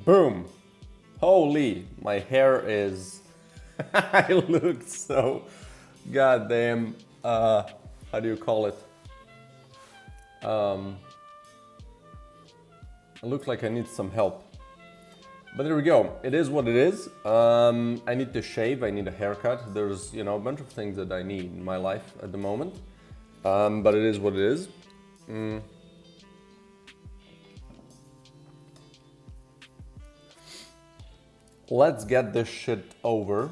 Boom. Holy, my hair is... I look so goddamn, how do you call it? It looks like I need some help. But there we go, it is what it is. I need to shave, I need a haircut. There's, you know, a bunch of things that I need in my life at the moment. But it is what it is. Let's get this shit over.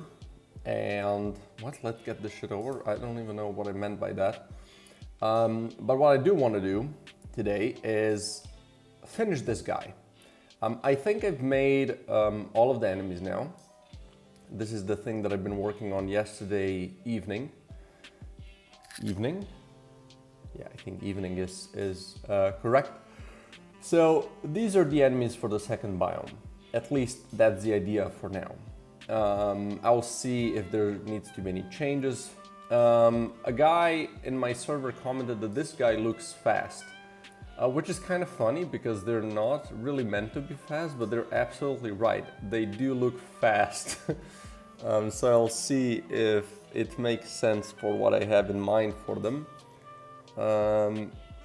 And what? Let's get this shit over? I don't even know what I meant by that. But what I do want to do today is finish this guy. I think I've made all of the enemies now. This is the thing that I've been working on yesterday evening. Evening? Yeah, I think evening is correct. So these are the enemies for the second biome. At least that's the idea for now. I'll see if there needs to be any changes. A guy in my server commented that this guy looks fast, which is kind of funny because they're not really meant to be fast, but they're absolutely right. They do look fast. So I'll see if it makes sense for what I have in mind for them.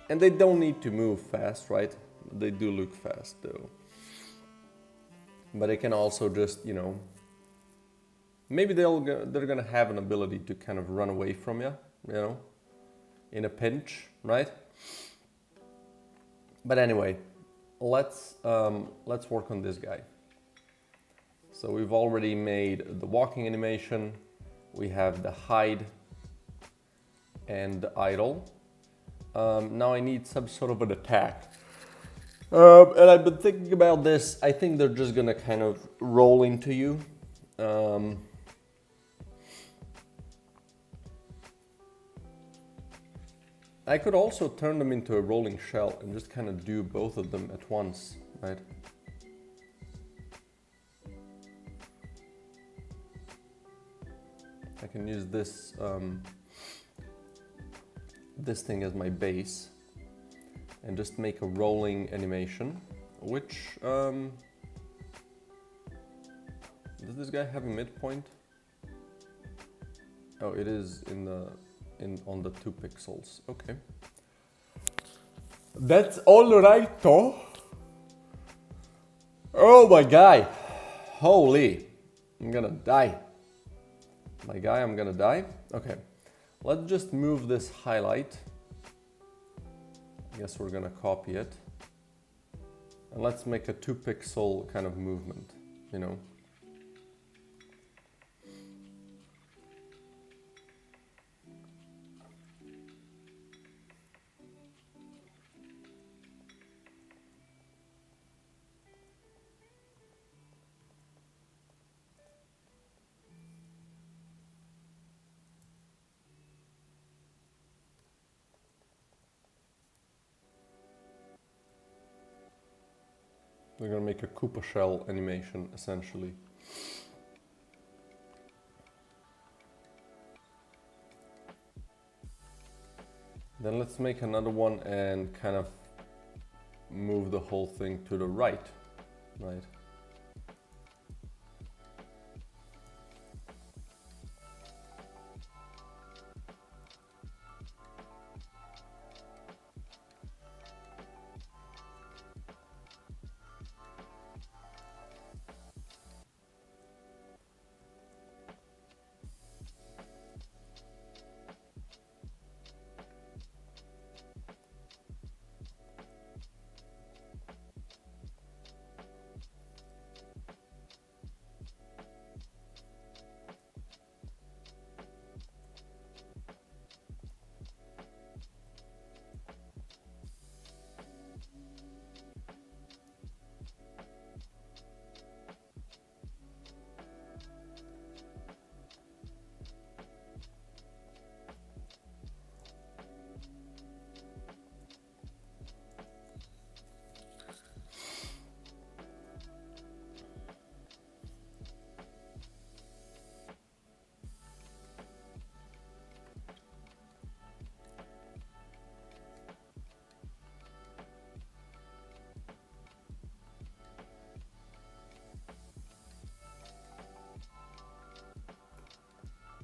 And they don't need to move fast, right? They do look fast though. But they can also just, you know, maybe they're gonna have an ability to kind of run away from you, you know, in a pinch, right? But anyway, let's work on this guy. So we've already made the walking animation. We have the hide and the idle. Now I need some sort of an attack. And I've been thinking about this. I think they're just gonna kind of roll into you. I could also turn them into a rolling shell and just kind of do both of them at once, right? I can use this this thing as my base and just make a rolling animation, which does this guy have a midpoint? Oh, it is on the 2 pixels. Okay, that's all right though. Oh my guy, holy, I'm gonna die. My guy, I'm gonna die. Okay, let's just move this highlight. I guess we're gonna copy it. And let's make a 2 pixel kind of movement, you know. We're gonna make a Koopa shell animation, essentially. Then let's make another one and kind of move the whole thing to the right, right?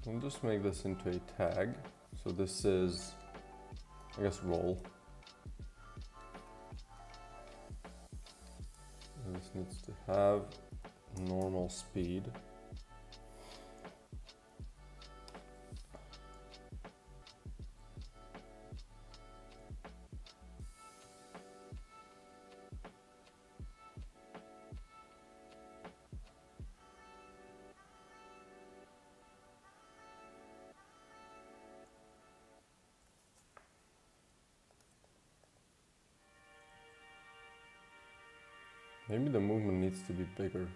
We'll just make this into a tag. So this is, I guess, roll. This needs to have normal speed. Maybe the movement needs to be bigger.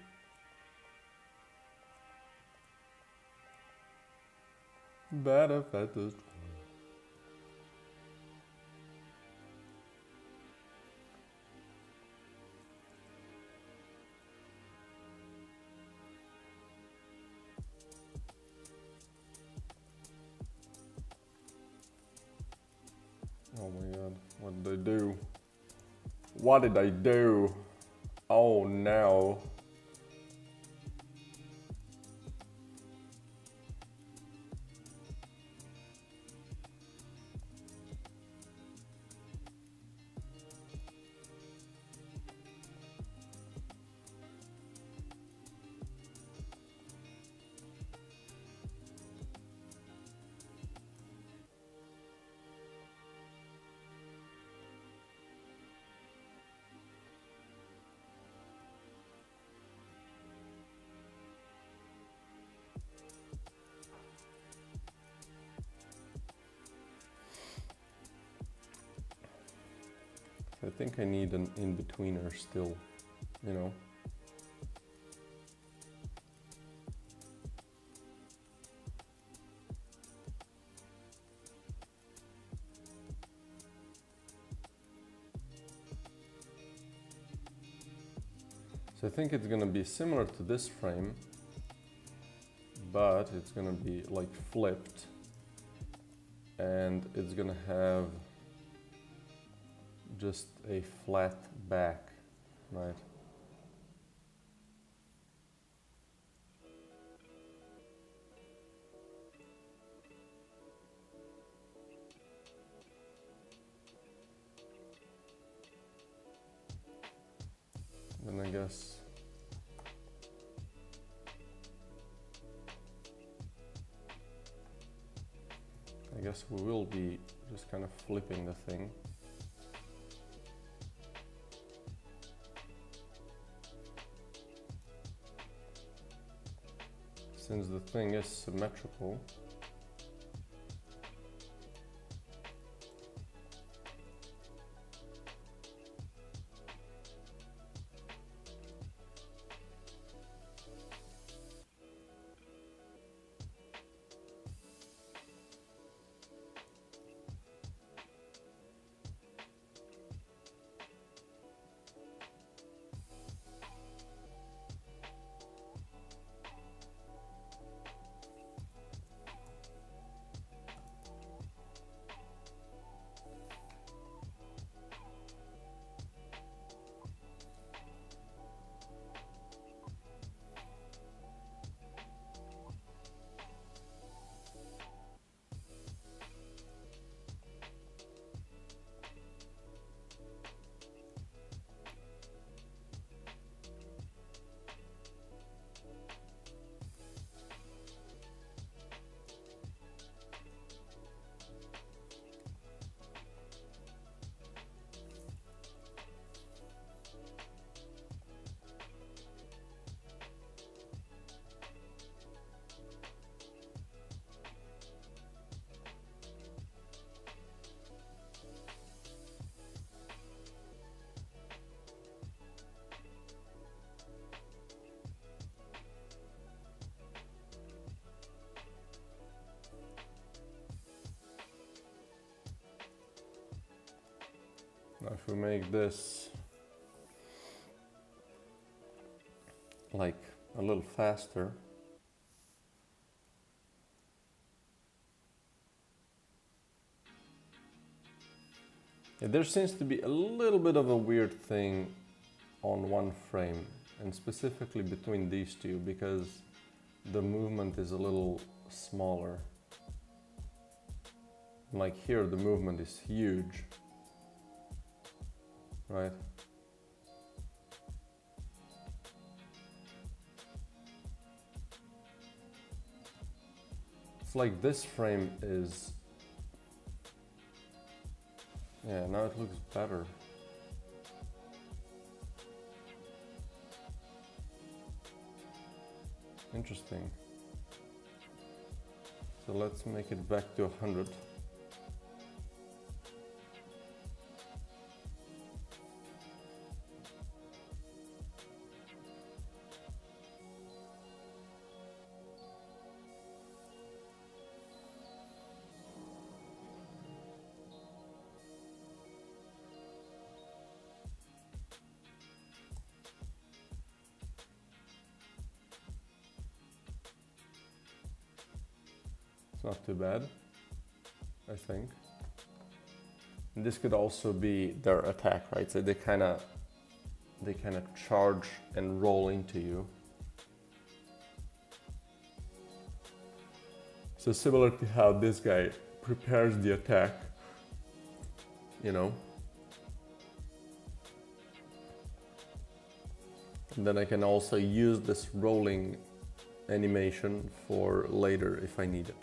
Better. Oh my god, what did I do? What did I do? Oh no. I think I need an in-betweener still, you know. So I think it's gonna be similar to this frame, but it's gonna be like flipped, and it's gonna have just a flat back, right? Then I guess we will be just kind of flipping the thing. Since the thing is symmetrical. Now if we make this like a little faster, there seems to be a little bit of a weird thing on one frame, and specifically between these two, because the movement is a little smaller. Like here, the movement is huge, right? It's like this frame is, yeah, now it looks better. Interesting. So let's make it back to 100. It's not too bad, I think. And this could also be their attack, right? So they kind of charge and roll into you. So similar to how this guy prepares the attack, you know. And then I can also use this rolling animation for later if I need it.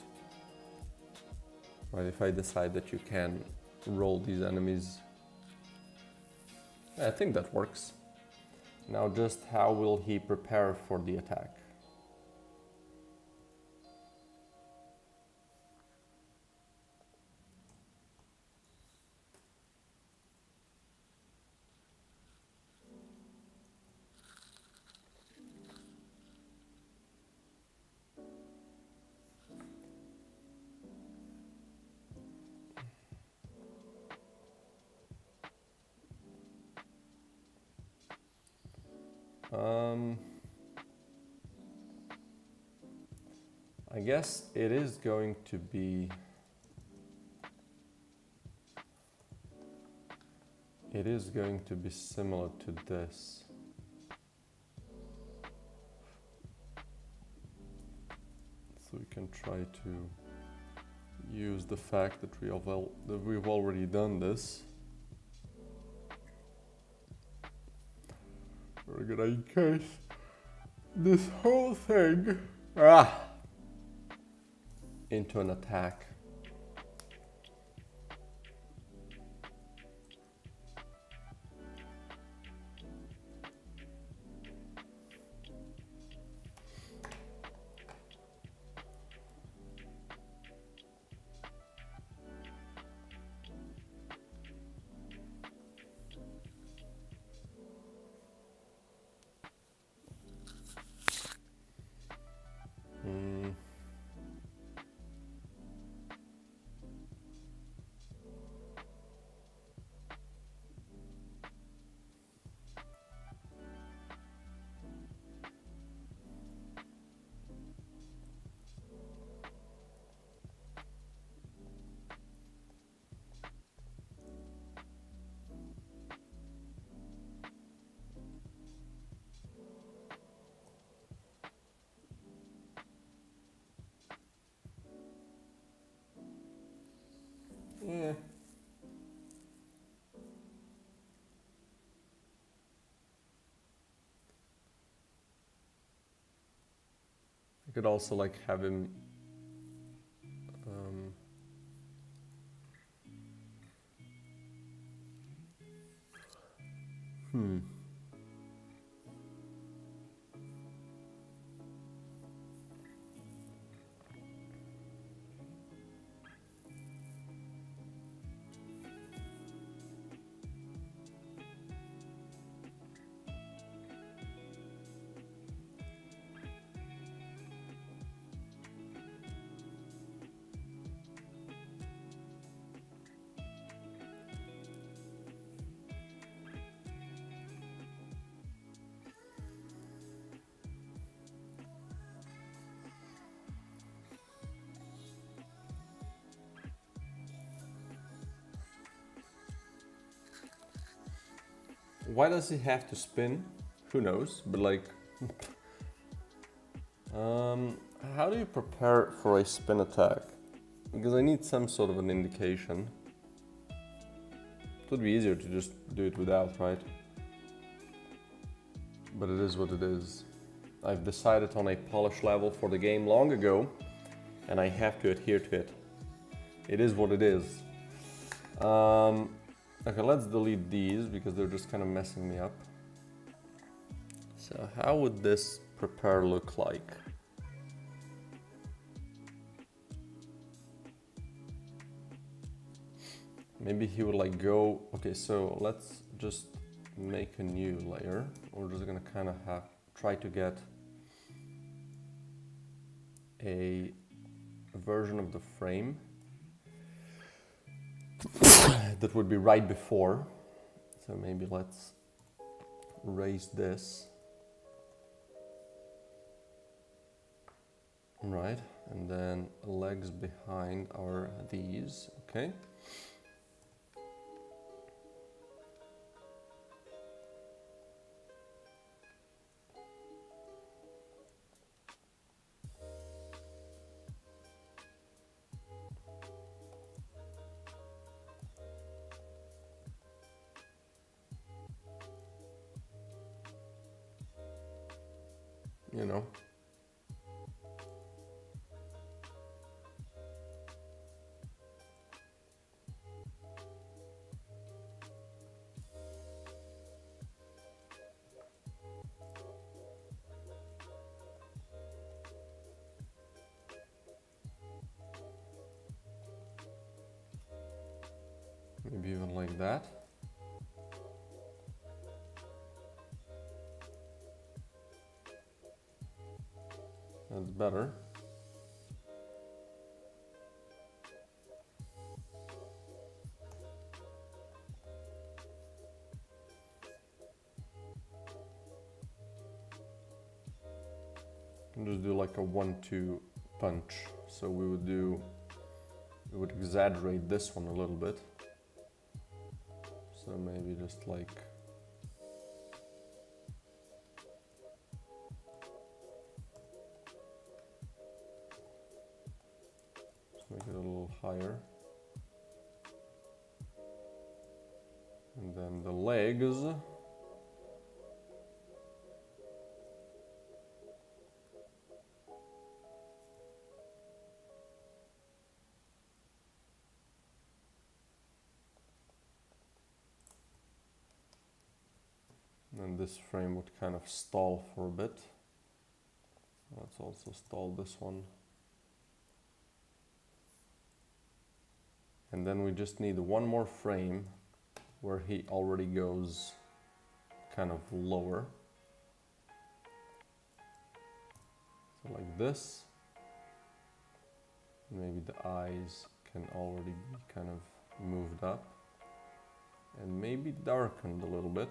Right, if I decide that you can roll these enemies. I think that works. Now just how will he prepare for the attack? I guess it is going to be similar to this. So we can try to use the fact that we've already done this. We're gonna encase this whole thing into an attack. Yeah. I could also like have him Why does he have to spin? Who knows? But like, how do you prepare for a spin attack? Because I need some sort of an indication. It would be easier to just do it without, right? But it is what it is. I've decided on a polish level for the game long ago, and I have to adhere to it. It is what it is. Okay, let's delete these because they're just kind of messing me up. So how would this prepare look like? Maybe he would like go, okay, so let's just make a new layer. We're just gonna kind of try to get a version of the frame that would be right before. So maybe let's raise this. Right, and then legs behind are these, okay? You know. Maybe even like that. That's better. And just do like a 1-2 punch. So we would exaggerate this one a little bit. So maybe just like make it a little higher. And then the legs. And this frame would kind of stall for a bit. Let's also stall this one. And then we just need one more frame where he already goes kind of lower. So like this. Maybe the eyes can already be kind of moved up. And maybe darkened a little bit.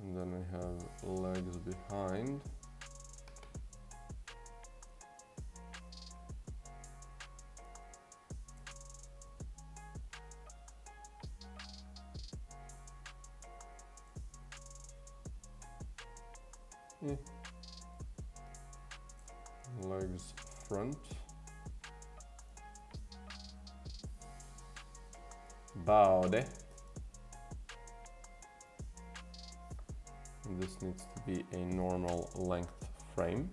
And then we have legs behind. Legs front. Body. This needs to be a normal length frame.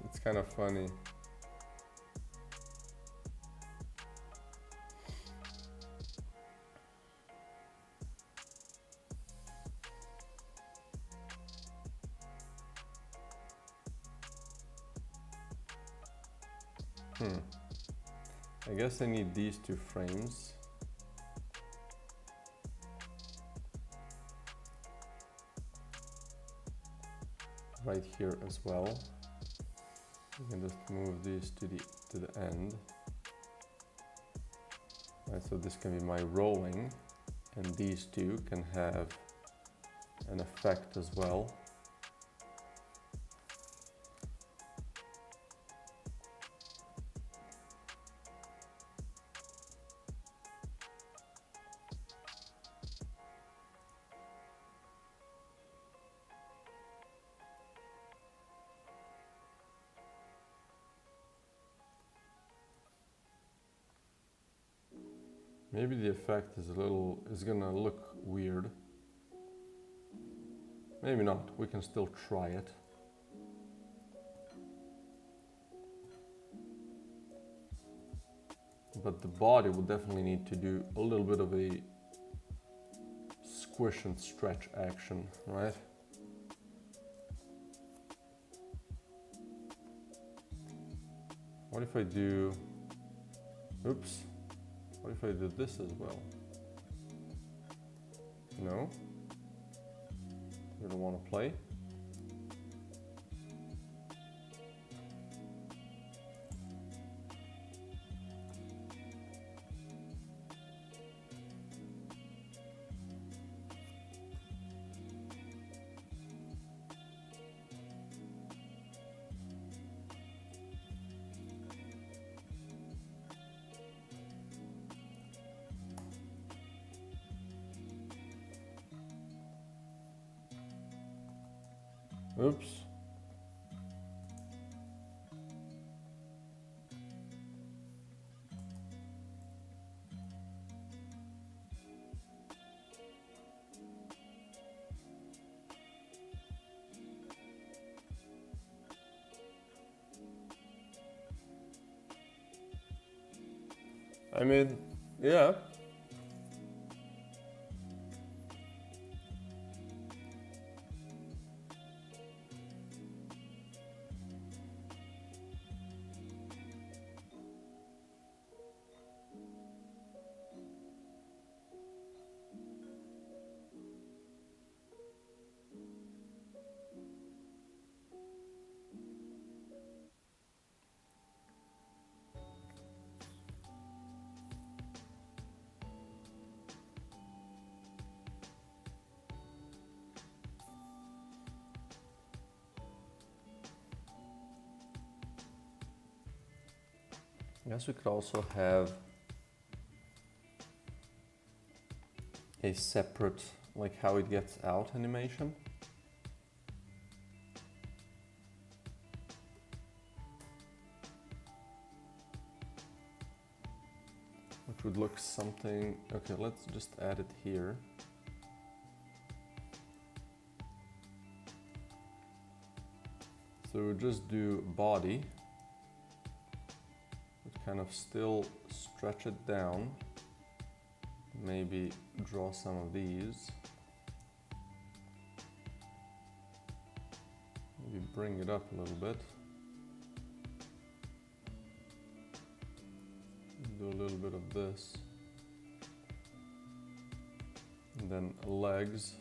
It's kind of funny. I guess I need these two frames. Right here as well. You can just move these to the end. Right, so this can be my rolling, and these two can have an effect as well. Maybe the effect is gonna look weird. Maybe not, we can still try it. But the body will definitely need to do a little bit of a squish and stretch action, right? What if I do, oops, what if I do this as well? No? You don't want to play? Oops. I mean, yeah. I guess we could also have a separate, like how it gets out animation. Which would look something, okay, let's just add it here. So we'll just do body. Kind of still stretch it down, maybe draw some of these, maybe bring it up a little bit, do a little bit of this, and then legs,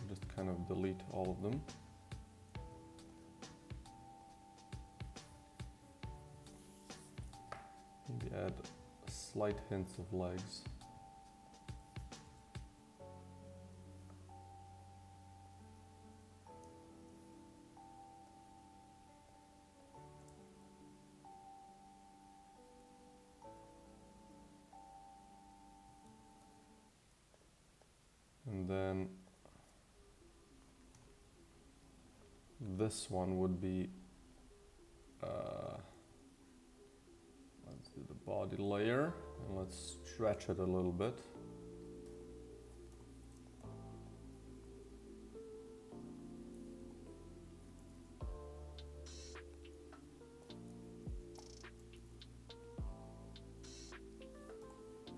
just kind of delete all of them. Maybe add slight hints of legs. And then this one would be let's do the body layer and let's stretch it a little bit.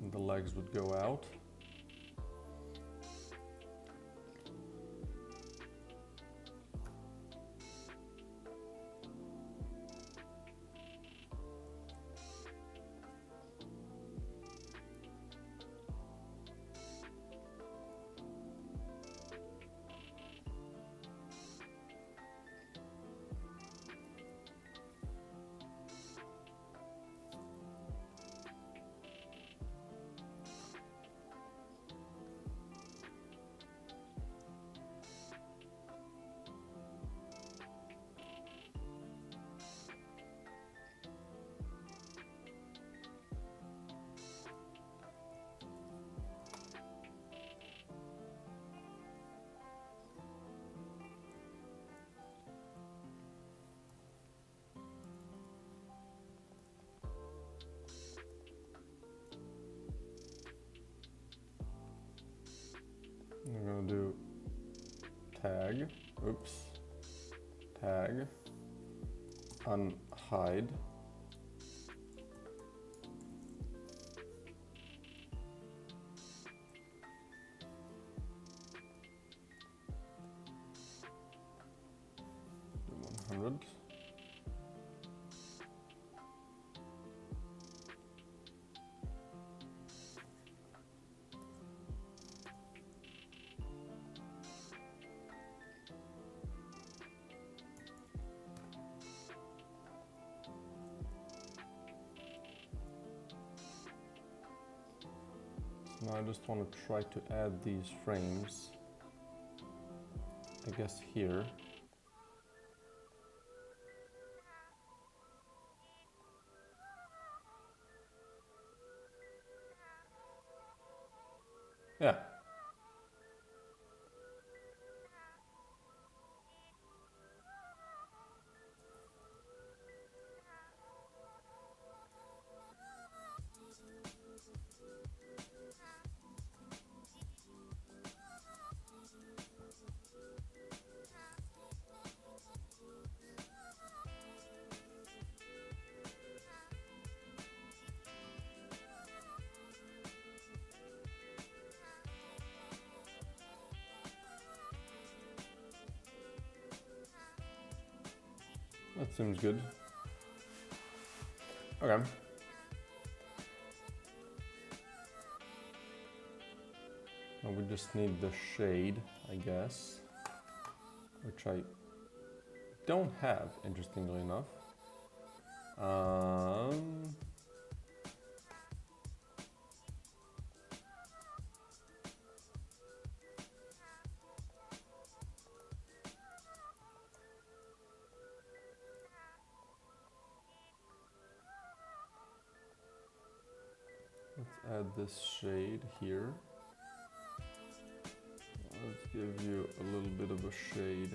And the legs would go out. tag, oops, tag, unhide. $100. Now I just want to try to add these frames, I guess here. Yeah. That seems good. Okay. Now we just need the shade, I guess, which I don't have, interestingly enough. Let's add this shade here. Let's give you a little bit of a shade.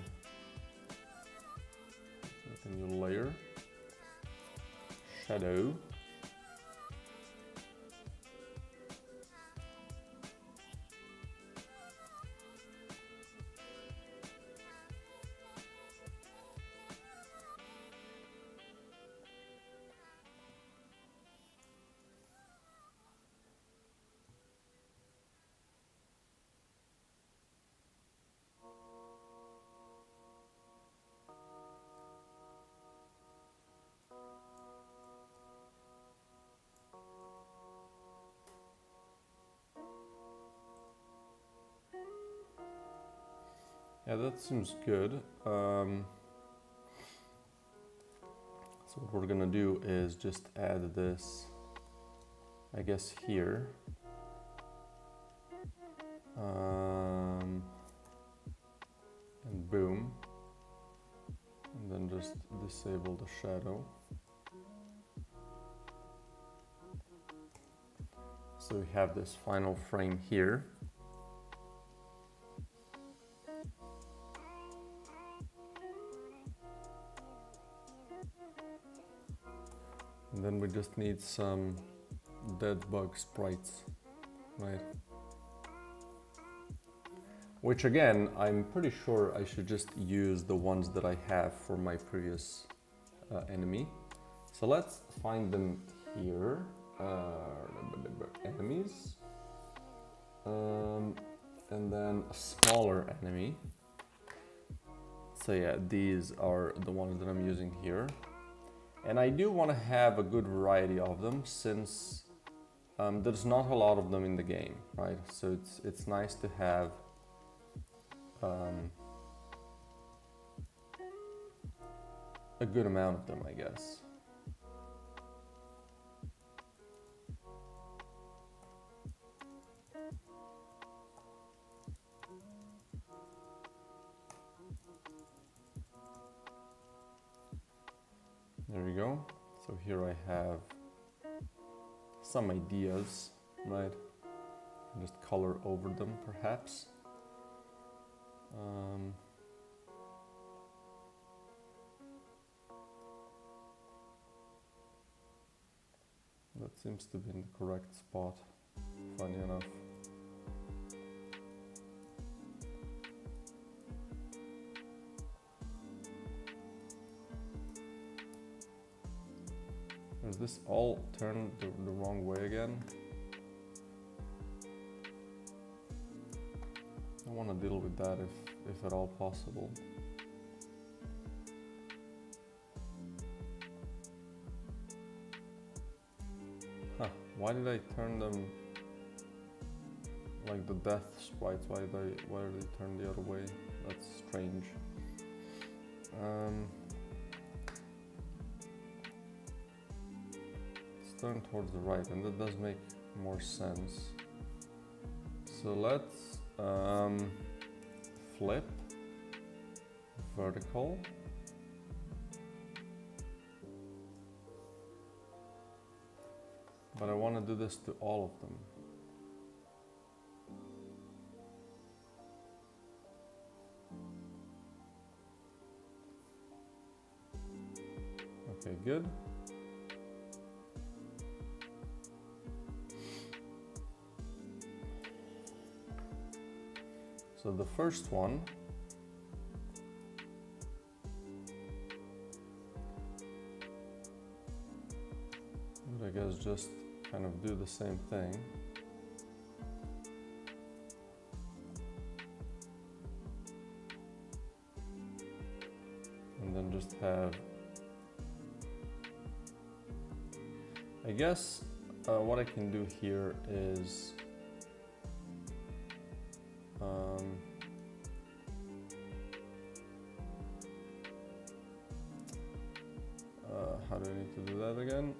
With a new layer. Shadow. Yeah, that seems good. So what we're gonna do is just add this, I guess, here. And boom. And then just disable the shadow. So we have this final frame here. And then we just need some dead bug sprites, right? Which again, I'm pretty sure I should just use the ones that I have for my previous enemy. So let's find them here. Enemies. And then a smaller enemy. So yeah, these are the ones that I'm using here. And I do want to have a good variety of them since there's not a lot of them in the game, right? So it's nice to have a good amount of them, I guess. There we go. So here I have some ideas, right? Just color over them, perhaps. That seems to be in the correct spot, funny enough. Is this all turned the wrong way again? I want to deal with that if at all possible. Huh, why did I turn them like the death sprites? Why did they turn the other way? That's strange. Let's turn towards the right, and that does make more sense. So let's flip vertical. But I want to do this to all of them. Okay, good. So the first one would, I guess, just kind of do the same thing. And then just have, I guess, what I can do here is how do I need to do that again?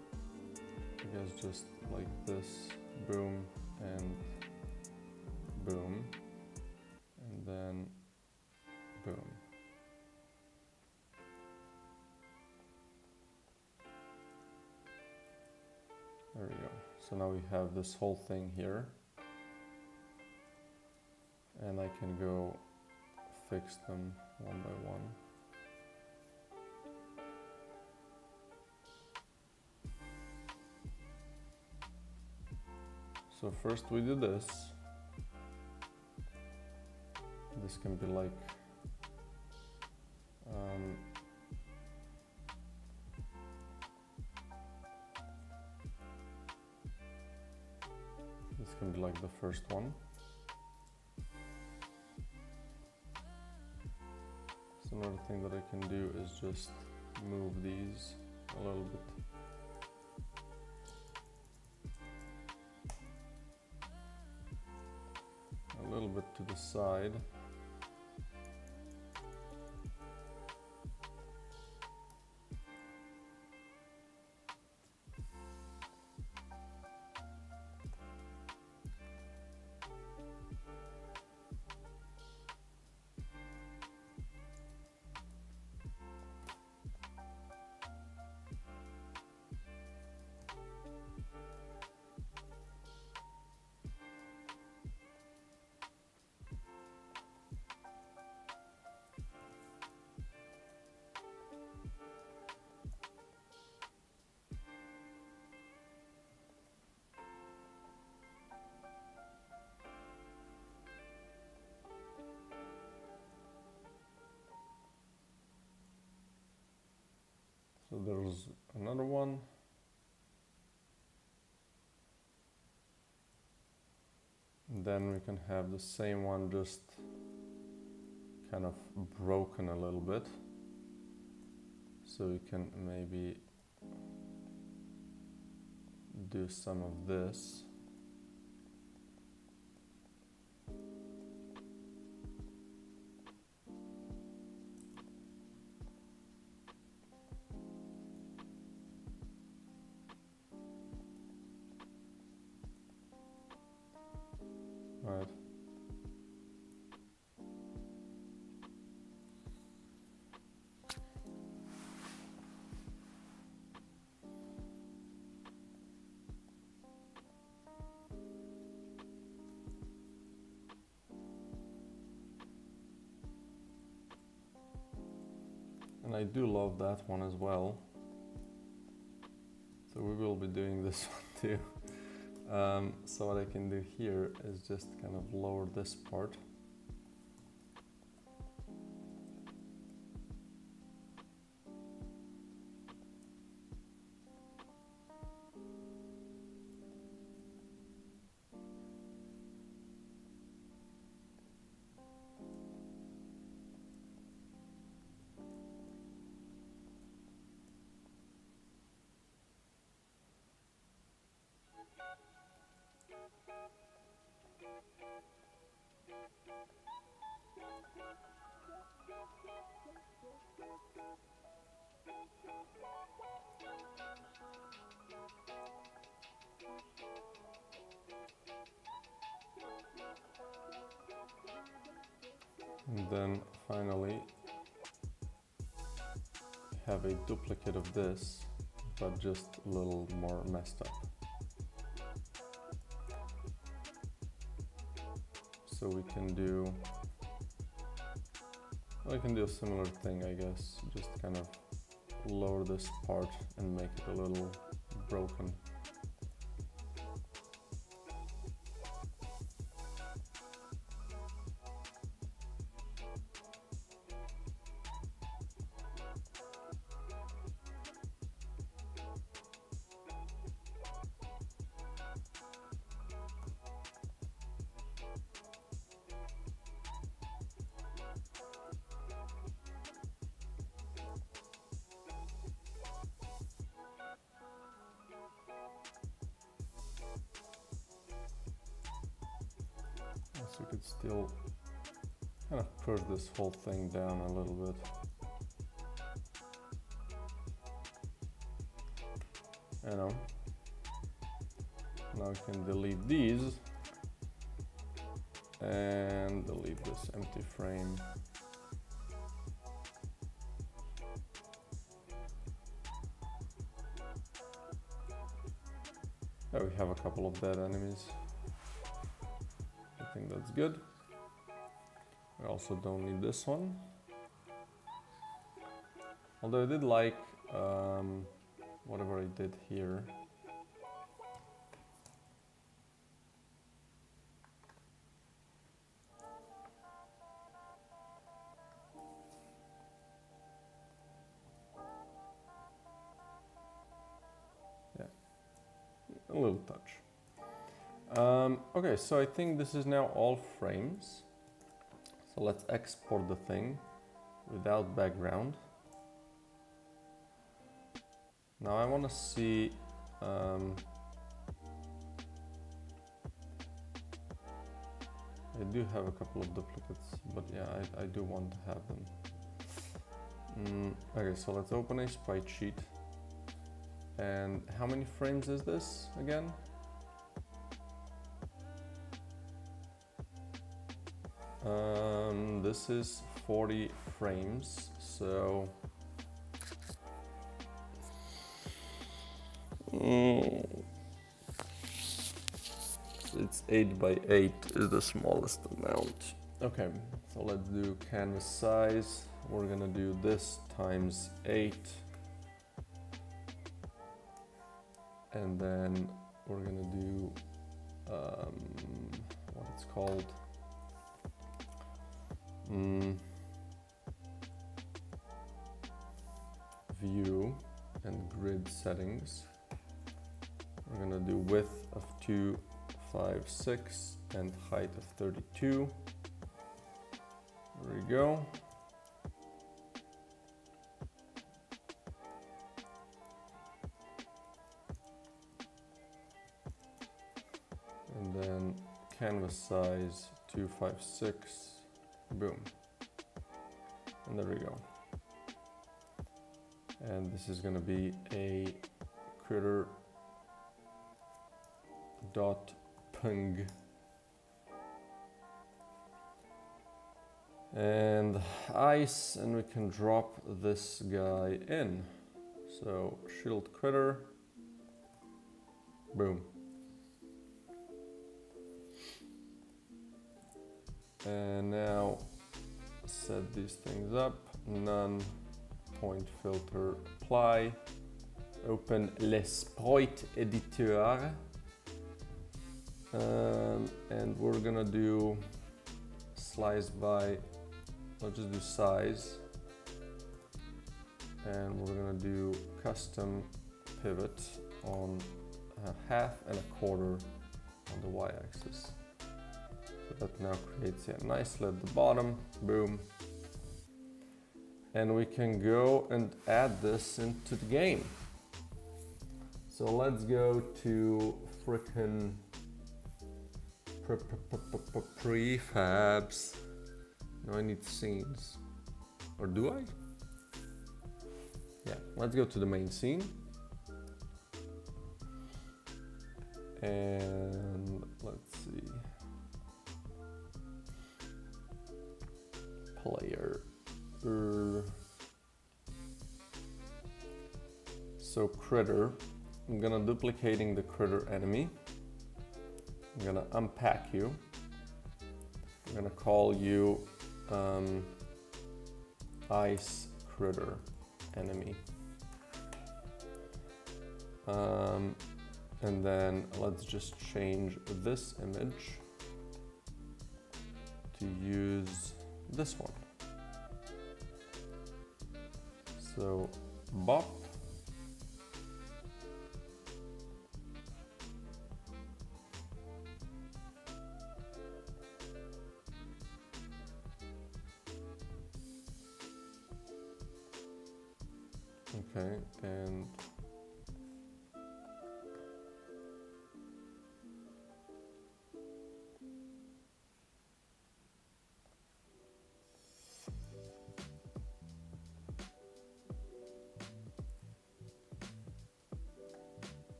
I guess just like this, boom and boom, and then boom. There we go. So now we have this whole thing here, and I can go fix them one by one. So first we do this. This can be like this can be like the first one. So another thing that I can do is just move these a little bit. A little bit to the side. So there's another one. And then we can have the same one just kind of broken a little bit. So we can maybe do some of this. Right. And I do love that one as well. So we will be doing this one too. So what I can do here is just kind of lower this part. And then finally have a duplicate of this, but just a little more messed up. So we can do a similar thing, I guess. Just kind of lower this part and make it a little broken. So we could still kind of push this whole thing down a little bit. You know. Now we can delete these and delete this empty frame. There we have a couple of dead enemies. I think that's good. I also don't need this one. Although I did like whatever I did here. Yeah, a little touch. Okay, so I think this is now all frames. So let's export the thing without background. Now I want to see I do have a couple of duplicates, but yeah, I do want to have them. Okay, so let's open a sprite sheet. And how many frames is this again? This is 40 frames, so it's 8 by 8 is the smallest amount. Okay, so let's do canvas size. We're gonna do this times 8, and then we're gonna do what it's called. View and grid settings. We're gonna do width of 256 and height of 32. There we go. And then canvas size 256. Boom. And there we go. And this is going to be a critter dot png. And ice, and we can drop this guy in. So shield critter. Boom. And now set these things up. None, point filter, apply. Open le sprite editor. And we're gonna do slice by, let's just do size. And we're gonna do custom pivot on a half and a quarter on the y-axis. So that now creates a nice lid at the bottom, boom. And we can go and add this into the game. So let's go to frickin' Prefabs. No, I need scenes. Or do I? Yeah, let's go to the main scene. And let's see. Player. So critter. I'm gonna duplicating the critter enemy. I'm gonna unpack you. I'm gonna call you ice critter enemy. And then let's just change this image to use this one. So bop. Okay, and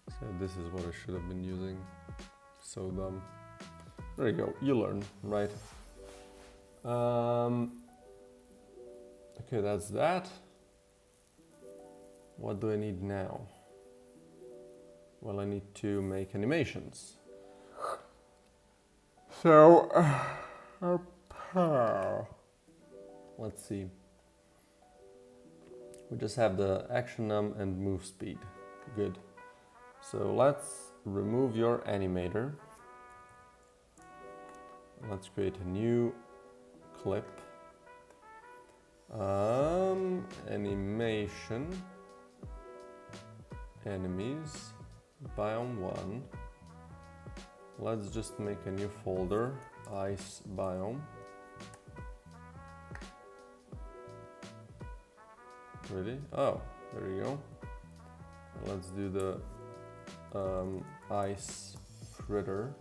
so this is what I should have been using. So dumb. There you go. You learn, right? Okay, that's that. What do I need now? Well, I need to make animations. So, let's see. We just have the action num and move speed. Good. So let's remove your animator. Let's create a new clip. Animation. Enemies. Biome 1. Let's just make a new folder, ice biome. Really? Oh, there you go. Let's do the ice critter.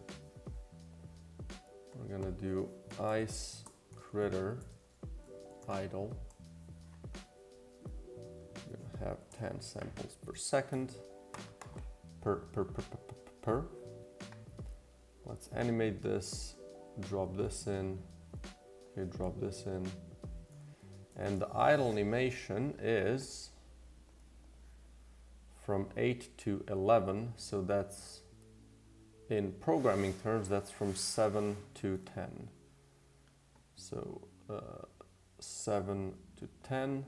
We're gonna do ice critter idle. We're gonna have 10 samples per second. Per. Let's animate this, drop this in, okay, drop this in. And the idle animation is from 8 to 11, so that's, in programming terms, that's from 7 to 10. So 7 to 10.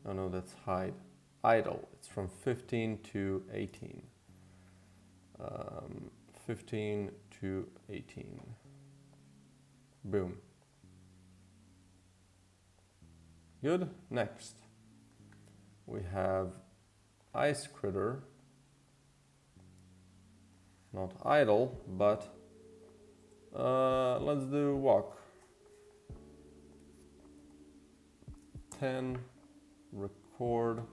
Oh no, that's hide. Idle, it's from 15 to 18. 15 to 18. Boom. Good. Next, we have ice critter. Not idle, but let's do walk. 10, record,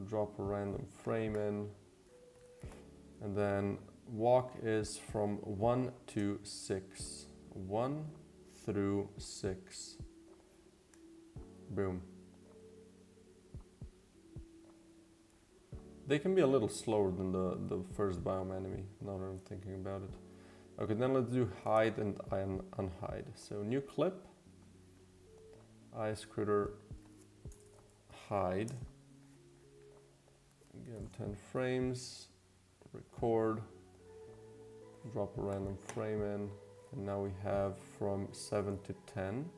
drop a random frame in. And then walk is from 1 to 6. 1 through 6. Boom. They can be a little slower than the first biome enemy, now that I'm thinking about it. Okay, then let's do hide and unhide. So new clip. Ice critter hide. Again, 10 frames. Record, drop a random frame in, and now we have from 7 to 10.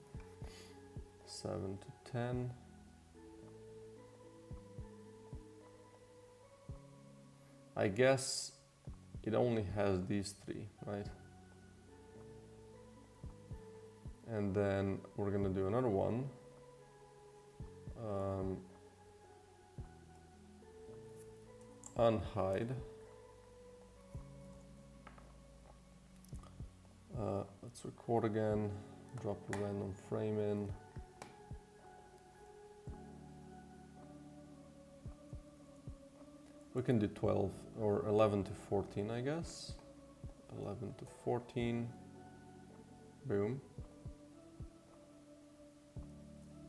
7 to 10. I guess it only has these three, right? And then we're gonna do another one. Unhide. Let's record again, drop a random frame in. We can do 12 or 11 to 14, I guess. 11 to 14. Boom.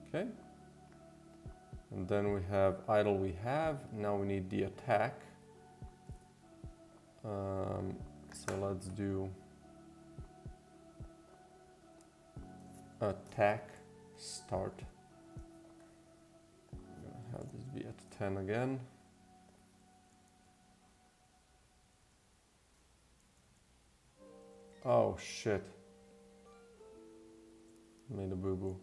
Okay. And then we have idle we have. Now we need the attack. So let's do attack start. I'm gonna have this be at 10 again. Oh shit. Made a boo-boo.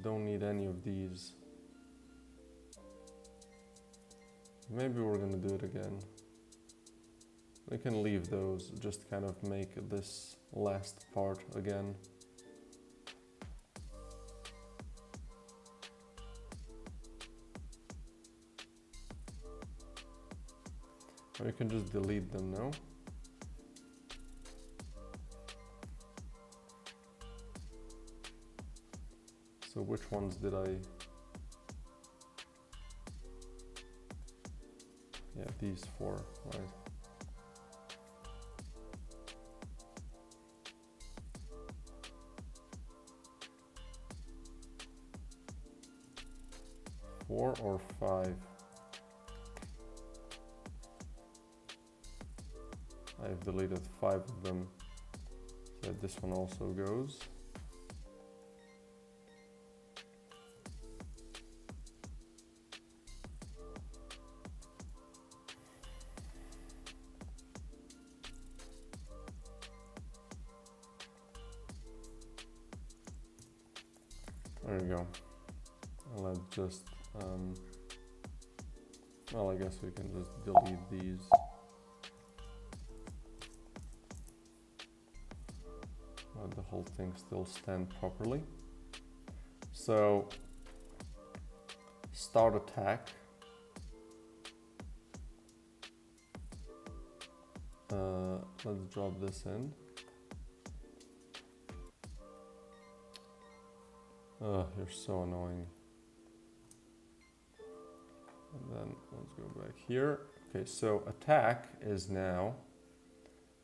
Don't need any of these. Maybe we're gonna do it again. We can leave those, just kind of make this last part again. Or you can just delete them now. So which ones did I? Yeah, these four, right? Four or five? I've deleted 5 of them, so this one also goes. There we go. And let's just, well, I guess we can just delete these. Let the whole thing still stand properly. So, start attack. Let's drop this in. You're so annoying. And then let's go back here. Okay, so attack is now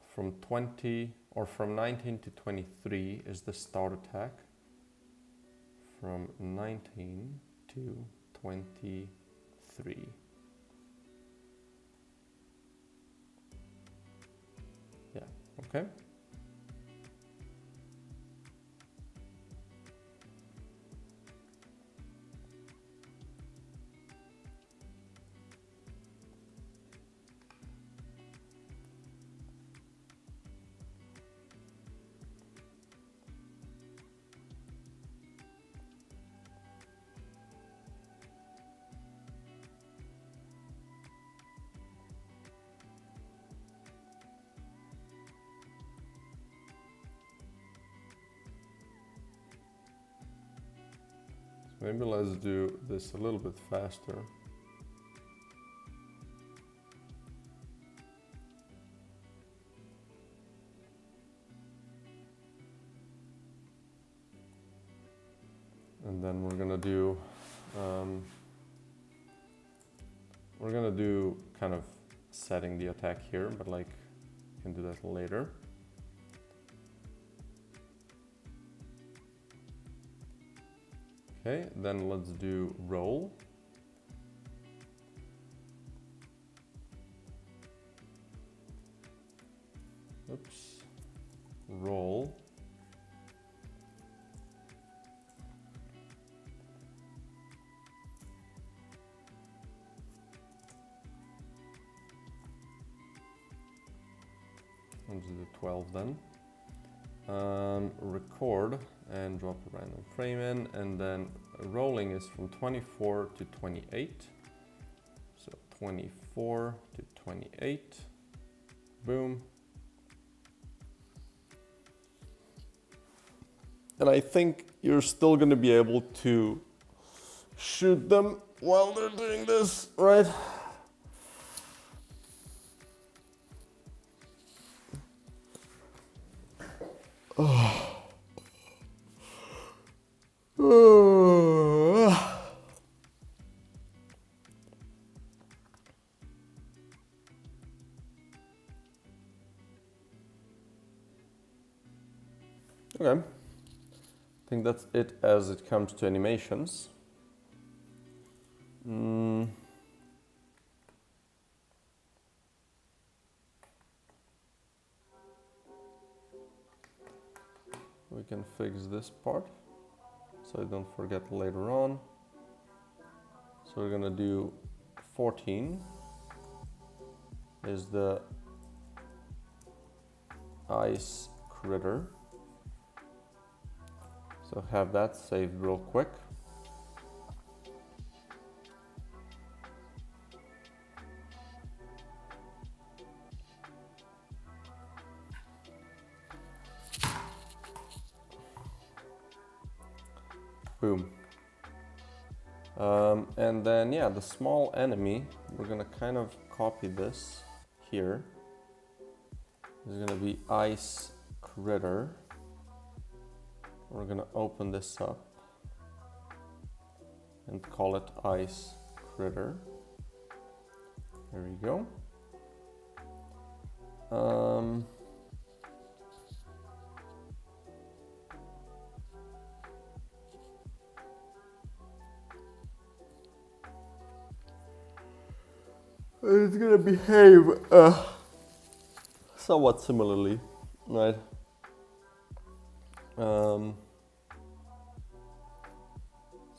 from 20 or from 19 to 23 is the start attack. From 19 to 23. Yeah, okay. Maybe let's do this a little bit faster. And then we're gonna do kind of setting the attack here, but like we can do that later. Okay, then let's do roll. Oops. Roll. Let's do 12 then. Record and drop a random frame in, and then rolling is from 24 to 28. 24 to 28. Boom. And I think you're still going to be able to shoot them while they're doing this, right? Okay. I think that's it as it comes to animations. We can fix this part so I don't forget later on. So we're gonna do 14 is the ice critter. So have that saved real quick. Boom. And then, yeah, the small enemy, we're gonna kind of copy this here. It's gonna be ice critter. We're gonna open this up and call it ice critter. There we go. It's gonna behave somewhat similarly, right?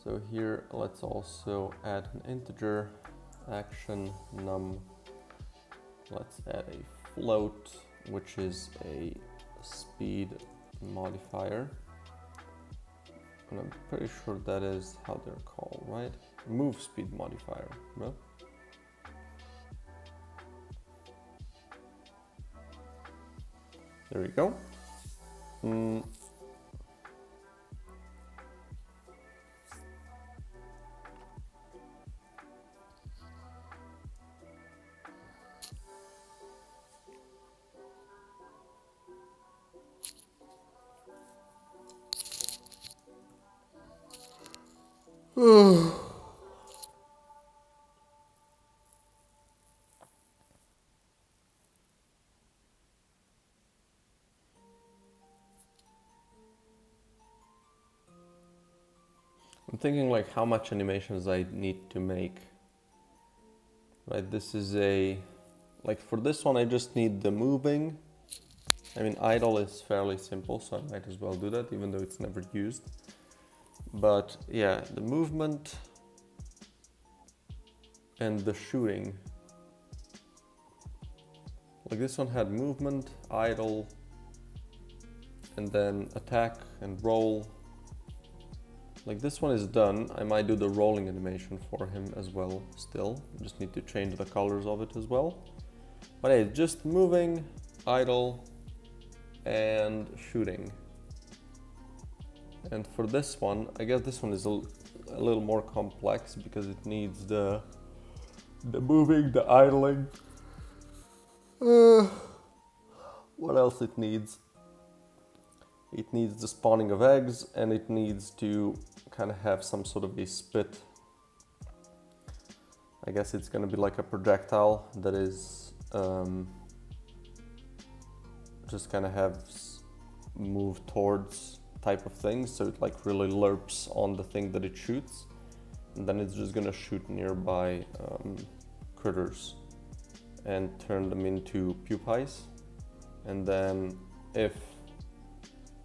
So here, let's also add an integer action num. Let's add a float, which is a speed modifier. And I'm pretty sure that is how they're called, right? Move speed modifier, no? There we go. I'm thinking like how much animations I need to make. Right, this is like for this one I just need the moving. I mean, idle is fairly simple, so I might as well do that even though it's never used. But yeah, the movement and the shooting. Like this one had movement, idle, and then attack and roll. Like this one is done. I might do the rolling animation for him as well still. Just need to change the colors of it as well. But hey, just moving, idle, and shooting. And for this one, I guess this one is a little more complex because it needs the moving, the idling. What else it needs? It needs the spawning of eggs, and it needs to kind of have some sort of a spit. I guess it's gonna be like a projectile that is just kind of have move towards type of thing, so it like really lerps on the thing that it shoots, and then it's just gonna shoot nearby critters and turn them into pupaes. And then if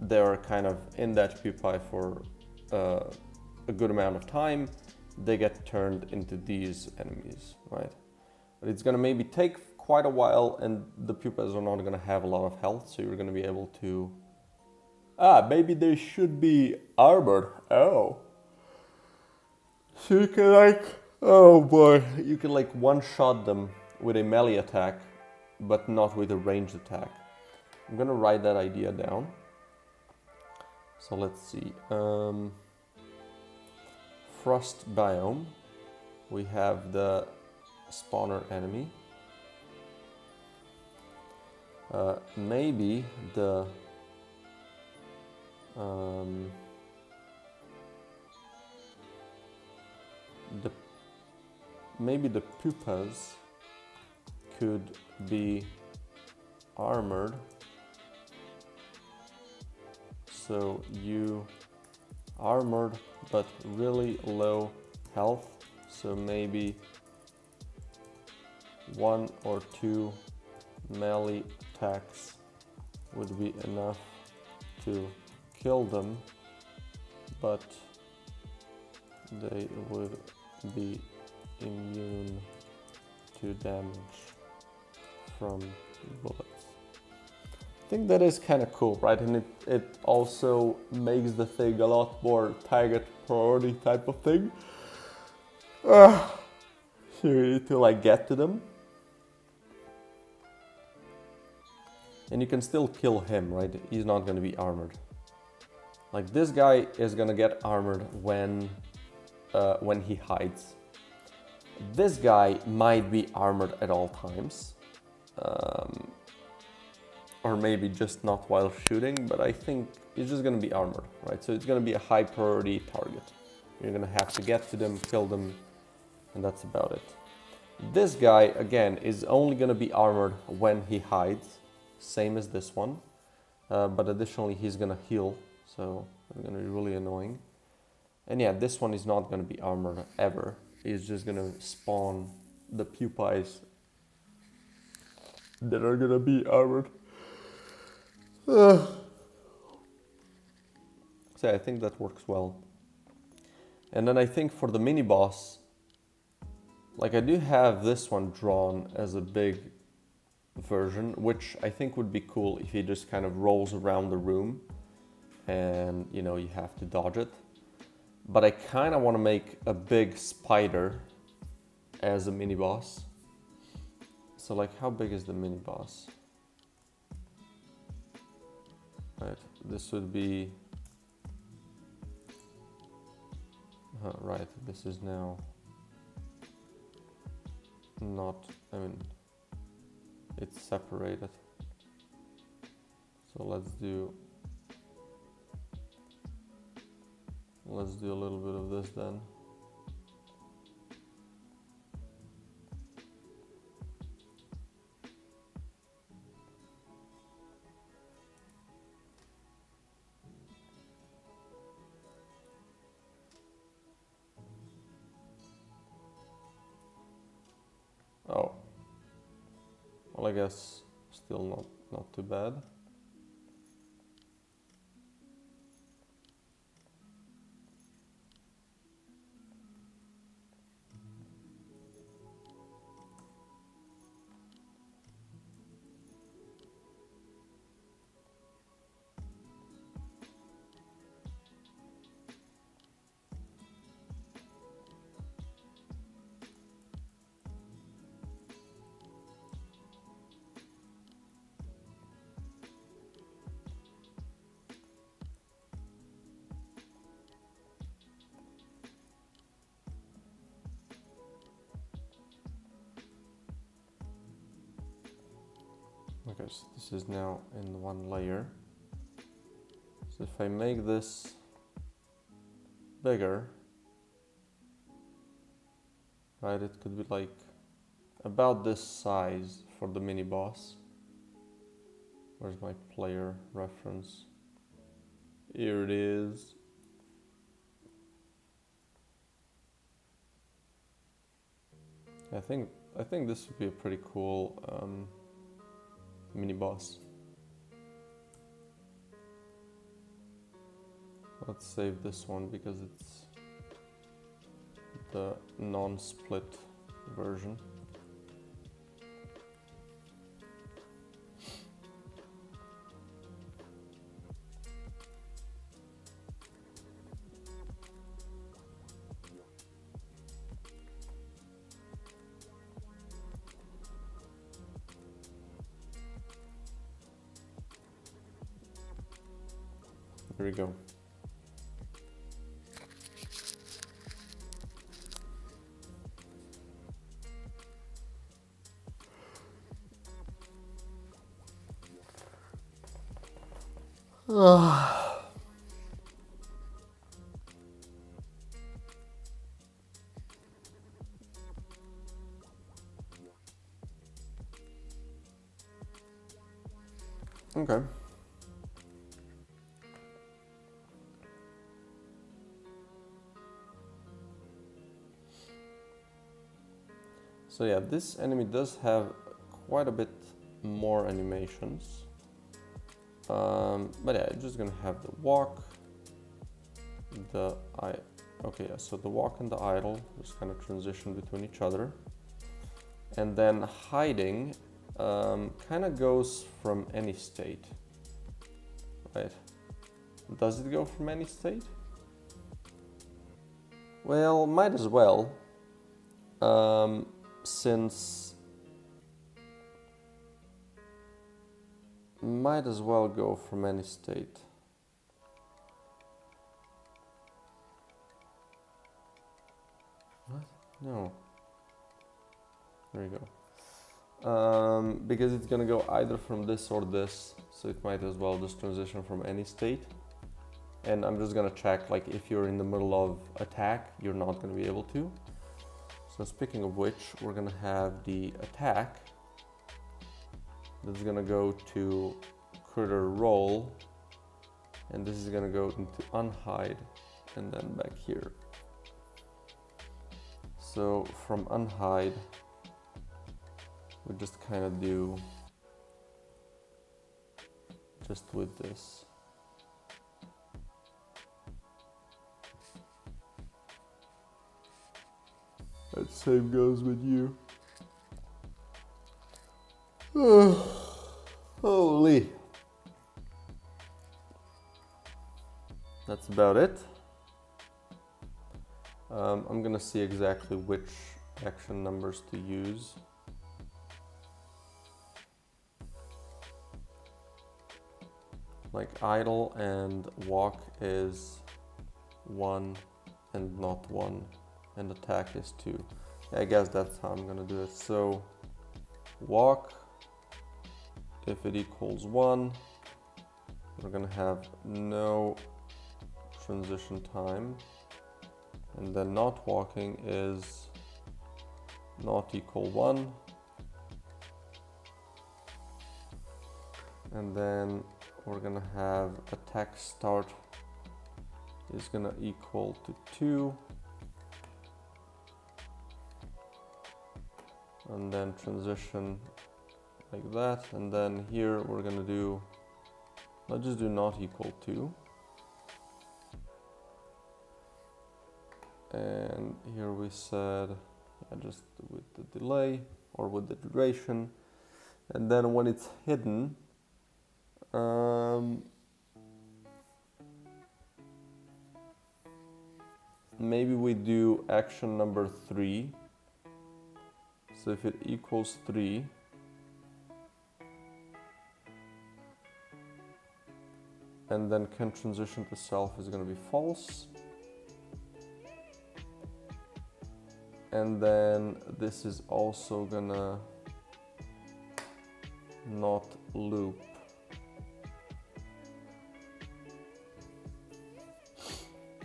they're kind of in that pupae for a good amount of time, they get turned into these enemies, right? But it's gonna maybe take quite a while, and the pupas are not gonna have a lot of health, so you're gonna be able to... maybe they should be armored. Oh. So you can like Oh boy, you can like one-shot them with a melee attack, but not with a ranged attack. I'm gonna write that idea down. So let's see. Frost biome. We have the spawner enemy. Maybe the maybe the pupas could be armored, so you armored but really low health, so maybe 1 or 2 melee attacks would be enough to kill them, but they would be immune to damage from bullets. I think that is kind of cool, right? And it also makes the thing a lot more target priority type of thing. So you need to like get to them. And you can still kill him, right? He's not going to be armored. Like this guy is going to get armored when he hides. This guy might be armored at all times. Or maybe just not while shooting, but I think he's just going to be armored, right? So it's going to be a high priority target. You're going to have to get to them, kill them, and that's about it. This guy, again, is only going to be armored when he hides, same as this one. But additionally, he's going to heal, so it's going to be really annoying. And yeah, this one is not going to be armored ever. He's just going to spawn the pupils that are going to be armored. So I think that works well. And then I think for the mini boss, like I do have this one drawn as a big version, which I think would be cool if he just kind of rolls around the room and you know you have to dodge it. But I kind of want to make a big spider as a mini boss. So like how big is the mini boss? Right, this would be right, this is now not, I mean, it's separated. So let's do a little bit of this then. Oh, well, I guess still not too bad. Okay, so this is now in one layer. So if I make this bigger, right, it could be like about this size for the mini boss. Where's my player reference? Here it is. I think this would be a pretty cool mini boss. Let's save this one because it's the non-split version. Here we go. Okay. So yeah, this enemy does have quite a bit more animations. But yeah, it's just gonna have the walk, okay, yeah, so the walk and the idle just kind of transition between each other. And then hiding kind of goes from any state, right? Does it go from any state? Well, might as well, since might as well go from any state. What? No. There you go. Because it's gonna go either from this or this, so it might as well just transition from any state. And I'm just gonna check, like, if you're in the middle of attack, you're not gonna be able to. So speaking of which, we're gonna have the attack. That's gonna go to critter roll, and this is gonna go into unhide, and then back here. So from unhide, we just kind of do just with this. That same goes with you. Holy. That's about it. I'm gonna see exactly which action numbers to use. Like idle and walk is 1 and not 1, and attack is 2. I guess that's how I'm gonna do it. So walk, if it equals 1, we're gonna have no transition time, and then not walking is not equal 1, and then we're gonna have attack start is gonna equal to 2, and then transition like that, and then here we're gonna do, let's just do not equal 2, and here we said just with the delay or with the duration, and then when it's hidden, maybe we do action number 3. So if it equals 3, and then can transition to self is going to be false, and then this is also gonna not loop.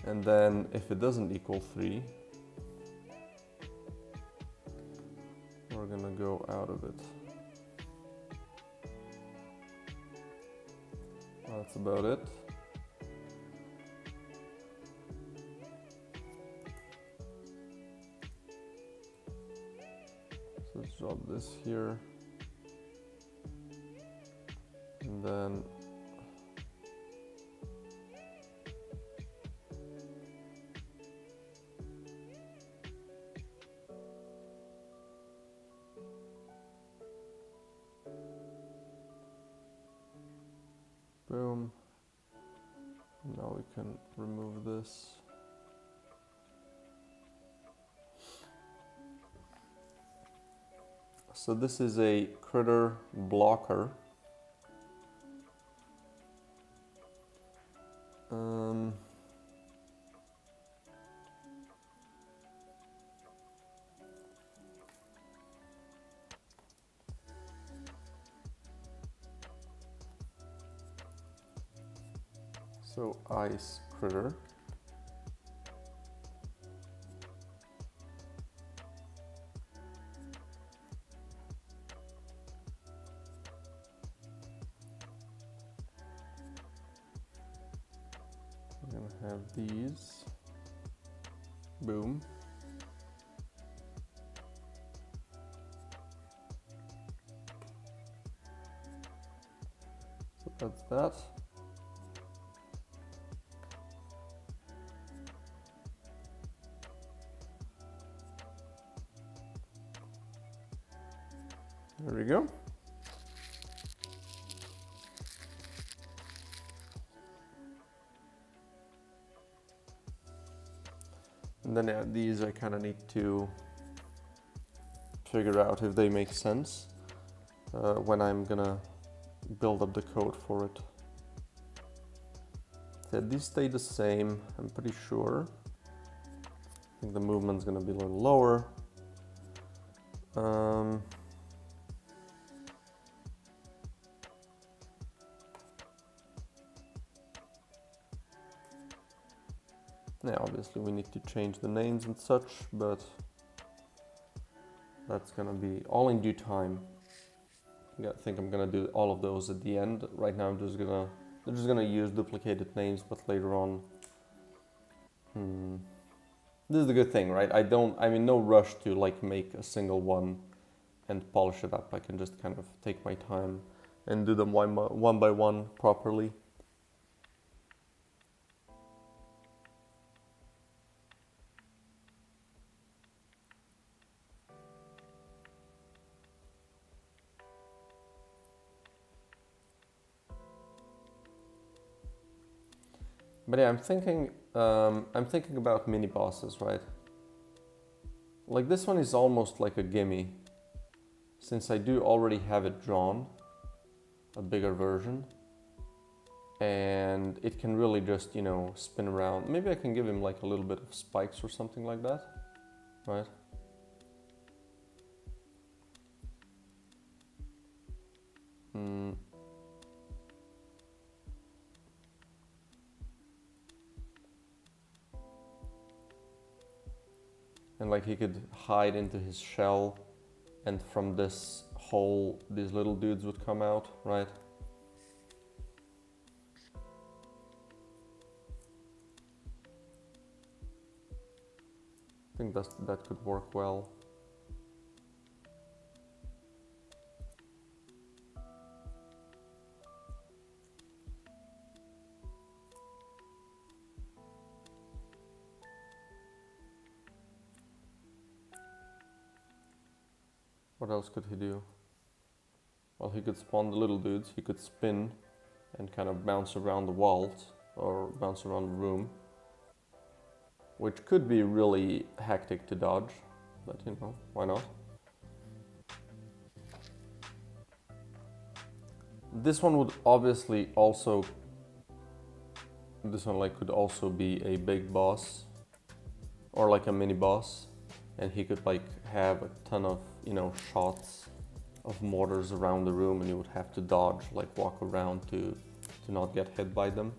And then if it doesn't equal 3, we're gonna go out of it. That's about it. So let's drop this here. And then boom. Now we can remove this. So this is a critter blocker. So ice critter. We're gonna have these. Boom. So that's that. There we go. And then these I kind of need to figure out if they make sense when I'm gonna build up the code for it. So these stay the same, I'm pretty sure. I think the movement's gonna be a little lower. Yeah, obviously we need to change the names and such, but that's gonna be all in due time. I think I'm gonna do all of those at the end. Right now I'm just gonna use duplicated names, but later on, this is the good thing, right? I'm in no rush to like make a single one and polish it up. I can just kind of take my time and do them one by one properly. But yeah, I'm thinking about mini bosses, right? Like this one is almost like a gimme, since I do already have it drawn, a bigger version, and it can really just, you know, spin around. Maybe I can give him like a little bit of spikes or something like that, right? And like he could hide into his shell, and from this hole these little dudes would come out, right? I think that could work well. What else could he do? Well, he could spawn the little dudes, he could spin and kind of bounce around the walls or bounce around the room, which could be really hectic to dodge, but you know, why not? This one would obviously also, this one like could also be a big boss or like a mini boss, and he could like have a ton of, you know, shots of mortars around the room, and you would have to dodge, like walk around to not get hit by them.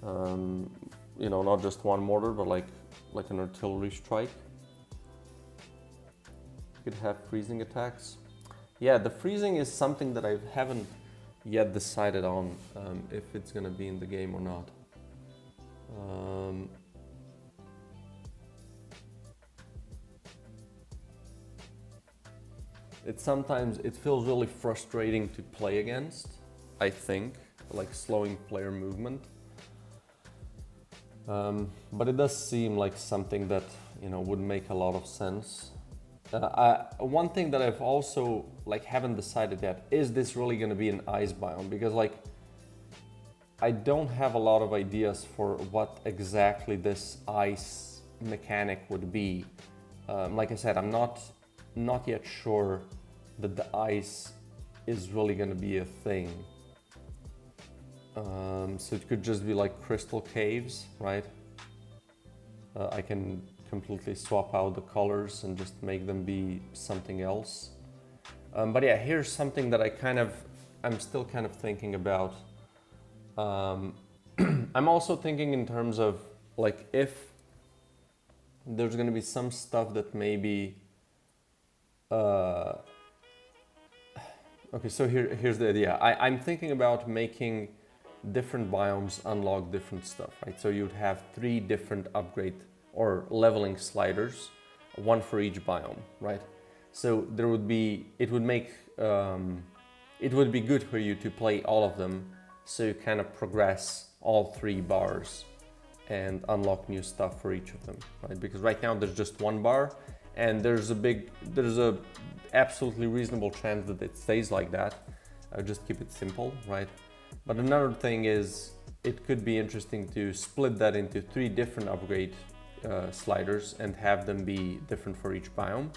You know, not just one mortar, but like an artillery strike. You could have freezing attacks. Yeah, the freezing is something that I haven't yet decided on if it's gonna be in the game or not. It feels really frustrating to play against, I think, like slowing player movement. But it does seem like something that, you know, would make a lot of sense. One thing that I've also like haven't decided yet, is this really going to be an ice biome? Because like I don't have a lot of ideas for what exactly this ice mechanic would be. Like I said, I'm not yet sure that the ice is really going to be a thing. So it could just be like crystal caves, right? I can completely swap out the colors and just make them be something else. But yeah, here's something that I'm still kind of thinking about. I'm also thinking in terms of like if there's gonna be some stuff that maybe okay, so here's the idea. I'm thinking about making different biomes unlock different stuff, right? So you'd have 3 different upgrade or leveling sliders, 1 for each biome, right? So there would be, it would be good for you to play all of them, so you kind of progress all 3 bars and unlock new stuff for each of them, right? Because right now there's just 1 bar, and there's a absolutely reasonable chance that it stays like that. Just keep it simple, right? But another thing is, it could be interesting to split that into 3 different upgrade sliders and have them be different for each biome.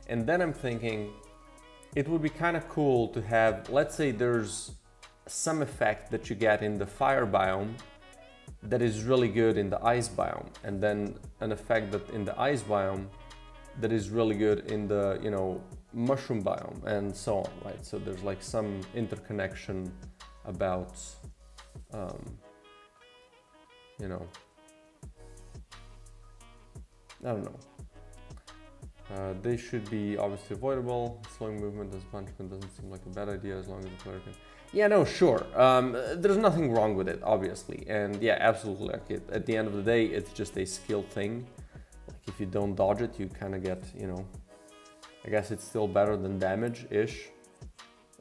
And then I'm thinking it would be kind of cool to have, let's say there's some effect that you get in the fire biome that is really good in the ice biome, and then an effect that in the ice biome that is really good in the, you know, mushroom biome, and so on, right? So there's like some interconnection about, you know, I don't know. They should be obviously avoidable. Slowing movement as punishment doesn't seem like a bad idea as long as the player can... Yeah, no, sure. There's nothing wrong with it, obviously. And yeah, absolutely. Like at the end of the day, it's just a skill thing. Like if you don't dodge it, you kind of get, you know, I guess it's still better than damage-ish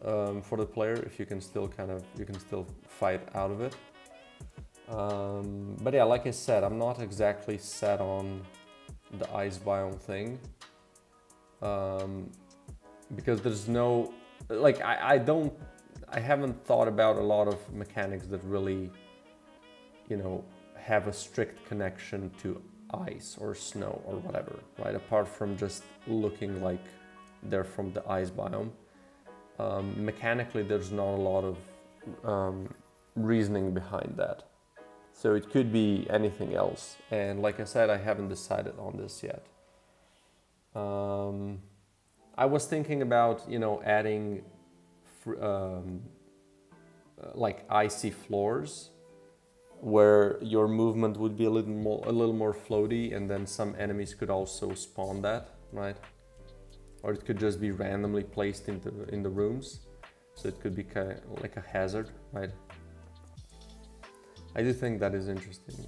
for the player if you can still you can still fight out of it. But yeah, like I said, I'm not exactly set on the ice biome thing. Because there's no, like, I haven't thought about a lot of mechanics that really, you know, have a strict connection to ice or snow or whatever, right? Apart from just looking like they're from the ice biome. Mechanically, there's not a lot of reasoning behind that. So it could be anything else. And like I said, I haven't decided on this yet. I was thinking about, you know, adding like icy floors where your movement would be a little more floaty, and then some enemies could also spawn that, right? Or it could just be randomly placed in the rooms, so it could be kind of like a hazard, right? I do think that is interesting.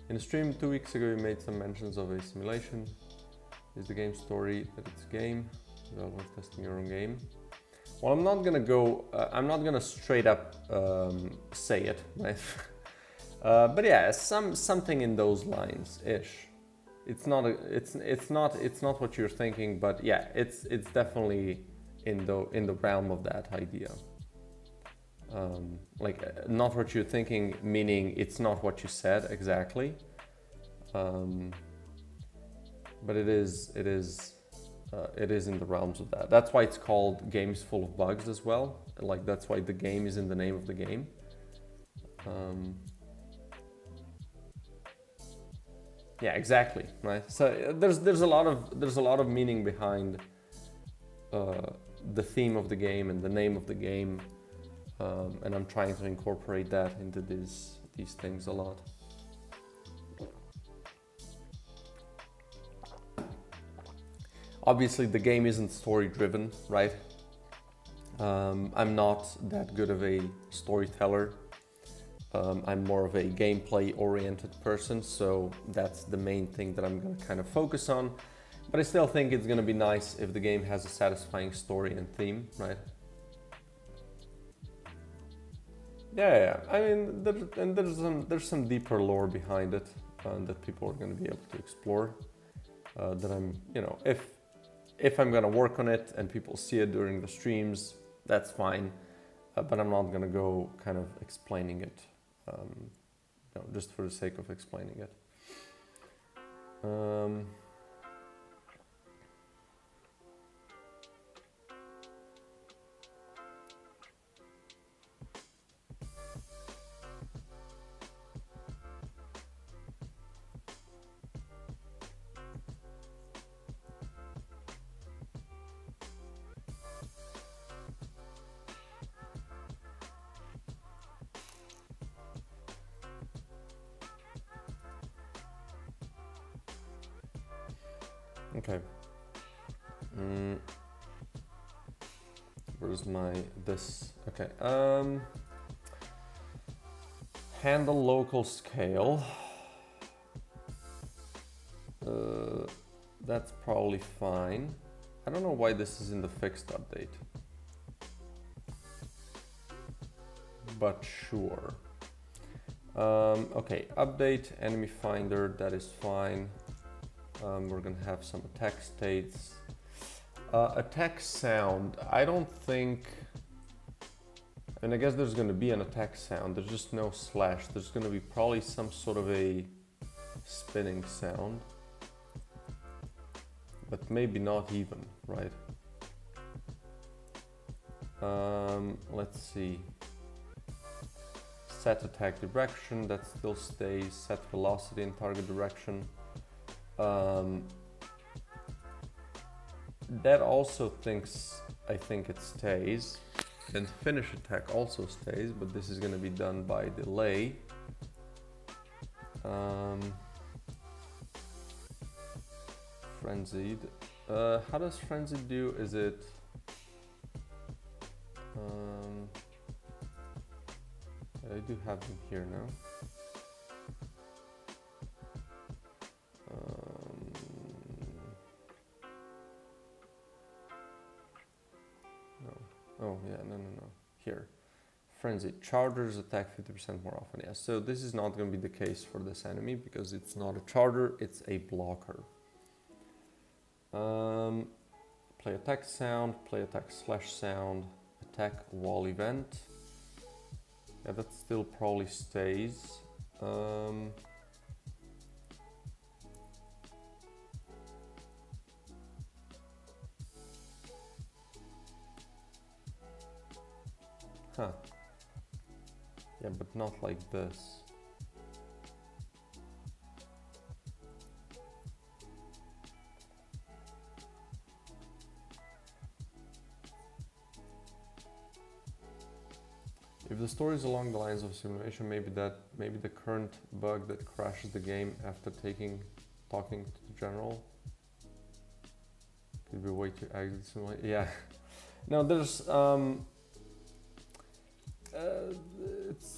In a stream 2 weeks ago, you made some mentions of a simulation. Is the game story that it's a game? Well, we're testing your own game. Well, I'm not gonna straight up say it, right? But yeah, something in those lines ish. It's not what you're thinking, but yeah, it's definitely in the realm of that idea. Like not what you're thinking, meaning it's not what you said exactly. But it is in the realms of that. That's why it's called Games Full of Bugs as well. Like that's why the game is in the name of the game. Yeah, exactly, right? So there's a lot of meaning behind the theme of the game and the name of the game, and I'm trying to incorporate that into these things a lot. Obviously, the game isn't story-driven, right? I'm not that good of a storyteller. I'm more of a gameplay-oriented person, so that's the main thing that I'm going to kind of focus on. But I still think it's going to be nice if the game has a satisfying story and theme, right? Yeah. I mean, there's some deeper lore behind it that people are going to be able to explore. That I'm, you know, if I'm going to work on it and people see it during the streams, that's fine. But I'm not going to go kind of explaining it, you know, just for the sake of explaining it. Okay. Where's my this? Okay. Handle local scale. That's probably fine. I don't know why this is in the fixed update, but sure. Okay, update enemy finder, that is fine. We're gonna have some attack states. Attack sound, I don't think, and I guess there's gonna be an attack sound, there's just no slash. There's gonna be probably some sort of a spinning sound, but maybe not even, right? Let's see. Set attack direction, that still stays. Set velocity in target direction. That also I think it stays. And finish attack also stays, but this is going to be done by delay. Frenzied. How does Frenzied do? Is it... I do have them here now. No. Oh, yeah, no. Here. Frenzy. Chargers attack 50% more often. Yeah, so this is not going to be the case for this enemy because it's not a charger, it's a blocker. Play attack sound, play attack slash sound, attack wall event. Yeah, that still probably stays. Huh. Yeah, but not like this. If the story is along the lines of simulation, maybe the current bug that crashes the game after talking to the general could be a way to exit simulation. Yeah, no, there's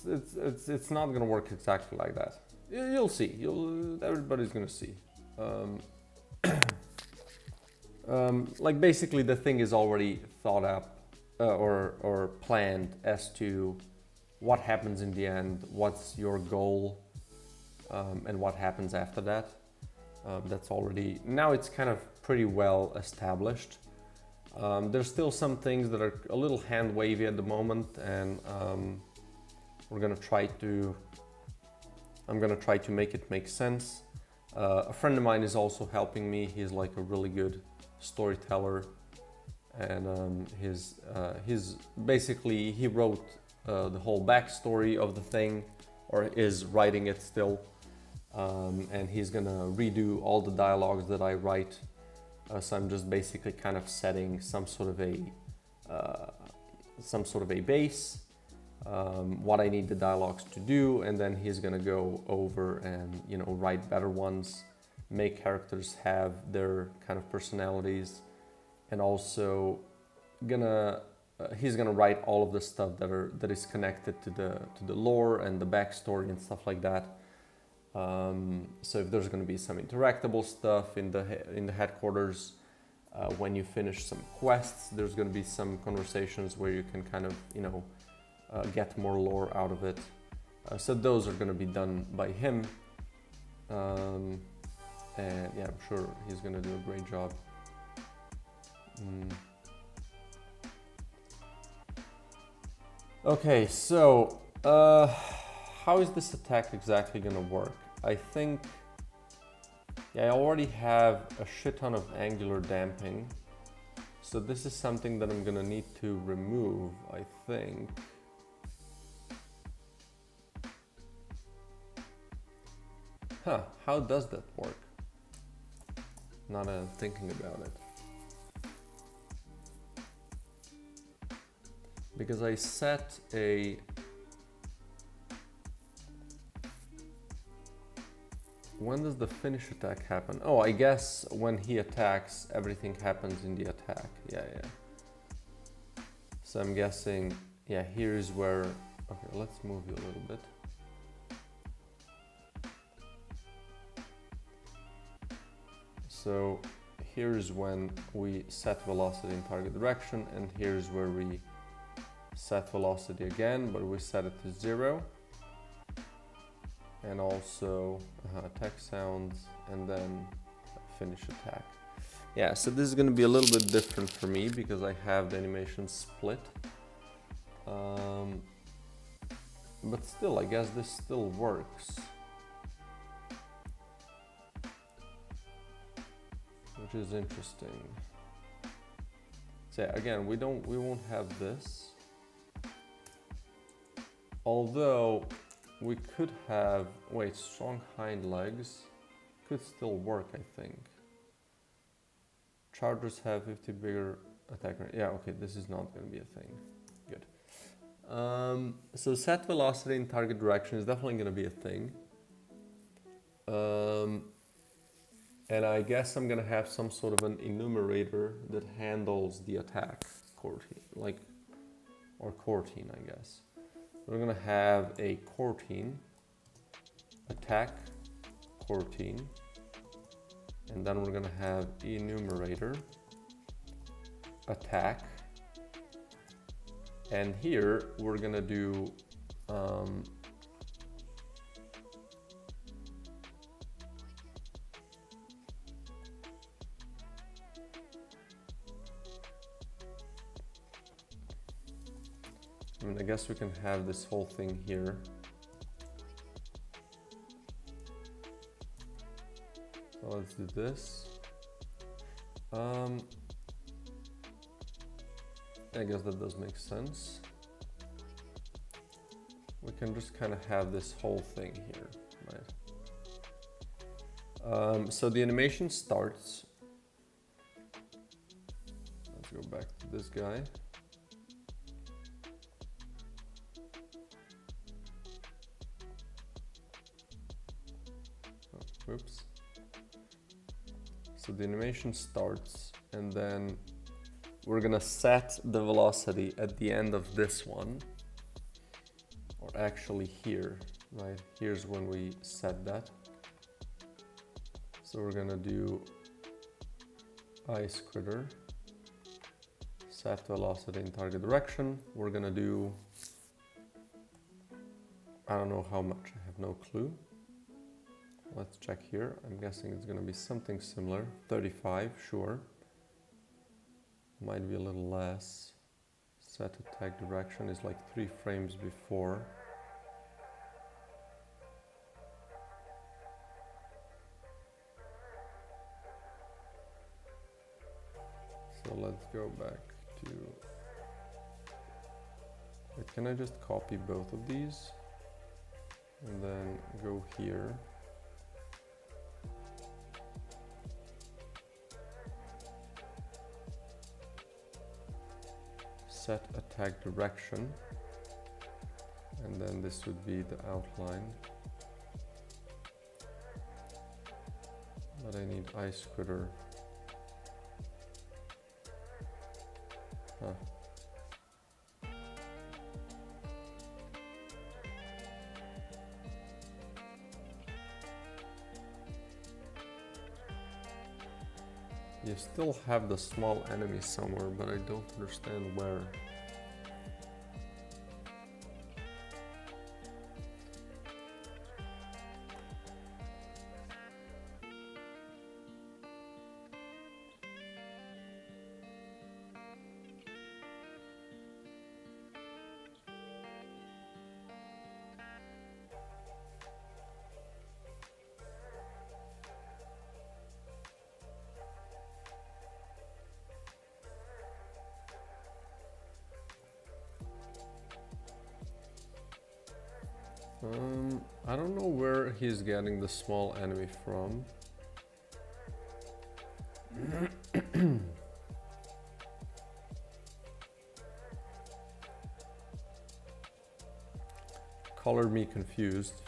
it's not gonna work exactly like that. You'll see. Everybody's gonna see. Like basically the thing is already thought up. Or planned as to what happens in the end, what's your goal, and what happens after that. That's already, now it's kind of pretty well established. There's still some things that are a little hand wavy at the moment, and I'm gonna try to make it make sense. A friend of mine is also helping me. He's like a really good storyteller. And his basically he wrote the whole backstory of the thing, or is writing it still, and he's gonna redo all the dialogues that I write. So I'm just basically kind of setting some sort of a base, what I need the dialogues to do, and then he's gonna go over and write better ones, make characters have their kind of personalities. And also he's gonna write all of the stuff that is connected to the lore and the backstory and stuff like that. So if there's gonna be some interactable stuff in the headquarters, when you finish some quests, there's gonna be some conversations where you can kind of get more lore out of it. So those are gonna be done by him, and yeah, I'm sure he's gonna do a great job. Okay, so how is this attack exactly gonna work? I think, yeah, I already have a shit ton of angular damping, so this is something that I'm gonna need to remove, I think. Huh, how does that work? Now that I'm thinking about it. Because I set a when does the finish attack happen? Oh, I guess when he attacks, everything happens in the attack. Yeah. So I'm guessing, yeah, here's where, okay, let's move you a little bit. So here's when we set velocity in target direction, and here's where we set velocity again, but we set it to 0. And also attack sounds, and then finish attack. Yeah, so this is going to be a little bit different for me because I have the animation split. But still, I guess this still works. Which is interesting. So yeah, again, we won't have this. Although we could have, wait, strong hind legs could still work, I think. Chargers have 50 bigger attack rate. Yeah, okay, this is not going to be a thing. Good. So set velocity in target direction is definitely going to be a thing. And I guess I'm going to have some sort of an enumerator that handles the attack routine, or routine, I guess. We're going to have a routine, attack routine, and then we're going to have enumerator, attack, and here we're going to do I mean, I guess we can have this whole thing here. So let's do this. I guess that does make sense. We can just kind of have this whole thing here, right? So the animation starts. Let's go back to this guy. Oops. So the animation starts, and then we're gonna set the velocity at the end of this one, or actually here, right? Here's when we set that. So we're gonna do ice critter, set velocity in target direction. We're gonna do, I don't know how much, I have no clue. Let's check here. I'm guessing it's going to be something similar. 35, sure. Might be a little less. Set attack direction is like 3 frames before. So let's go back to... Wait, can I just copy both of these? And then go here. Set attack direction, and then this would be the outline, but I need ice critter. You still have the small enemy somewhere, but I don't understand where. I don't know where he's getting the small enemy from. Colored me confused.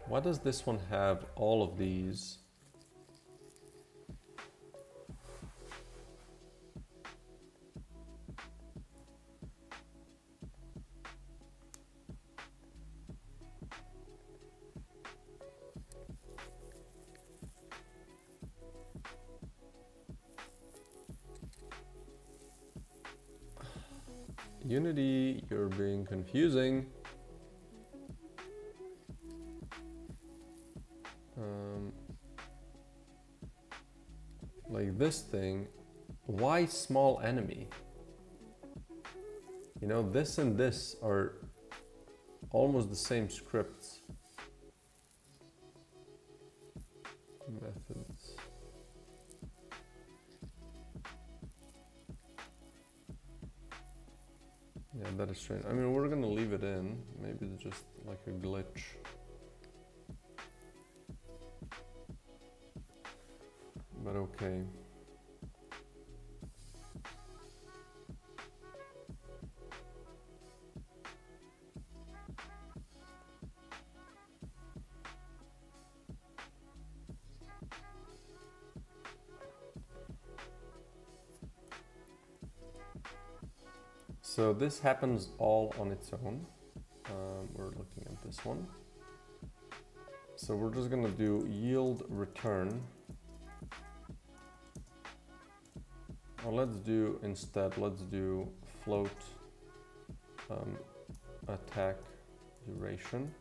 Why does this one have all of these? Unity, you're being confusing. Like this thing, why small enemy? You know, this and this are almost the same scripts. Methods. Yeah, that is strange. I mean, we're gonna leave it in. Maybe it's just like a glitch. But okay. So this happens all on its own. We're looking at this one. So we're just gonna do yield return. Or let's do float attack duration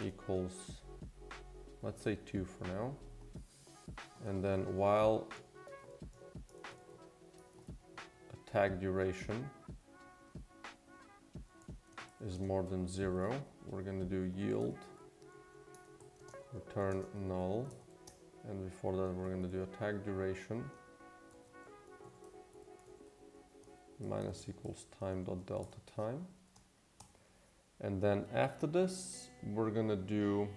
equals, let's say 2 for now. And then while attack duration is more than 0, we're going to do yield return null, and before that we're going to do attack duration minus equals time dot delta time, and then after this we're going to do,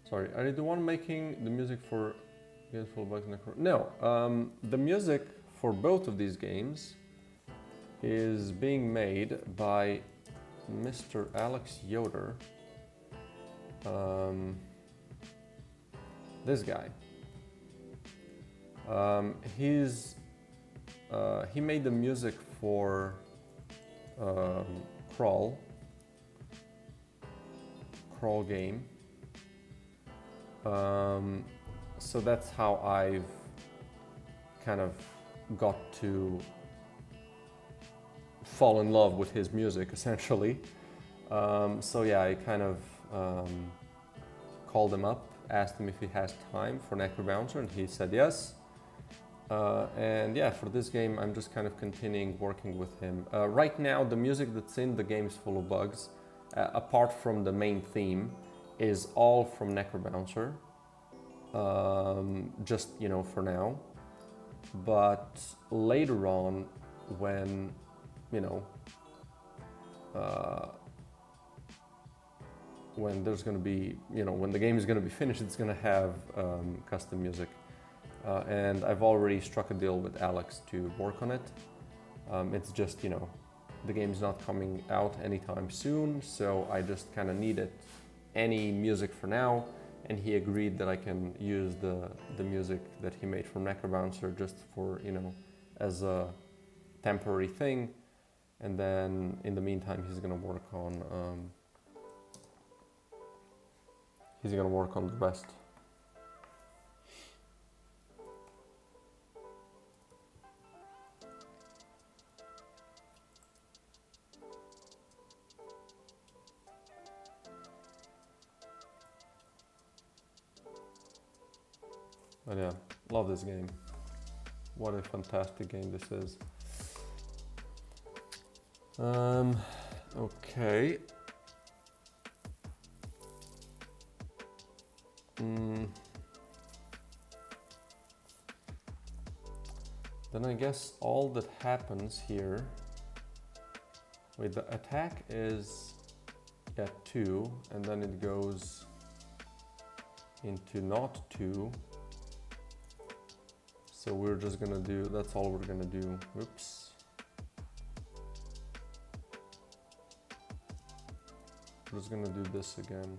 sorry, are you the one making the music for games full of bugs? No, the music for both of these games is being made by Mr. Alex Yoder. This guy. He made the music for Crawl game. So that's how I've kind of got to fall in love with his music, essentially. So yeah, I kind of called him up, asked him if he has time for NecroBouncer, and he said yes. And yeah, for this game, I'm just kind of continuing working with him. Right now, the music that's in the game is full of bugs. Apart from the main theme, is all from NecroBouncer. Just, you know, for now. But later on, when, you know, when there's going to be, you know, when the game is going to be finished, it's going to have custom music. And I've already struck a deal with Alex to work on it. It's just, you know, the game's not coming out anytime soon, so I just kind of needed any music for now. And he agreed that I can use the music that he made for NecroBouncer just for, you know, as a temporary thing. And then in the meantime, he's gonna work on the rest. But yeah, love this game. What a fantastic game this is. Okay. Then I guess all that happens here, wait, the attack is at 2, and then it goes into not 2. So we're just gonna do, that's all we're gonna do. Whoops. just gonna do this again.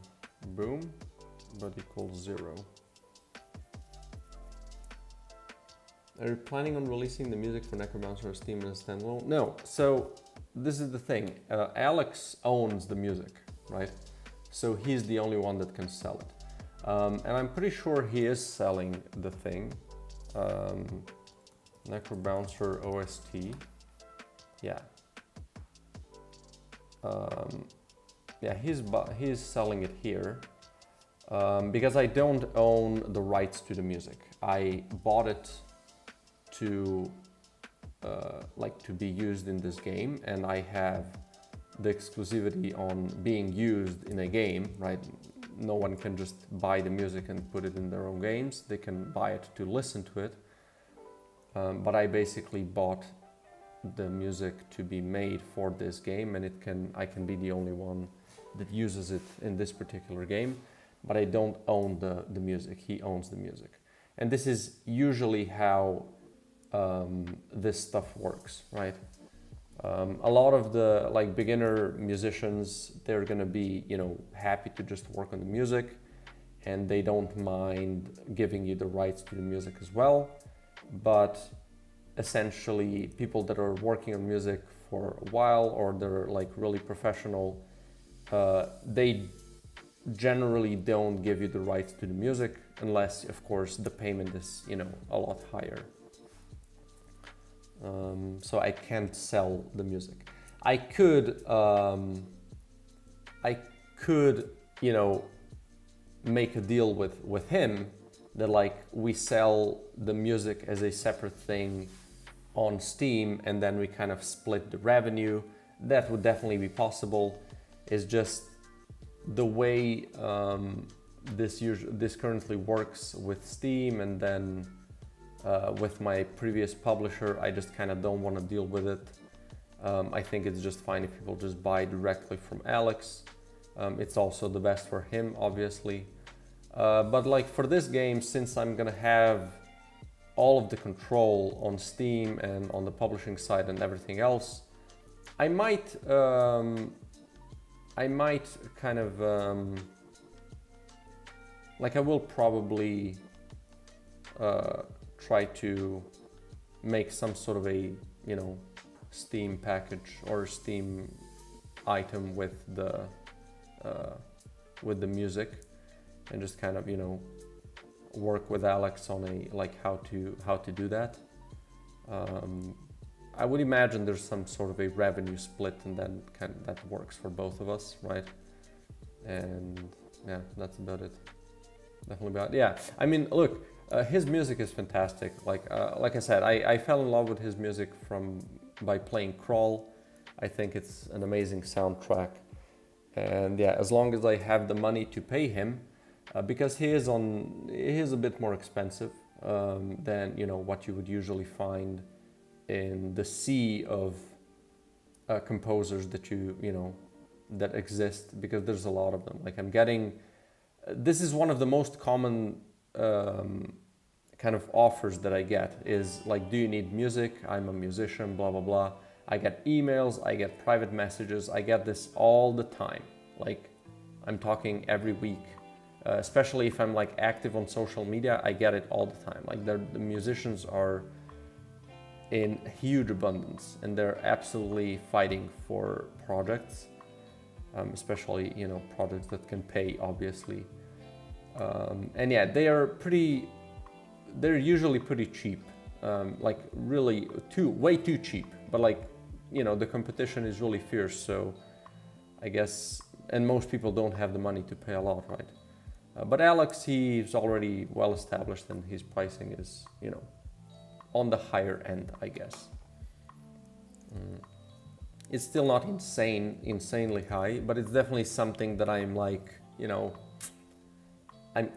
Boom, but equals 0. Are you planning on releasing the music for NecroBouncer on Steam as a standalone? No. So this is the thing. Alex owns the music, right? So he's the only one that can sell it. And I'm pretty sure he is selling the thing. NecroBouncer OST. Yeah. Yeah, he's selling it here. Because I don't own the rights to the music. I bought it to to be used in this game, and I have the exclusivity on being used in a game, right? No one can just buy the music and put it in their own games. They can buy it to listen to it. But I basically bought the music to be made for this game, and I can be the only one that uses it in this particular game. But I don't own the music. He owns the music. And this is usually how this stuff works, right? A lot of the beginner musicians, they're gonna be, happy to just work on the music, and they don't mind giving you the rights to the music as well. But essentially, people that are working on music for a while, or they're really professional, they generally don't give you the rights to the music unless, of course, the payment is, a lot higher. So I can't sell the music. I could, make a deal with him that we sell the music as a separate thing on Steam, and then we kind of split the revenue. That would definitely be possible. It's just the way this currently works with Steam, and then with my previous publisher, I just kind of don't want to deal with it. I think it's just fine if people just buy directly from Alex. It's also the best for him, obviously. But for this game, since I'm gonna have all of the control on Steam and on the publishing side and everything else, I might kind of I will probably try to make some sort of a Steam package or Steam item with the music, and just kind of work with Alex on a how to do that. I would imagine there's some sort of a revenue split, and then that works for both of us, right? And yeah, that's about it. Definitely about it. Yeah. I mean, look, his music is fantastic. Like I said, I fell in love with his music by playing Crawl. I think it's an amazing soundtrack, and yeah, as long as I have the money to pay him, because he is a bit more expensive than what you would usually find in the sea of composers that exist, because there's a lot of them. This is one of the most common kind of offers that I get is do you need music? I'm a musician, blah blah blah. I get emails, I get private messages, I get this all the time. I'm talking every week, especially if I'm active on social media. I get it all the time. The musicians are in huge abundance, and they're absolutely fighting for projects, especially projects that can pay, obviously. And yeah, they're usually pretty cheap, really way too cheap, but the competition is really fierce, so I guess, and most people don't have the money to pay a lot, right? But Alex, he's already well established, and his pricing is on the higher end, I guess. It's still not insanely high, but it's definitely something that I'm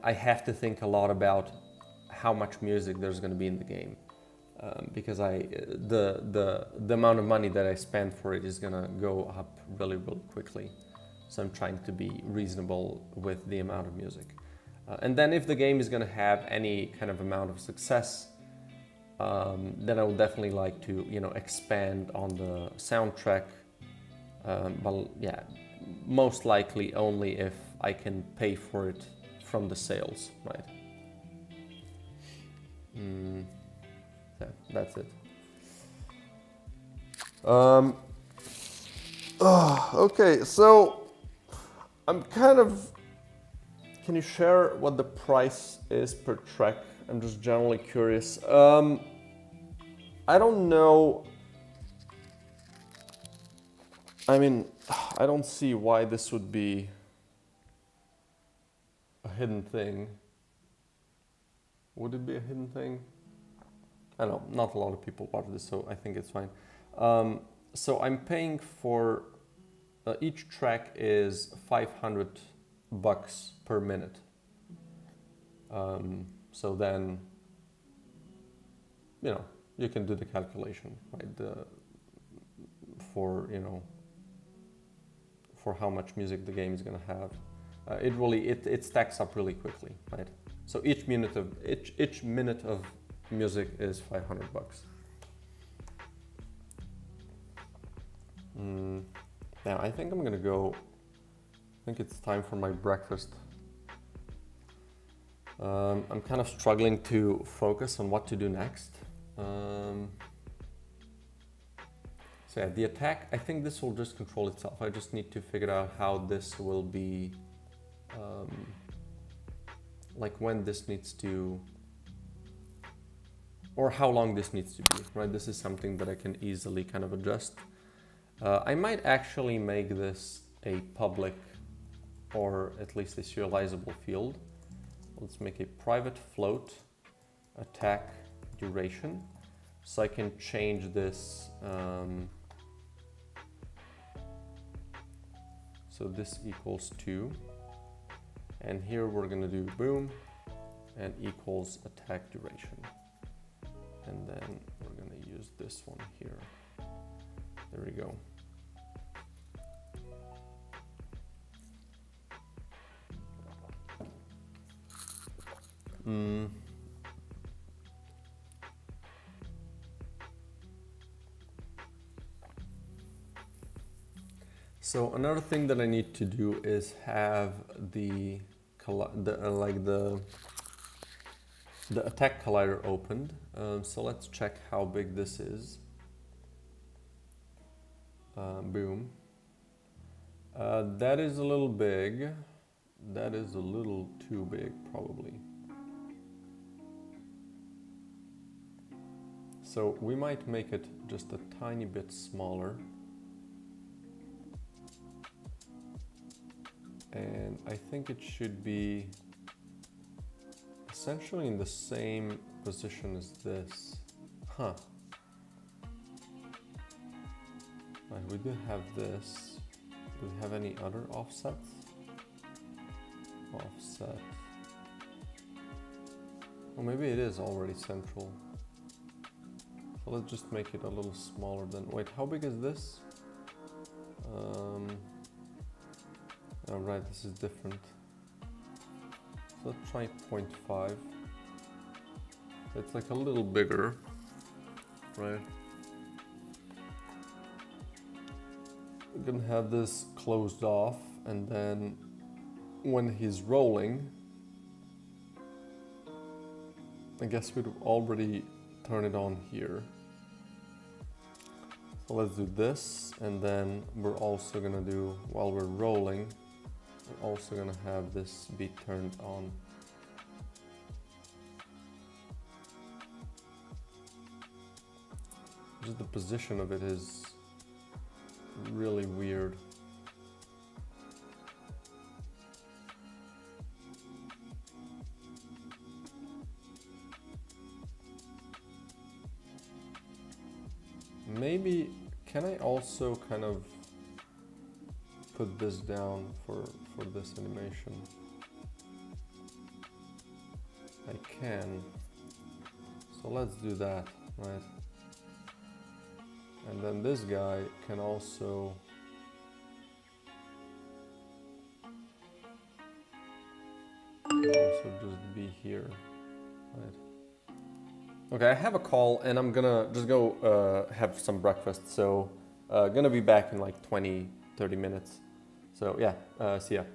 I have to think a lot about how much music there's going to be in the game, because the amount of money that I spend for it is going to go up really, really quickly. So I'm trying to be reasonable with the amount of music. And then if the game is going to have any kind of amount of success, then I would definitely like to expand on the soundtrack. But yeah, most likely only if I can pay for it from the sales, right? Yeah, that's it. Okay, so I'm kind of... Can you share what the price is per track? I'm just generally curious. I don't know. I mean, I don't see why this would be a hidden thing. Would it be a hidden thing? I don't know, not a lot of people watch this, so I think it's fine. So I'm paying for, each track is $500 per minute. So then, you know, you can do the calculation, right? For, you know, for how much music the game is gonna have. It stacks up really quickly, right? So each minute of music is $500. Now I think I'm gonna go. I think it's time for my breakfast. I'm kind of struggling to focus on what to do next. So yeah, the attack, I think this will just control itself. I just need to figure out how this will be, like when this needs to, or how long this needs to be, right? This is something that I can easily kind of adjust. I might actually make this a public, or at least a serializable field. Let's make a private float attack duration. So I can change this. So this equals 2. And here we're gonna do boom and equals attack duration. And then we're gonna use this one here. There we go. So another thing that I need to do is have the attack collider opened. So let's check how big this is. Boom. That is a little big. That is a little too big, probably. So we might make it just a tiny bit smaller. And I think it should be essentially in the same position as this. Huh. Right, we do have this. Do we have any other offsets? Offset. Well, maybe it is already central. So let's just make it a little smaller than... Wait, how big is this? Oh, right, this is different. So let's try 0.5. It's like a little bigger, right? We're gonna have this closed off, and then when he's rolling, I guess we'd already turn it on here. So let's do this, and then we're also gonna do, while we're rolling, we're also gonna have this be turned on. Just the position of it is really weird. Maybe, can I also kind of put this down for this animation? I can. So let's do that, right? And then this guy can also just be here, right? Okay, I have a call and I'm gonna just go have some breakfast. So gonna be back in like 20-30 minutes. So yeah, see ya.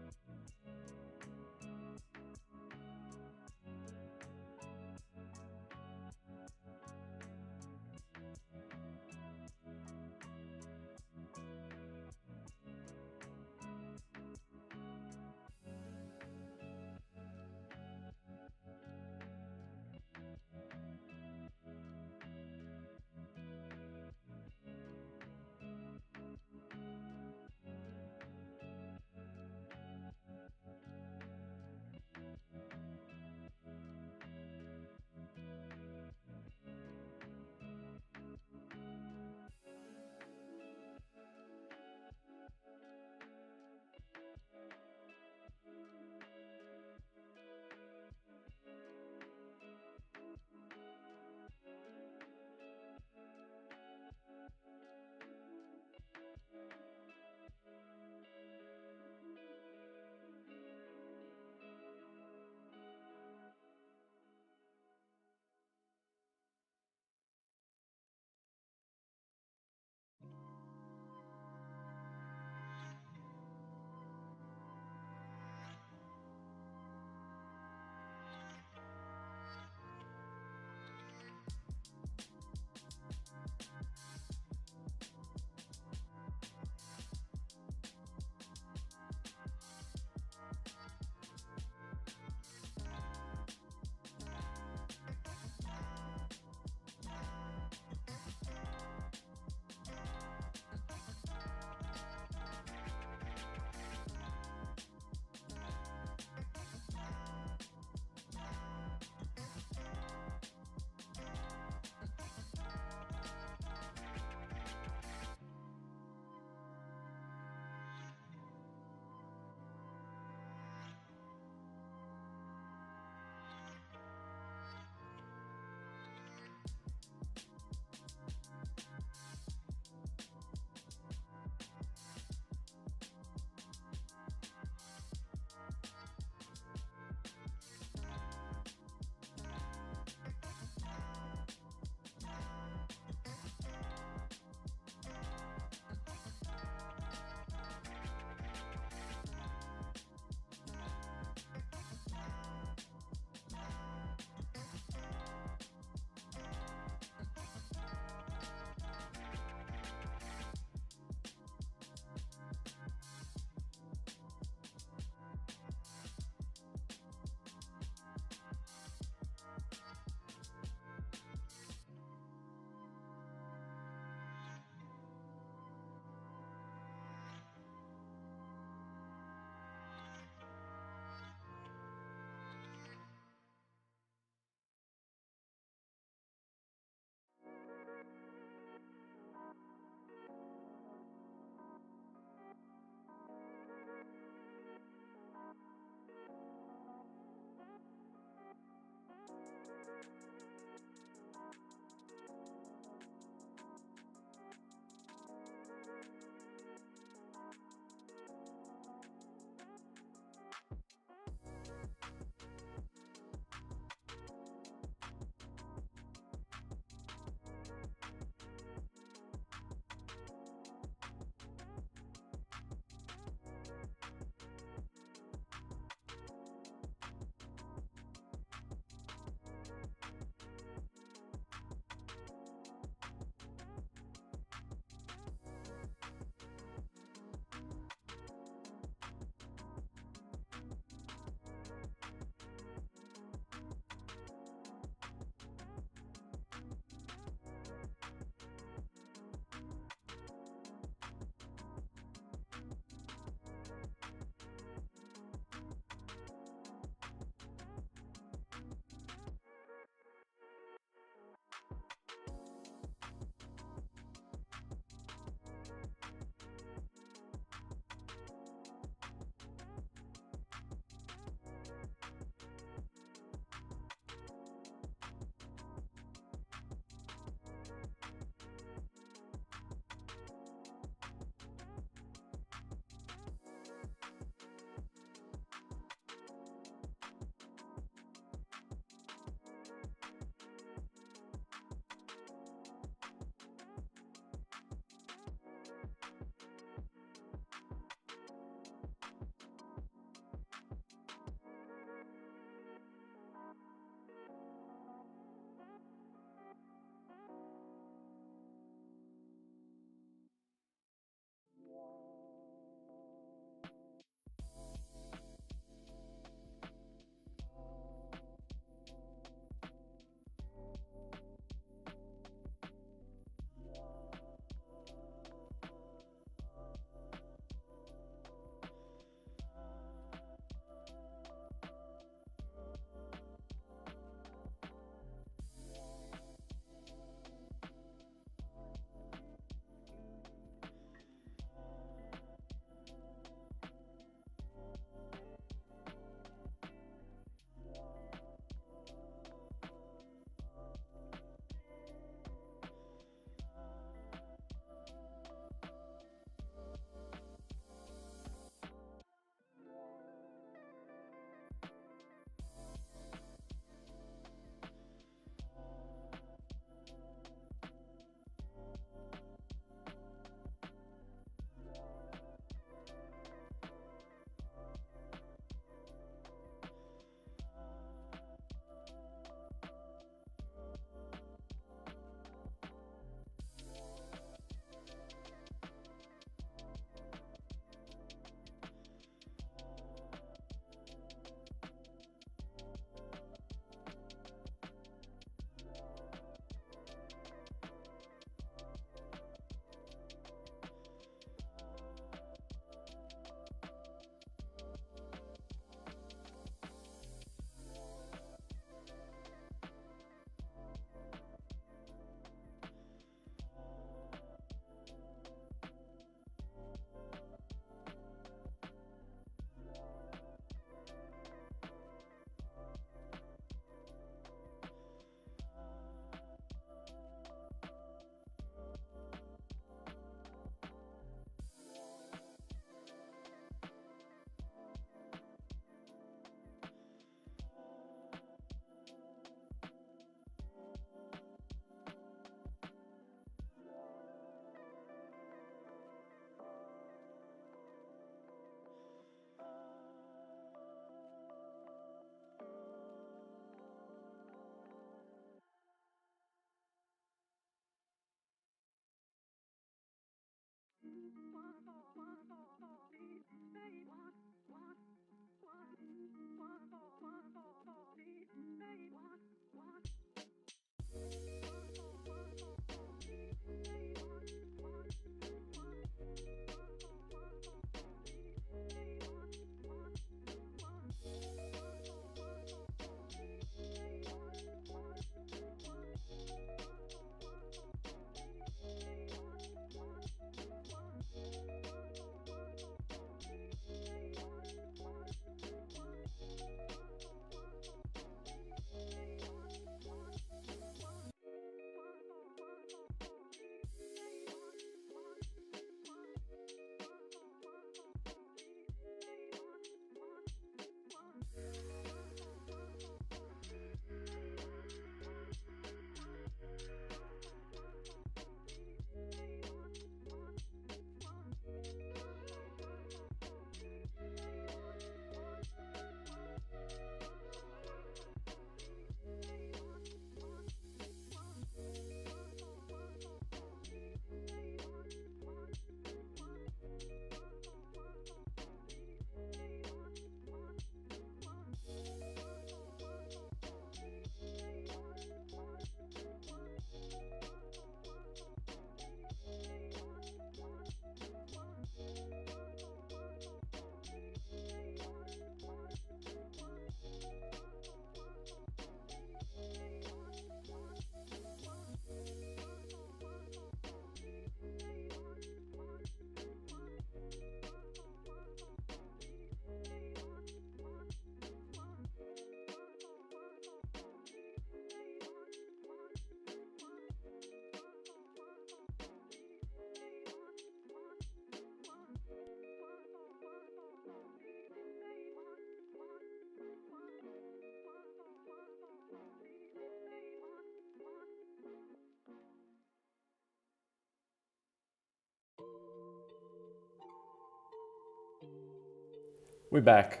We're back.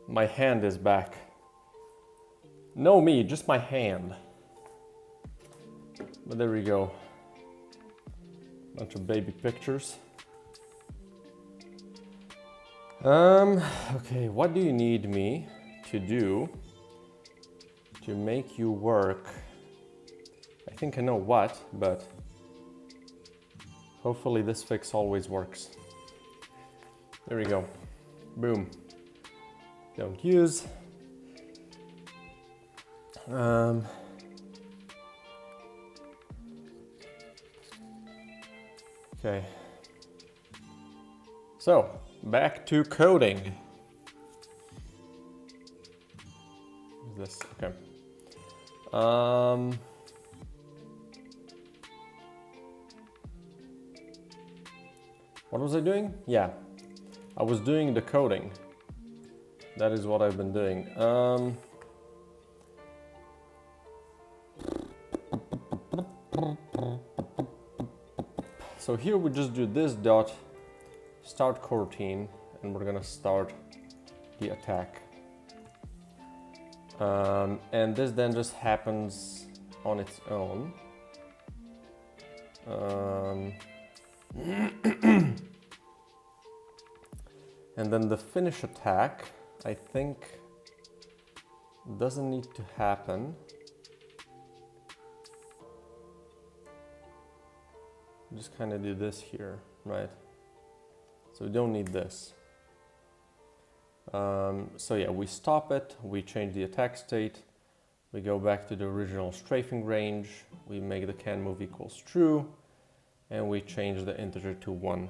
My hand is back. No me, just my hand. But there we go. Bunch of baby pictures. Okay, what do you need me to do to make you work? I think I know what, but hopefully this fix always works. There we go. Boom. Don't use. Okay. So, back to coding. What is this? Okay. What was I doing? Yeah, I was doing the coding. That is what I've been doing. So here we just do this dot start coroutine, and we're gonna start the attack. And this then just happens on its own. And then the finish attack, I think, doesn't need to happen. Just kind of do this here, right? So we don't need this. So yeah, we stop it, we change the attack state, we go back to the original strafing range, we make the can move equals true, and we change the integer to 1.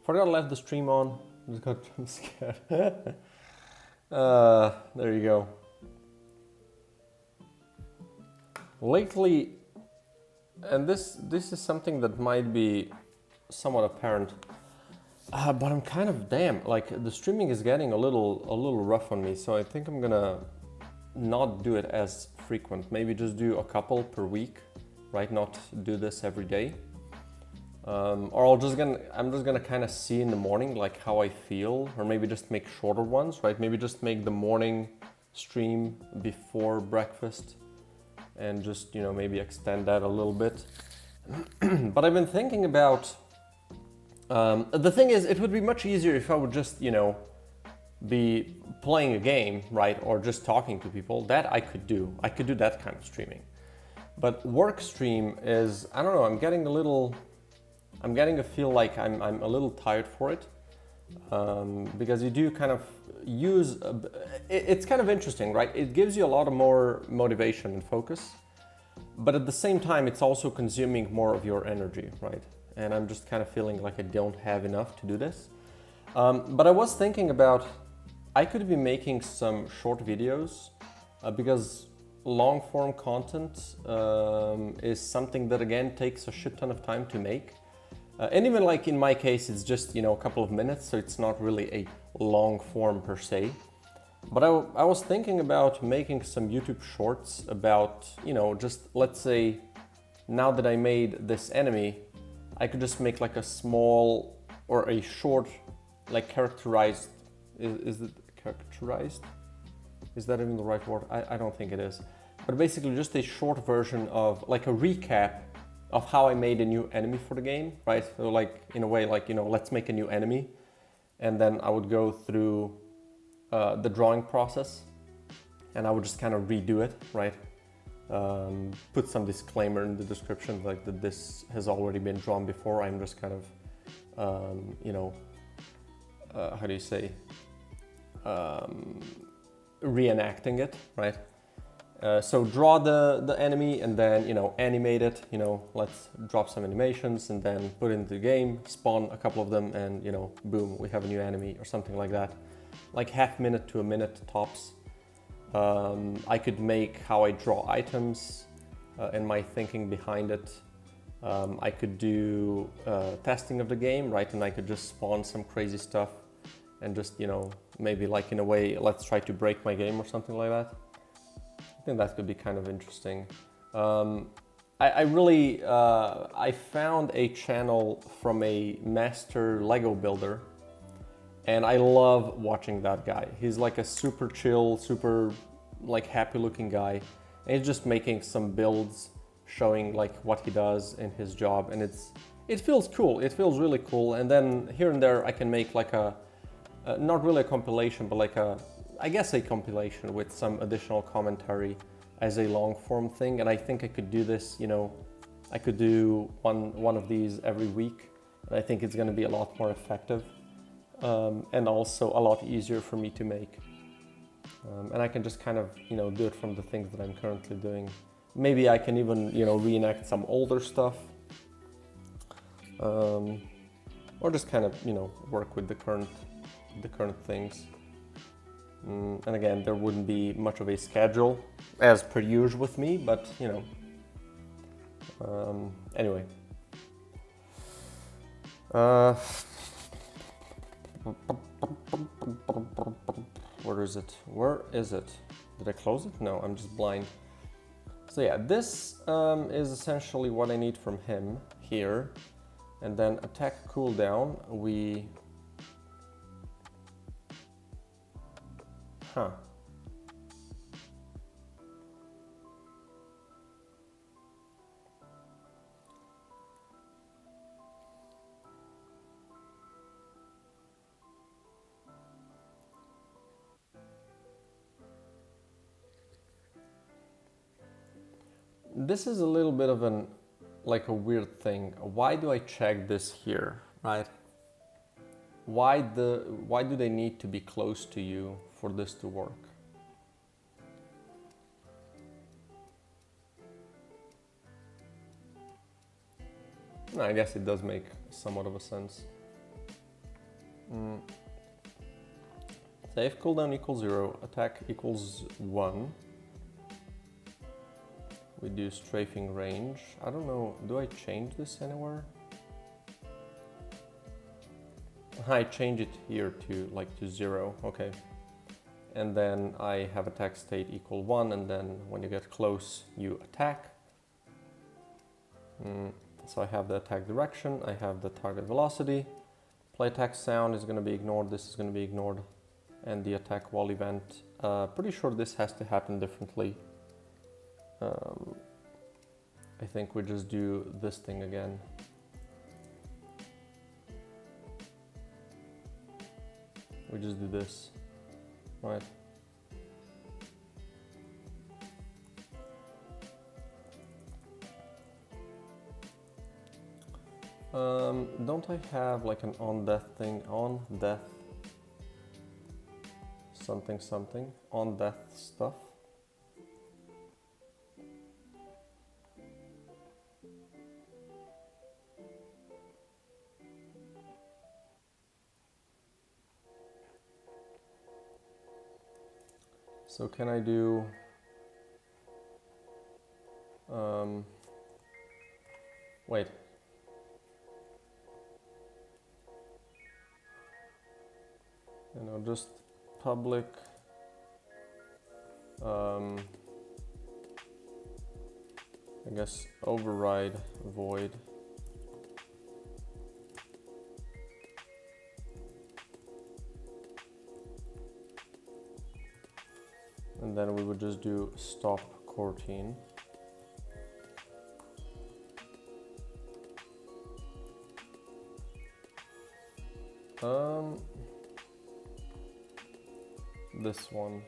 Forgot I left the stream on, just got scared. There you go. Lately, and this is something that might be somewhat apparent, but I'm kind of like the streaming is getting a little rough on me, so I think I'm gonna not do it as frequent. Maybe just do a couple per week, right? Not do this every day. Or I'm just gonna kind of see in the morning like how I feel, or maybe just make shorter ones, right? Maybe just make the morning stream before breakfast and just, you know, maybe extend that a little bit. But I've been thinking about The thing is, it would be much easier if I would just, you know, be playing a game, right? Or just talking to people. That I could do. I could do that kind of streaming. But work stream is, I don't know, I'm getting a feel like I'm a little tired for it. Because you do kind of use, it's kind of interesting, right? It gives you a lot of more motivation and focus. But at the same time, it's also consuming more of your energy, right? And I'm just kind of feeling like I don't have enough to do this. But I was thinking about, I could be making some short videos because long form content is something that again takes a shit ton of time to make. And even like in my case, it's just, you know, a couple of minutes, so it's not really a long form per se. But I was thinking about making some YouTube shorts about, you know, just let's say now that I made this enemy, I could just make like a small or a short, like characterized, is it characterized? Is that even the right word? I don't think it is. But basically just a short version of like a recap of how I made a new enemy for the game, right? So like in a way, like, you know, let's make a new enemy. And then I would go through the drawing process and I would just kind of redo it, right? Put some disclaimer in the description, like that this has already been drawn before. I'm just kind of, you know, how do you say, reenacting it, right? So draw the enemy and then, you know, animate it, you know, let's drop some animations and then put it into the game, spawn a couple of them and, you know, boom, we have a new enemy or something like that. Like half minute to a minute tops. I could make how I draw items and my thinking behind it. I could do testing of the game, right? And I could just spawn some crazy stuff and just, you know, maybe like in a way, let's try to break my game or something like that. I think that could be kind of interesting. I found a channel from a master Lego builder and I love watching that guy. He's like a super chill, super like happy looking guy. And he's just making some builds showing like what he does in his job. And it feels cool. It feels really cool. And then here and there I can make like not really a compilation, but like I guess a compilation with some additional commentary as a long form thing. And I think I could do this, you know, I could do one of these every week. And I think it's gonna be a lot more effective. And also a lot easier for me to make. And I can just kind of, you know, do it from the things that I'm currently doing. Maybe I can even, you know, reenact some older stuff. Or just kind of, you know, work with the current things. And again, there wouldn't be much of a schedule as per usual with me, but you know, anyway. Where is it? Where is it? Did I close it? No, I'm just blind. So yeah, this is essentially what I need from him here. And then attack cooldown, This is a little bit of like a weird thing. Why do I check this here, right? Why do they need to be close to you for this to work? No, I guess it does make somewhat of a sense. Save cooldown equals 0, attack equals 1. We do strafing range. I don't know, do I change this anywhere? I change it here to like to 0, okay. And then I have attack state equal 1, and then when you get close, you attack. So I have the attack direction, I have the target velocity. Play attack sound is going to be ignored, this is going to be ignored. And the attack wall event, pretty sure this has to happen differently. I think we just do this thing again. we just do this, right? Don't I have like an on death thing? On death something something on death stuff. So can I do wait. You know, just public I guess override void and then we would just do stop coroutine. This one.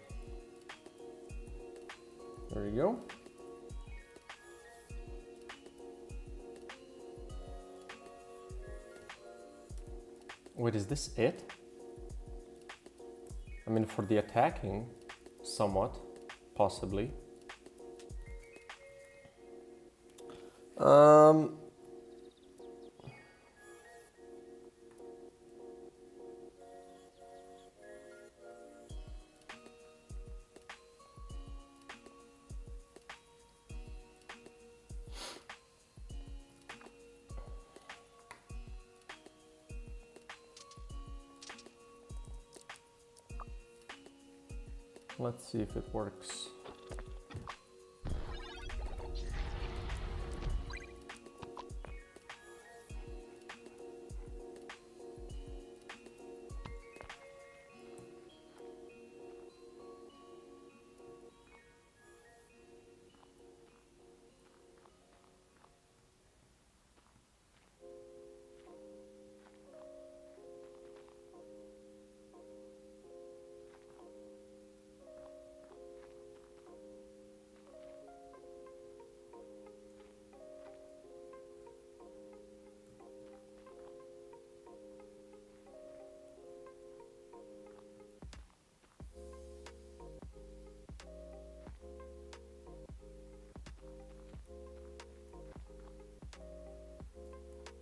There you go. Wait, is this it? I mean, for the attacking, somewhat, possibly. Let's see if it works.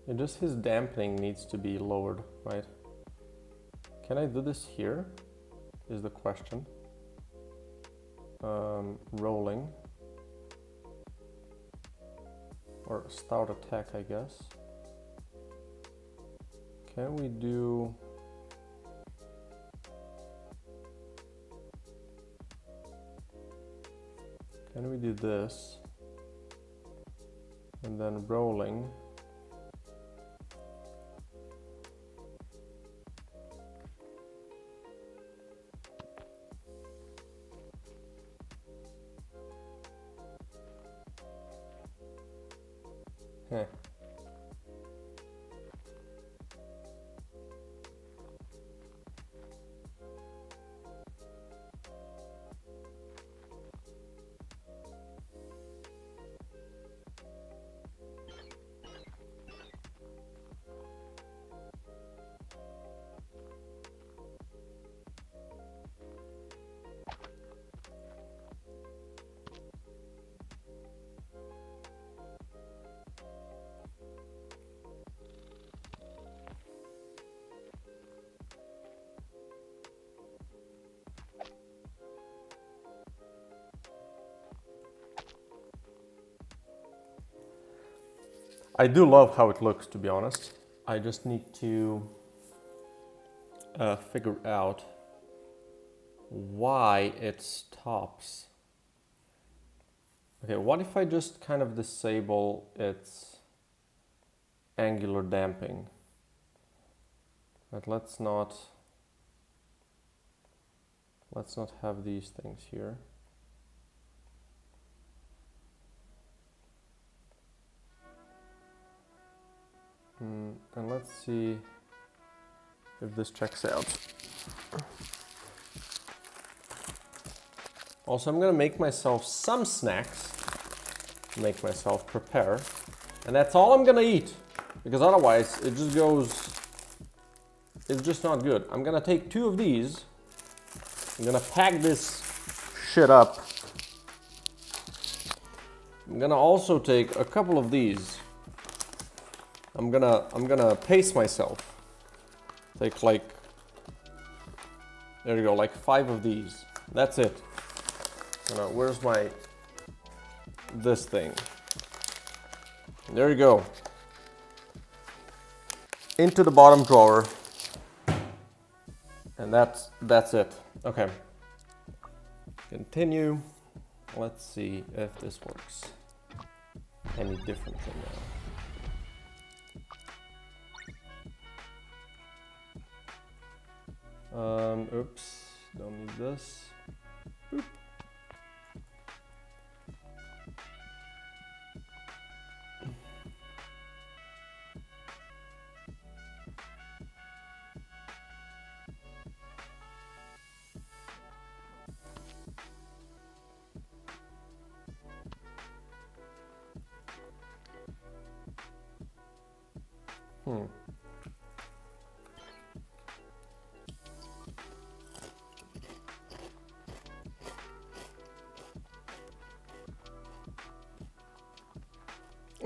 And just his dampening needs to be lowered, right? Can I do this here? Is the question. Rolling. Or stout attack, I guess. Can we do... Can we do this? And then rolling. Heh. I do love how it looks, to be honest. I just need to figure out why it stops. Okay, what if I just kind of disable its angular damping? But let's not have these things here. And let's see if this checks out. Also, I'm gonna make myself some snacks, make myself prepare, and that's all I'm gonna eat, because otherwise it just goes, it's just not good. I'm gonna take 2 of these, I'm gonna pack this shit up. I'm gonna also take a couple of these. I'm gonna pace myself. Take like, there you go, like 5 of these. That's it. Where's my, this thing? There you go. Into the bottom drawer. And that's it. Okay. Continue. Let's see if this works any different from now. Oops, don't need this. Boop.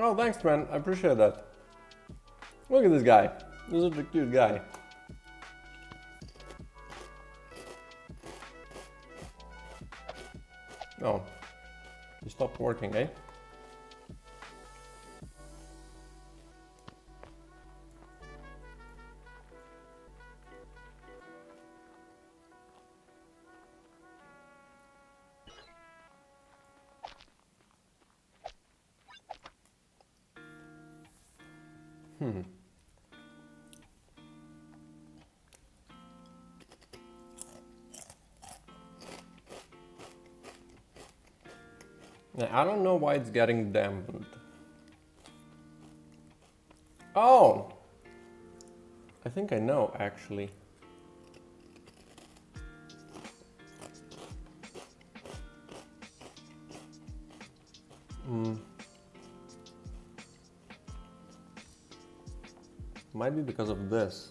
Oh, thanks, man. I appreciate that. Look at this guy. This is a cute guy. Oh, he stopped working, eh? Now, I don't know why it's getting dampened. Oh! I think I know, actually. Might be because of this.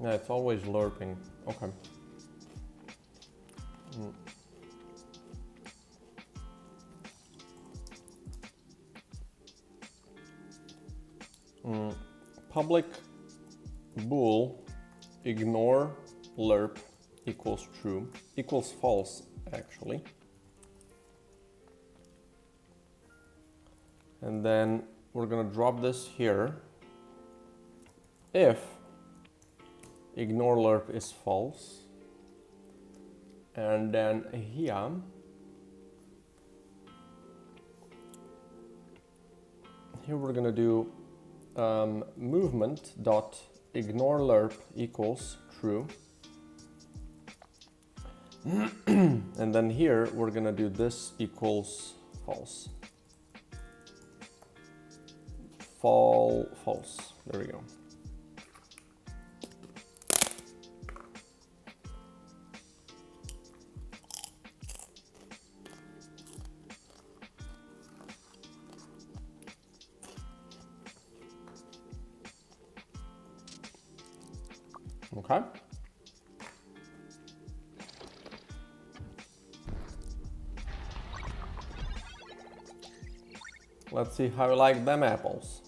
Yeah, it's always lurping. Okay. Public bool ignore lerp equals true, equals false actually. And then we're gonna drop this here. If ignore lerp is false, and then here we're gonna do movement dot ignore lerp equals true, and then here we're gonna do this equals false. False. There we go. Okay. Let's see how you like them apples.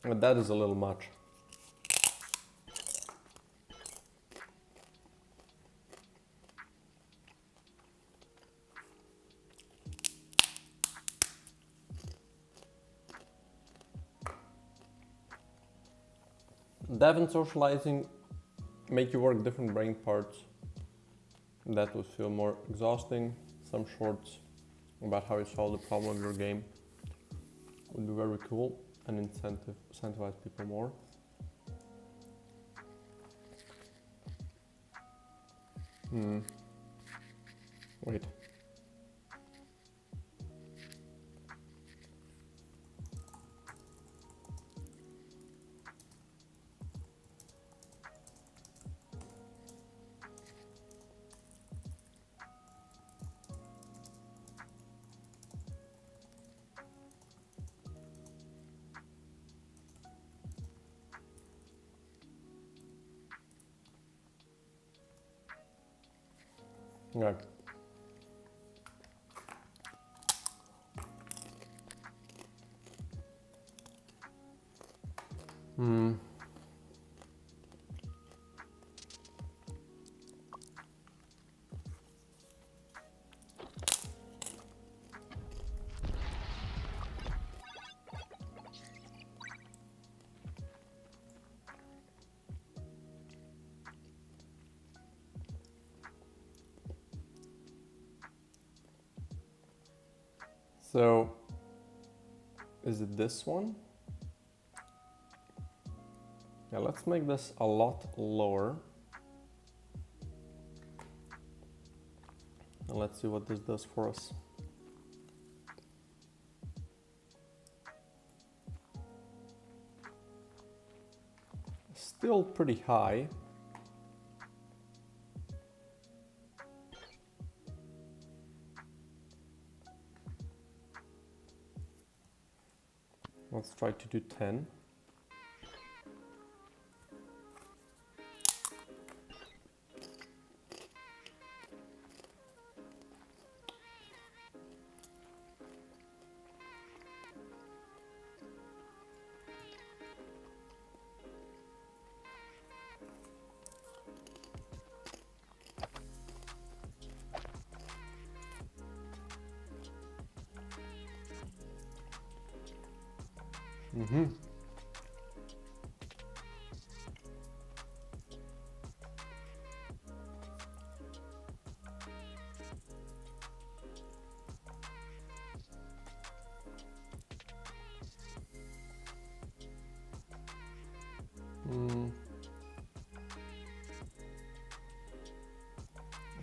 But that is a little much. Dev and socializing make you work different brain parts. That would feel more exhausting. Some shorts about how you solve the problem of your game would be very cool and incentivize people more. Wait. Yeah. So, is it this one? Yeah, let's make this a lot lower. And let's see what this does for us. Still pretty high. Let's try to do 10.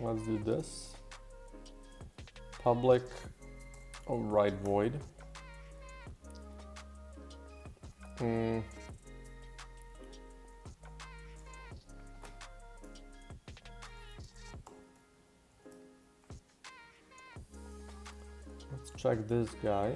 Let's do this. Public override void. Let's check this guy.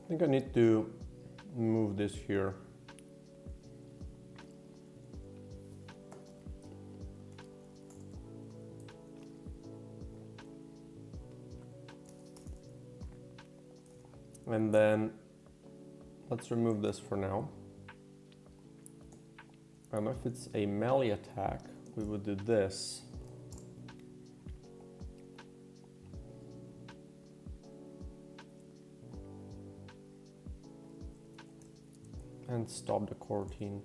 I think I need to move this here. And then let's remove this for now. And if it's a melee attack, we would do this. And stop the coroutine.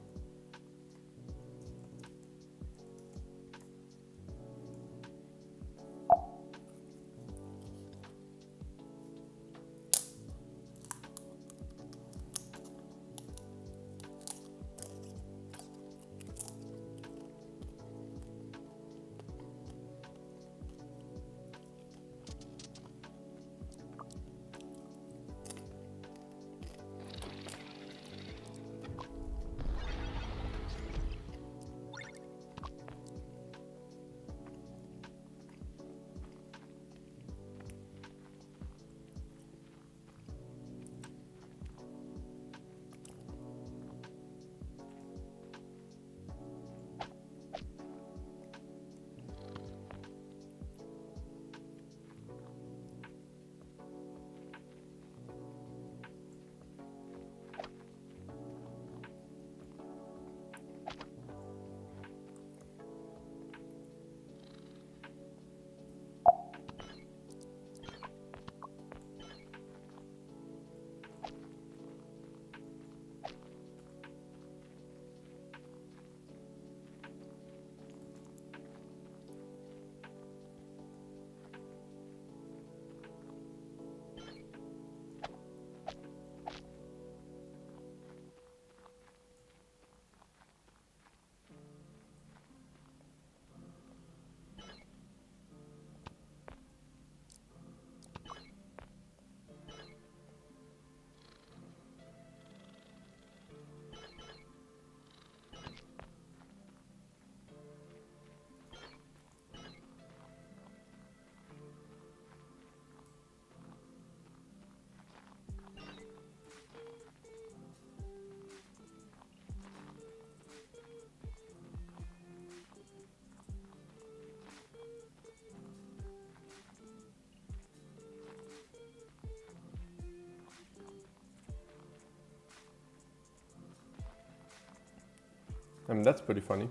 I mean, that's pretty funny.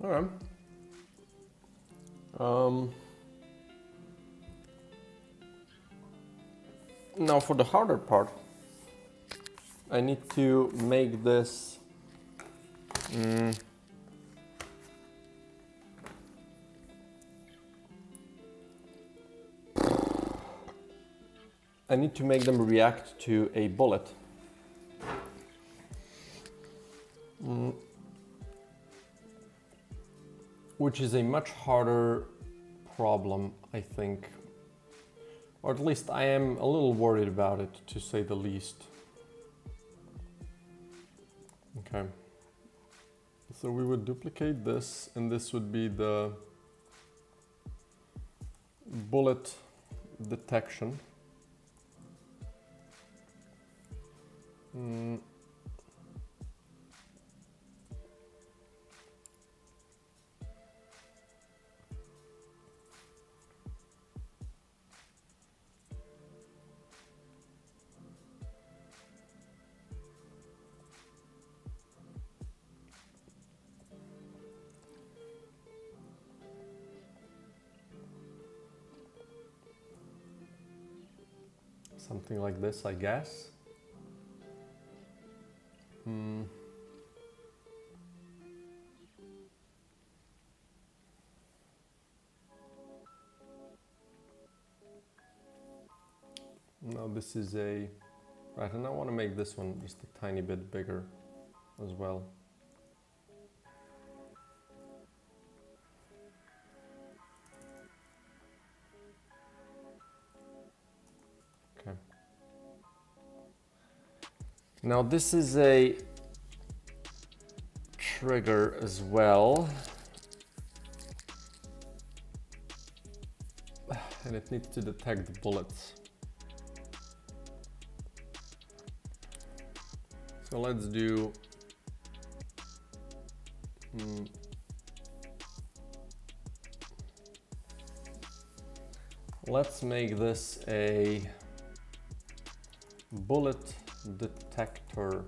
All right. Now for the harder part, I need to make this I need to make them react to a bullet. Which is a much harder problem, I think. Or at least I am a little worried about it, to say the least. Okay. So we would duplicate this, and this would be the bullet detection. Something like this, I guess. Now this is a... Right, and I want to make this one just a tiny bit bigger as well. Okay. Now this is a trigger as well. and it needs to detect bullets. So let's do let's make this a bullet detector.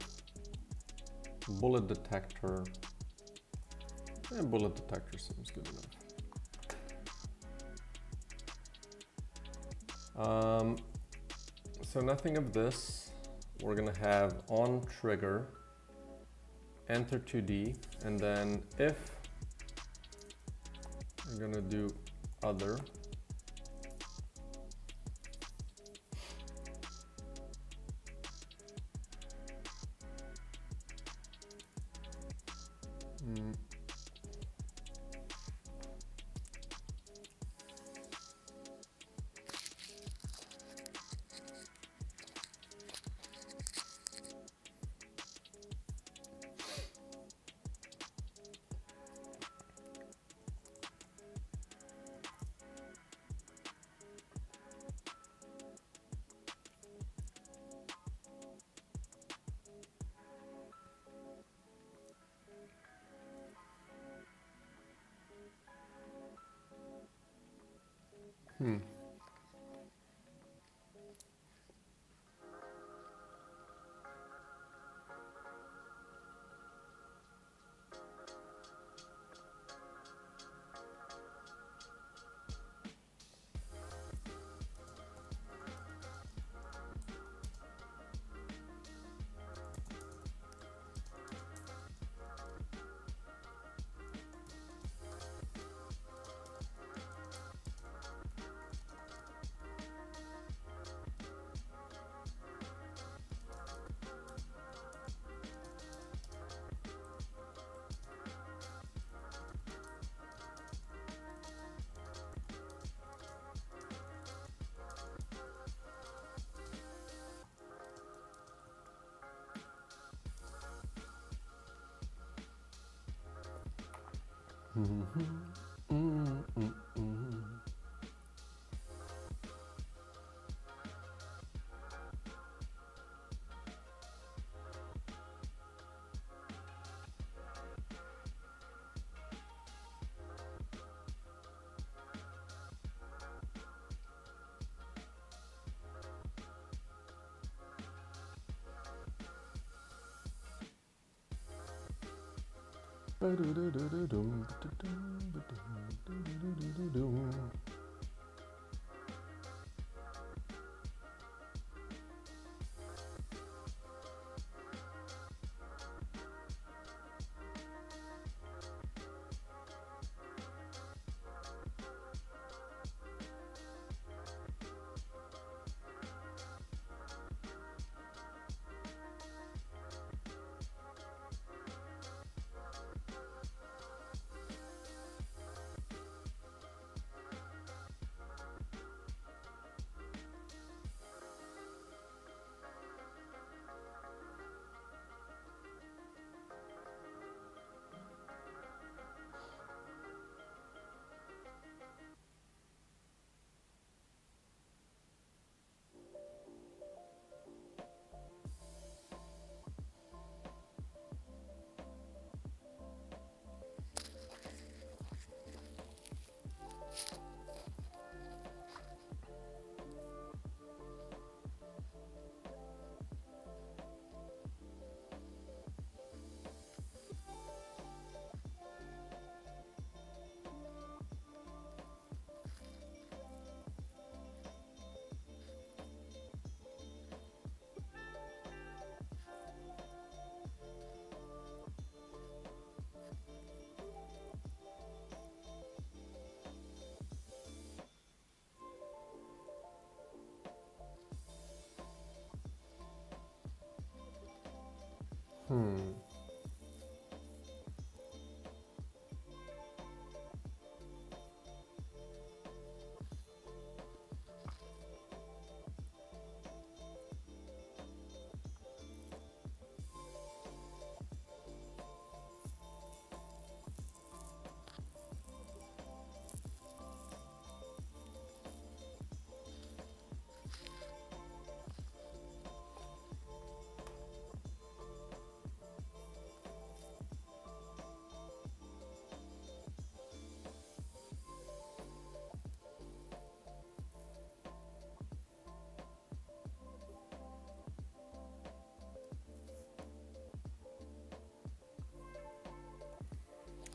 Bullet detector. Yeah, bullet detector seems good enough. So nothing of this. We're gonna have on trigger, enter 2D, and then if I'm gonna do other.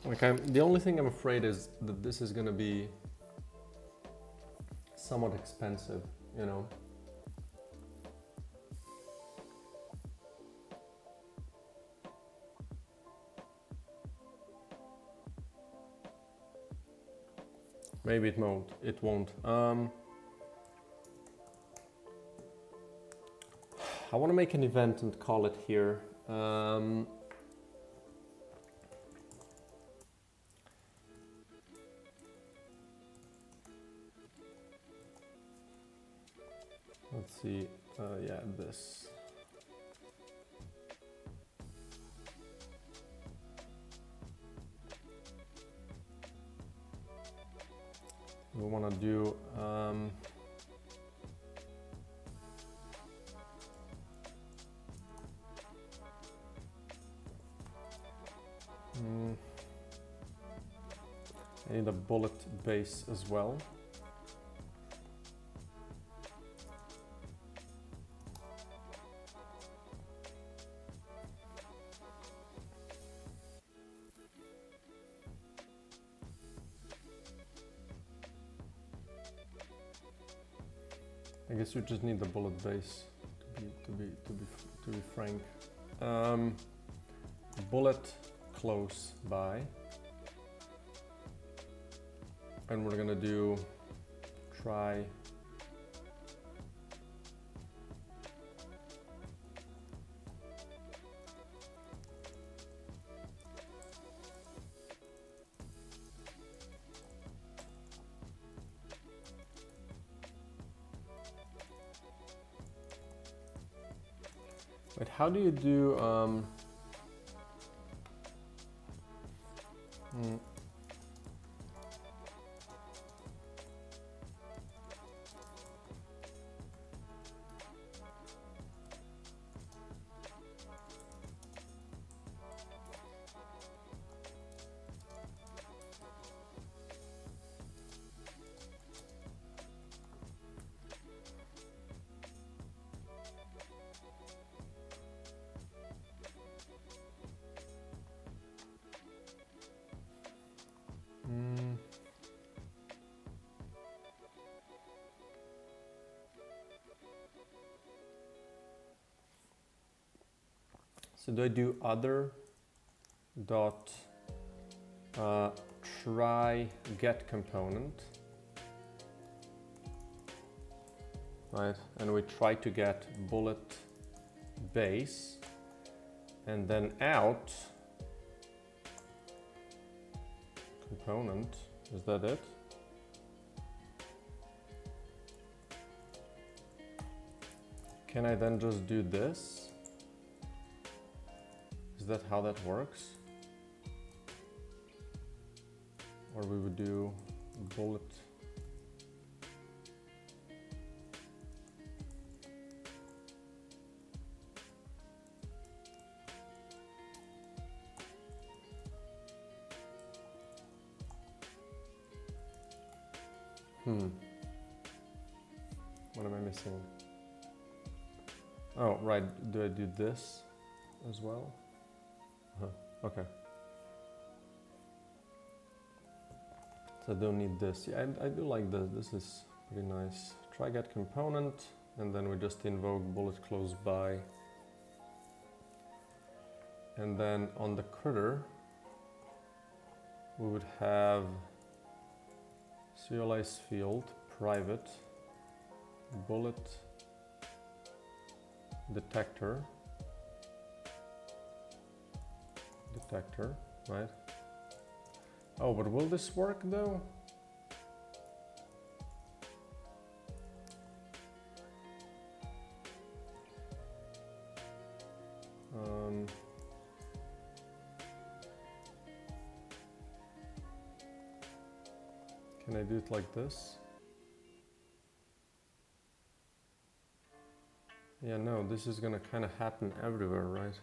Like the only thing I'm afraid is that this is gonna be somewhat expensive, you know. Maybe it won't. It won't. I want to make an event and call it here. Let's see. Yeah, this. We want to do. I need a bullet base as well. I guess you just need the bullet base to be frank. Bullet close by, and we're gonna do try Wait, how do you do so do I do other dot try get component, right? And we try to get bullet base, and then out component. Is that it? Can I then just do this? Is that how that works? Or we would do bullet. What am I missing? Oh, right. Do I do this as well? Okay. So I don't need this. Yeah, I do like this. This is pretty nice. Try get component, and then we just invoke bullet close by. And then on the critter, we would have serialize field private bullet detector, right? Oh, but will this work though? Can I do it like this? Yeah, no, this is gonna kind of happen everywhere, right?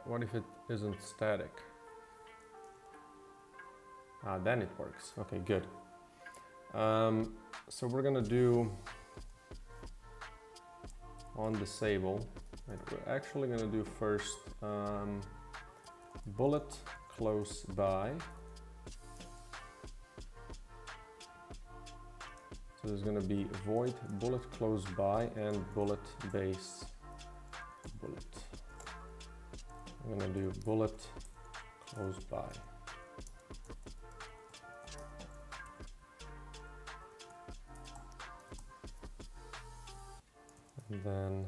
What if it isn't static? Then it works. Okay, good. So we're gonna do on disable. Right, we're actually going to do first bullet close by. So there's going to be void bullet close by and bullet base bullet. I'm going to do bullet close by. And then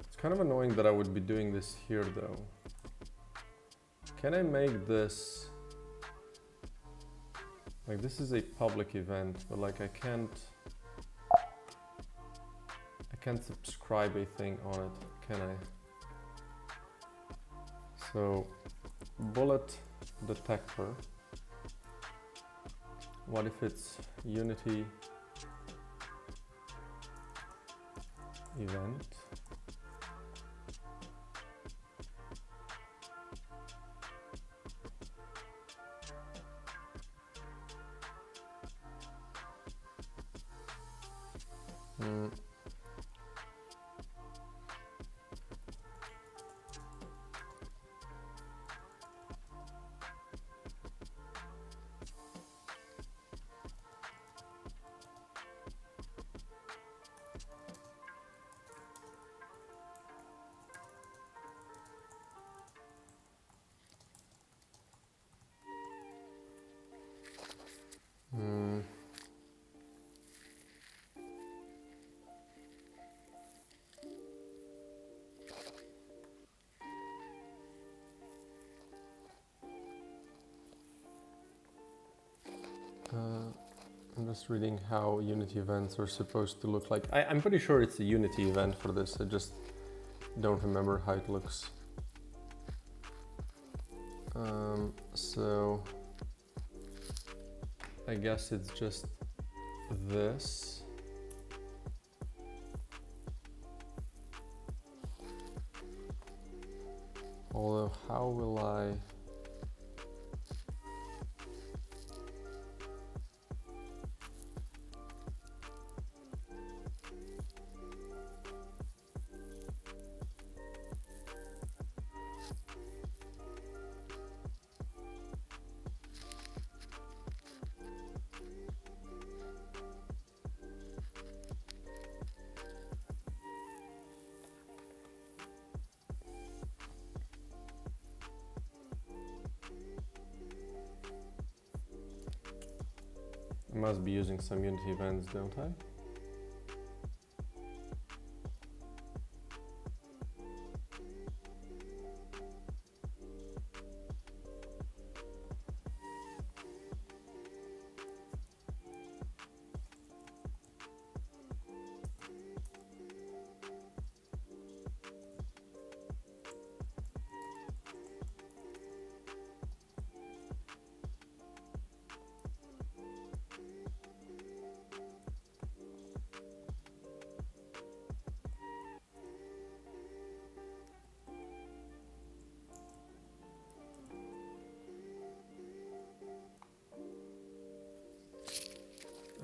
it's kind of annoying that I would be doing this here though. Can I make this, like this is a public event, but like I can't subscribe a thing on it, can I? So bullet detector, what if it's Unity event? I'm just reading how Unity events are supposed to look like. I'm pretty sure it's a Unity event for this, I just don't remember how it looks. So I guess it's just this. Although, how will I? I must be using some Unity events, don't I?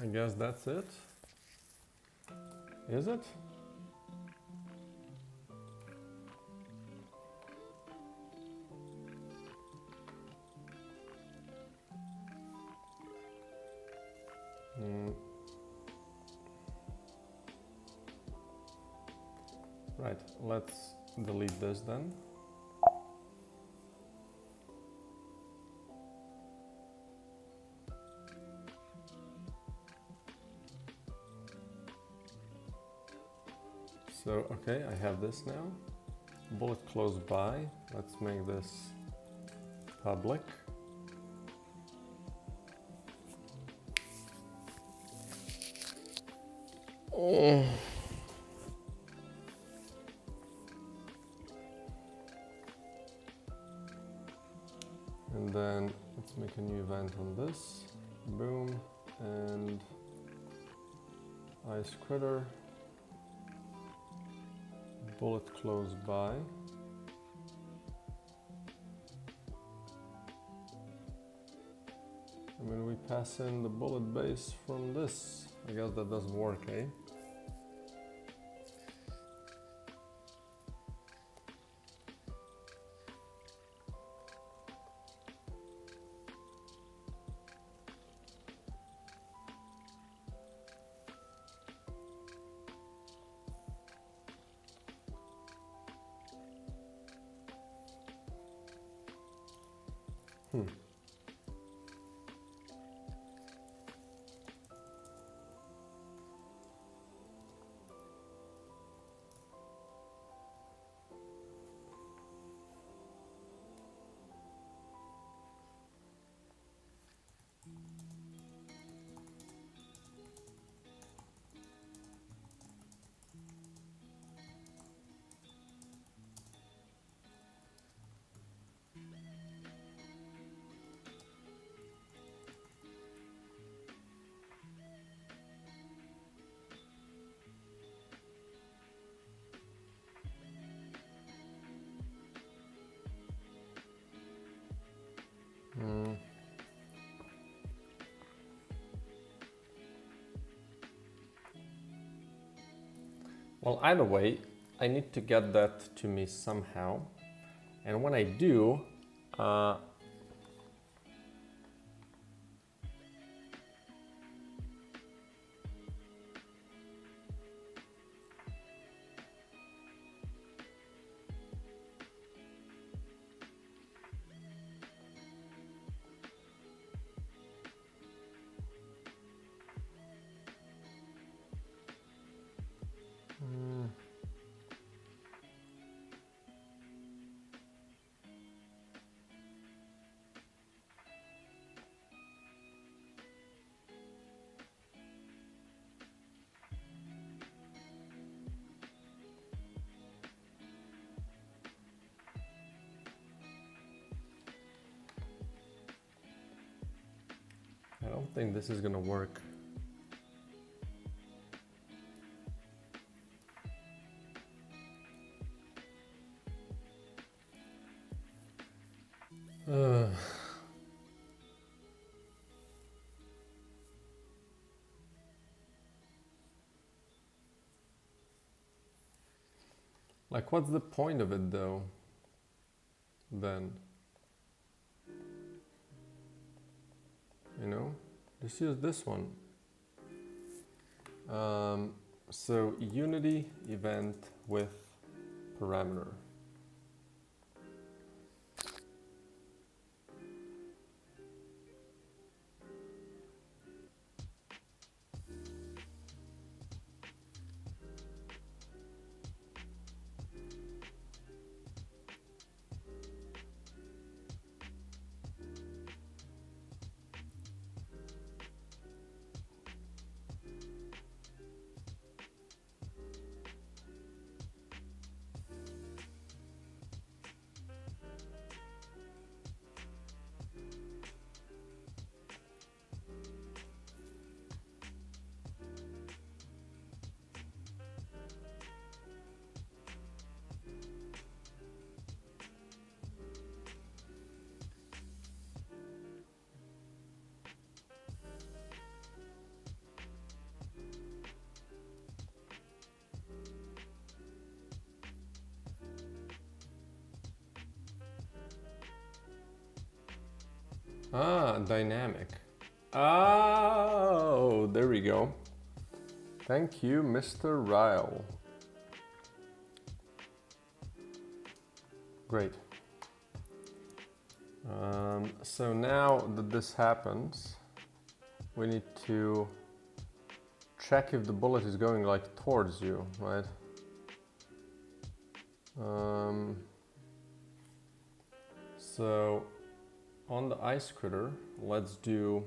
I guess that's it. Is it? Right, let's delete this then. So, okay, I have this now. Bullet close by. Let's make this public. Oh. And then let's make a new event on this. boom, and ice critter, bullet close by. I mean, we pass in the bullet base from this. I guess that doesn't work, eh? Well, either way, I need to get that to me somehow. And when I do, I don't think this is gonna work. Like, what's the point of it though? Then, you know, just use this one. So Unity event with parameter. Ah, dynamic. Oh, there we go. Thank you, Mr. Ryle. Great. So now that this happens, we need to check if the bullet is going like towards you, right? So on the ice critter, let's do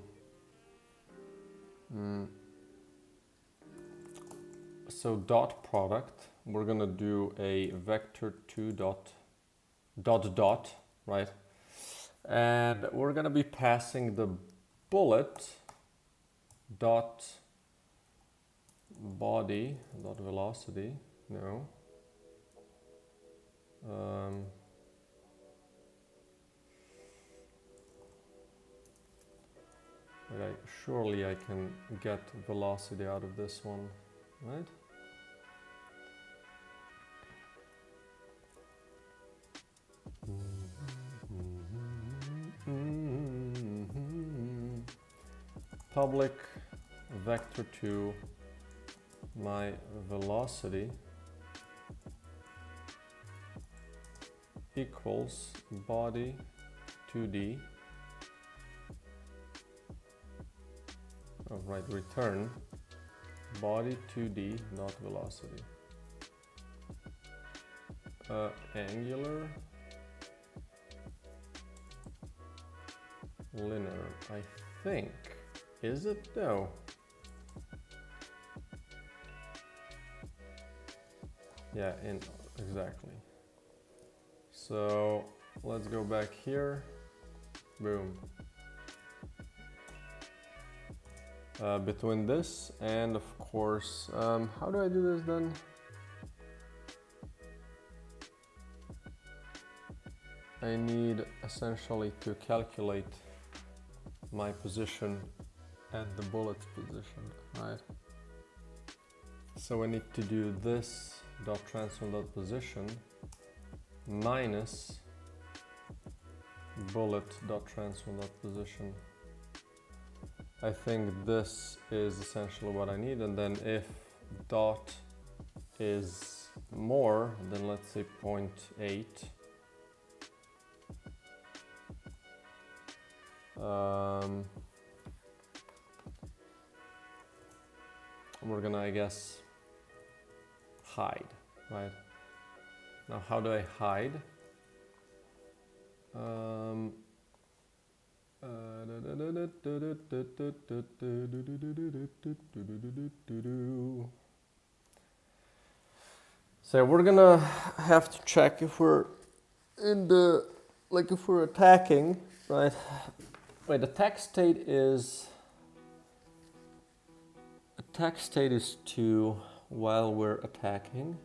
so dot product. We're gonna do a vector2 dot, right? And we're gonna be passing the bullet dot body dot velocity. No. But surely I can get velocity out of this one, right? Public vector to my velocity equals body 2D. Oh, right, return body 2D dot velocity. Angular linear, I think. Is it? No. Yeah, exactly. So let's go back here. Boom. Between this and of course, how do I do this then? I need essentially to calculate my position and the bullet's position, right? So I need to do this dot transform dot position minus bullet dot transform dot position. I think this is essentially what I need, and then if dot is more, then let's say 0.8. We're gonna, I guess, hide, right? Now, how do I hide? So we're gonna have to check if we're in the, like if we're attacking, right? Wait, attack state is 2 while we're attacking,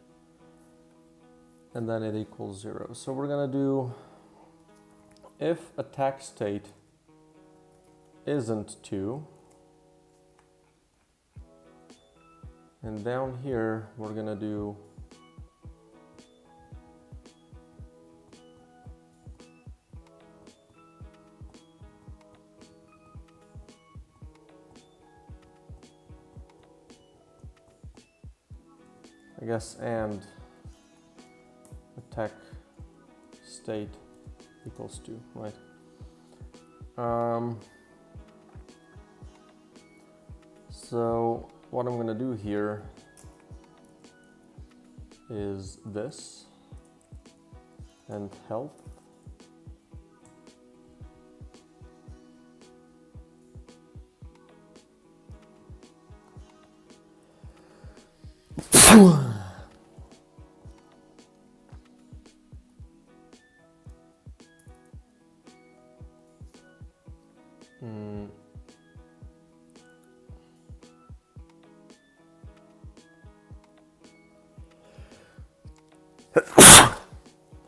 and then it equals 0. So we're gonna do if attack state isn't 2, and down here we're gonna do I guess and attack state equals 2, right? So what I'm gonna do here is this and health.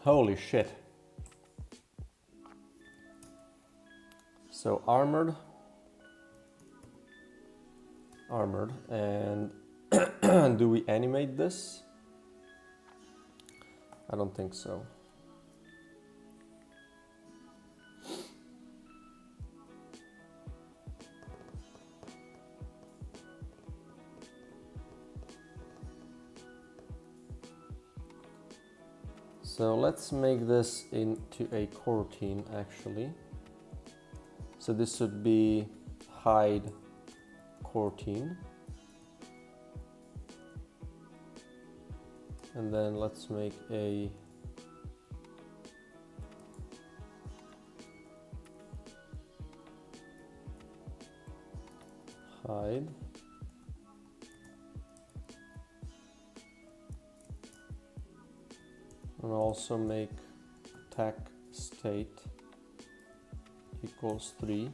Holy shit. So armored, and do we animate this? I don't think so. So let's make this into a coroutine actually. So this would be hide coroutine. And then let's make a hide. And also make attack state equals 3.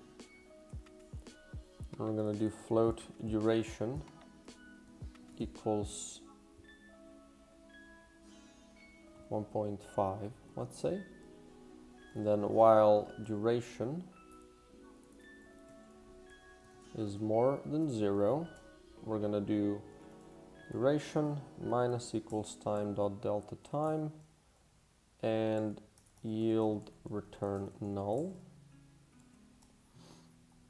We're gonna do float duration equals 1.5, let's say. And then while duration is more than 0, we're gonna do duration minus equals time dot delta time and yield return null.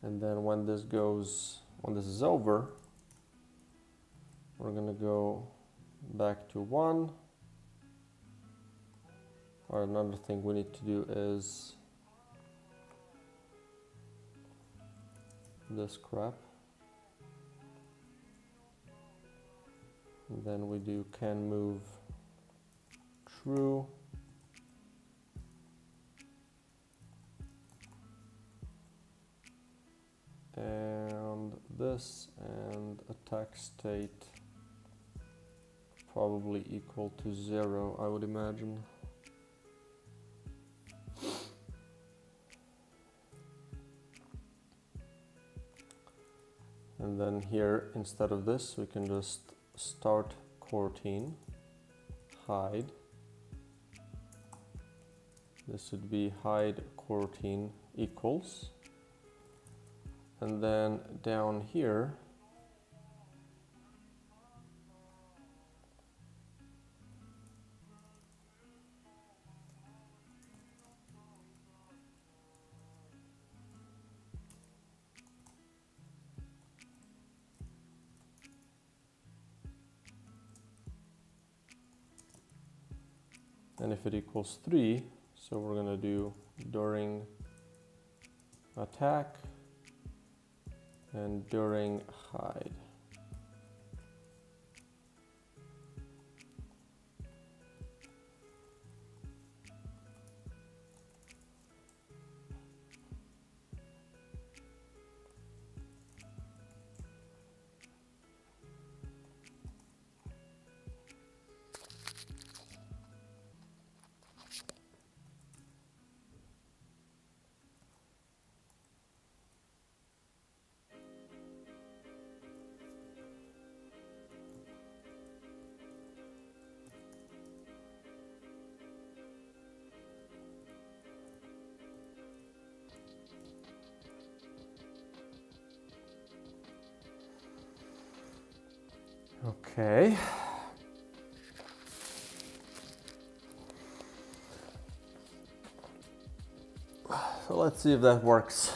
And then when this is over, we're gonna go back to 1. Or another thing we need to do is this crap. And then we do can move true. And this and attack state probably equal to 0, I would imagine. And then here, instead of this, we can just start coroutine, hide. This would be hide coroutine equals. And then down here, and if it equals 3, so we're gonna do during attack and during hide. Okay. So let's see if that works.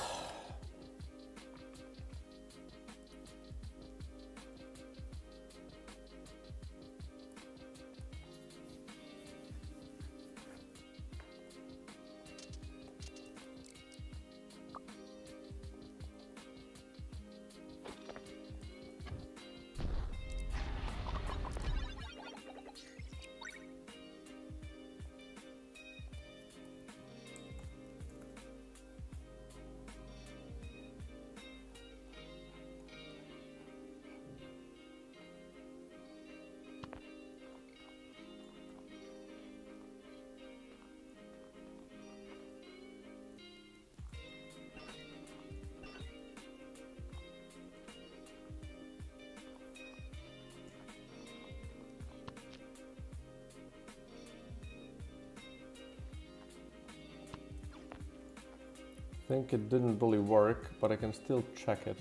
I think it didn't really work, but I can still check it.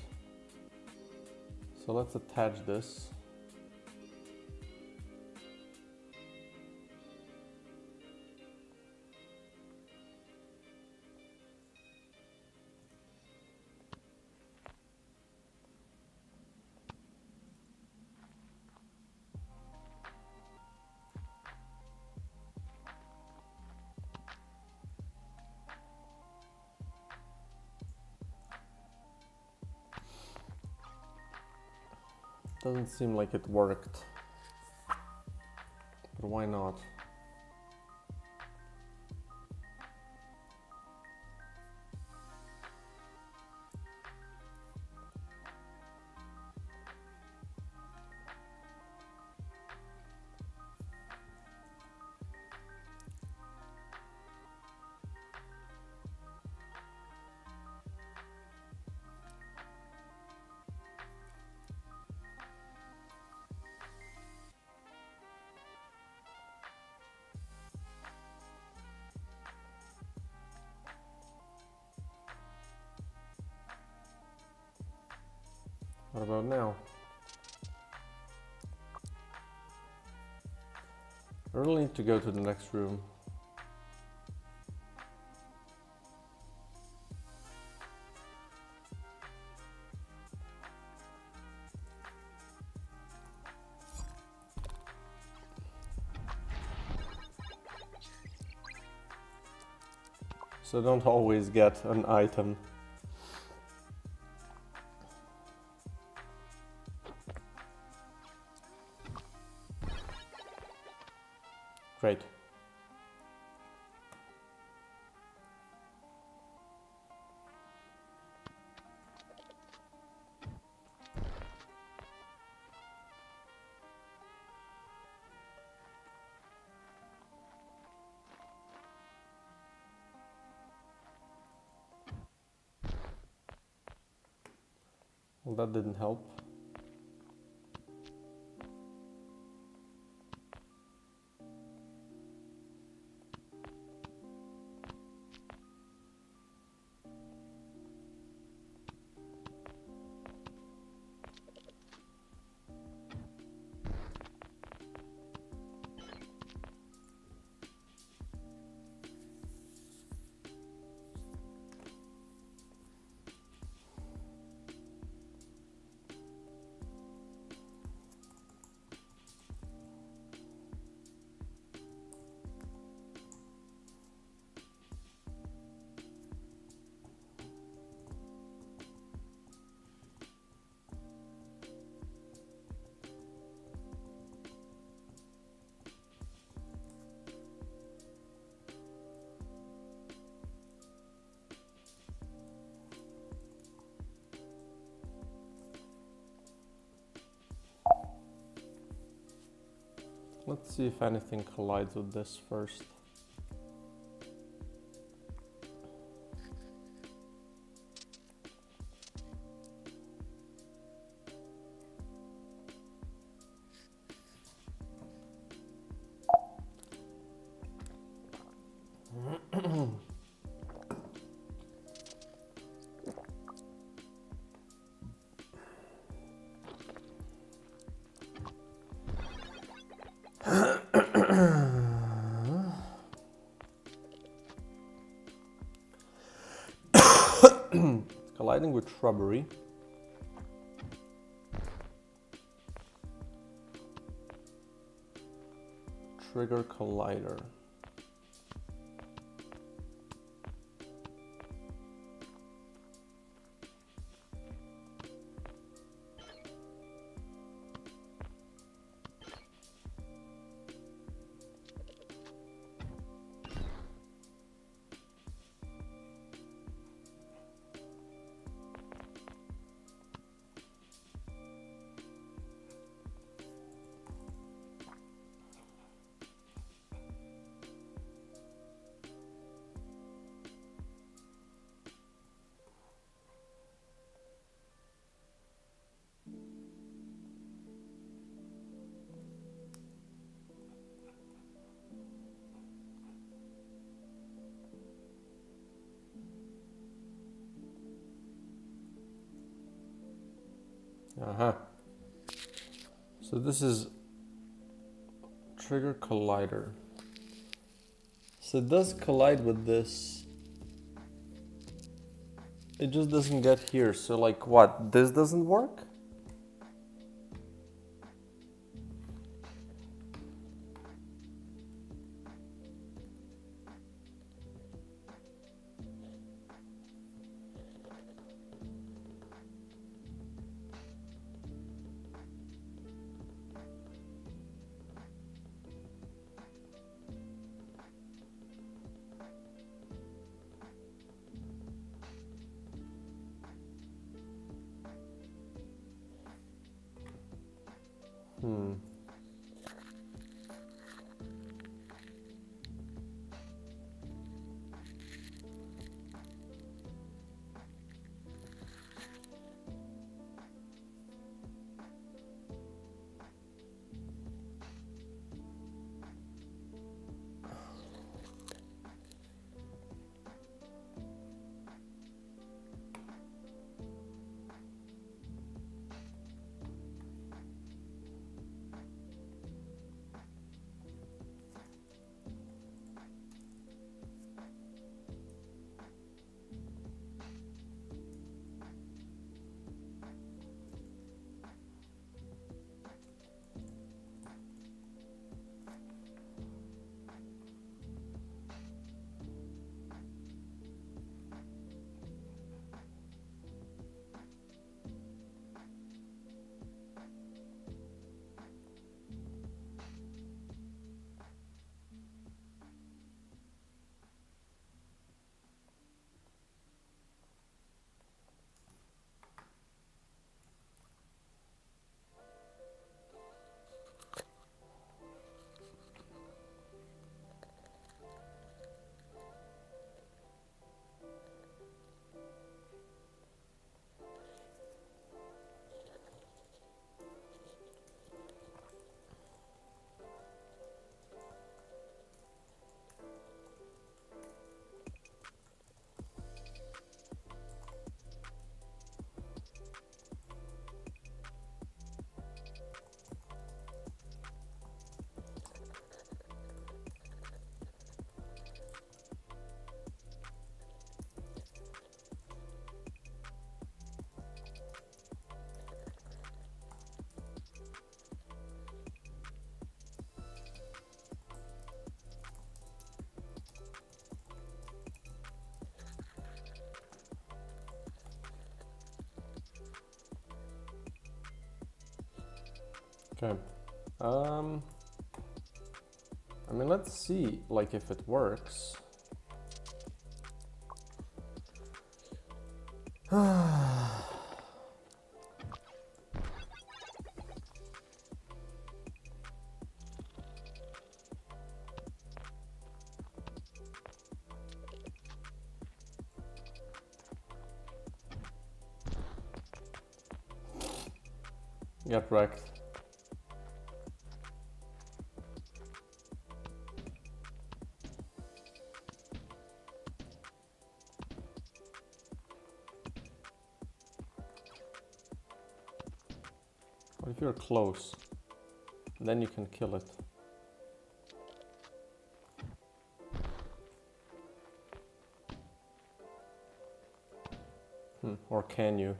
So let's attach this. Doesn't seem like it worked, but why not? What about now? I really need to go to the next room. So I don't always get an item. Great. Well, that didn't help. Let's see if anything collides with this first. Colliding with shrubbery. Trigger collider. So this is trigger collider. So it does collide with this. It just doesn't get here. So like what? This doesn't work? Okay. I mean, let's see, like, if it works. Get wrecked. What if you're close? Then you can kill it. Or can you?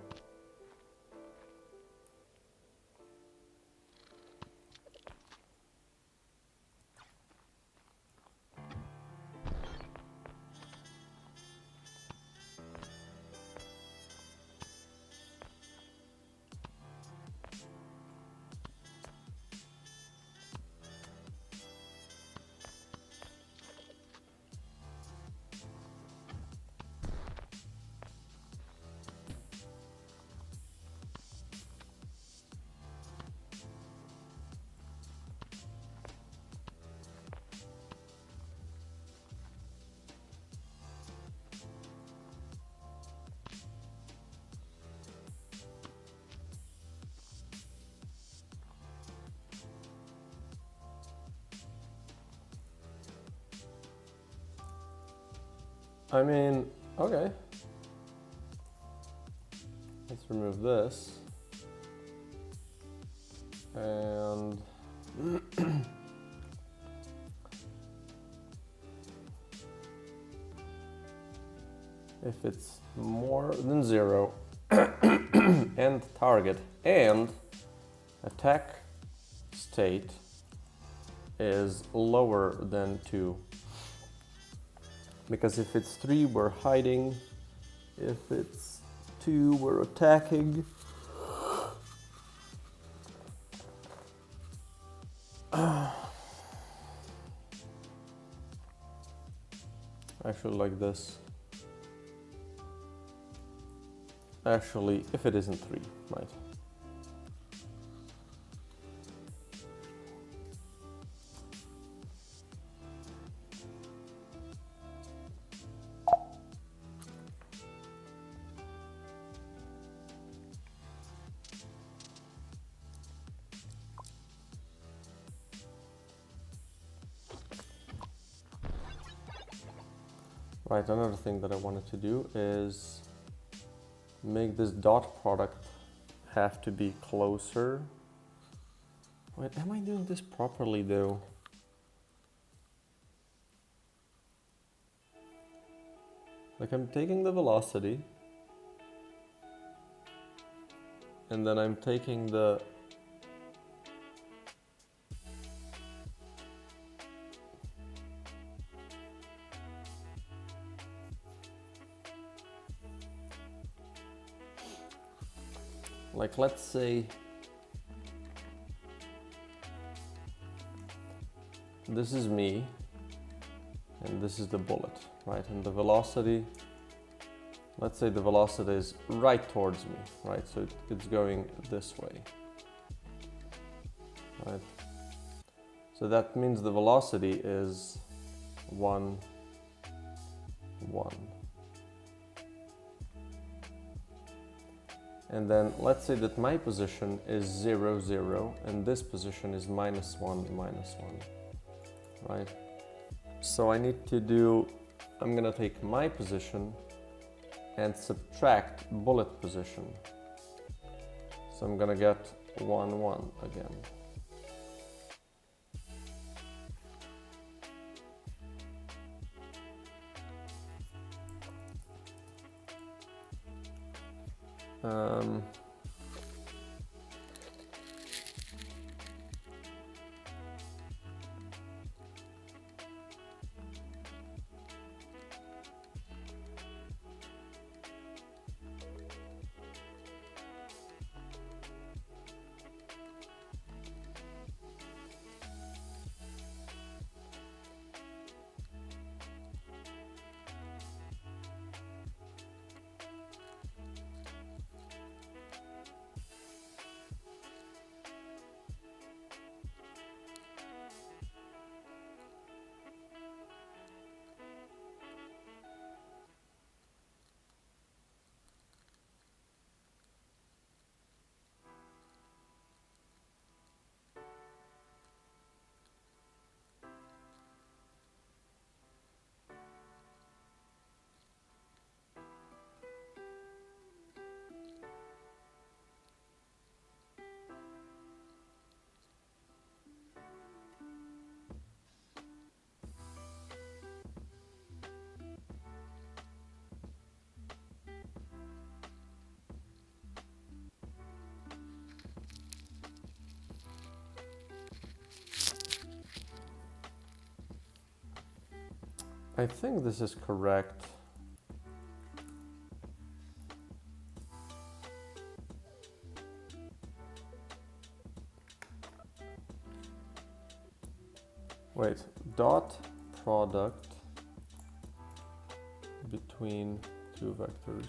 I mean, okay. Let's remove this. And if it's more than 0 and target and attack state is lower than 2. Because if it's 3, we're hiding. If it's 2, we're attacking. Actually, like this. Actually, if it isn't 3, right? Right, another thing that I wanted to do is make this dot product have to be closer. Wait, am I doing this properly though? Like, I'm taking the velocity and then I'm taking the like, let's say this is me and this is the bullet, right? And the velocity, let's say the velocity is right towards me, right? So it's going this way, right? So that means the velocity is 1, 1. And then let's say that my position is 0, 0, and this position is -1, -1, right? So I need to do, I'm gonna take my position and subtract bullet position. So I'm gonna get 1, 1 again. I think this is correct. Wait, dot product between two vectors.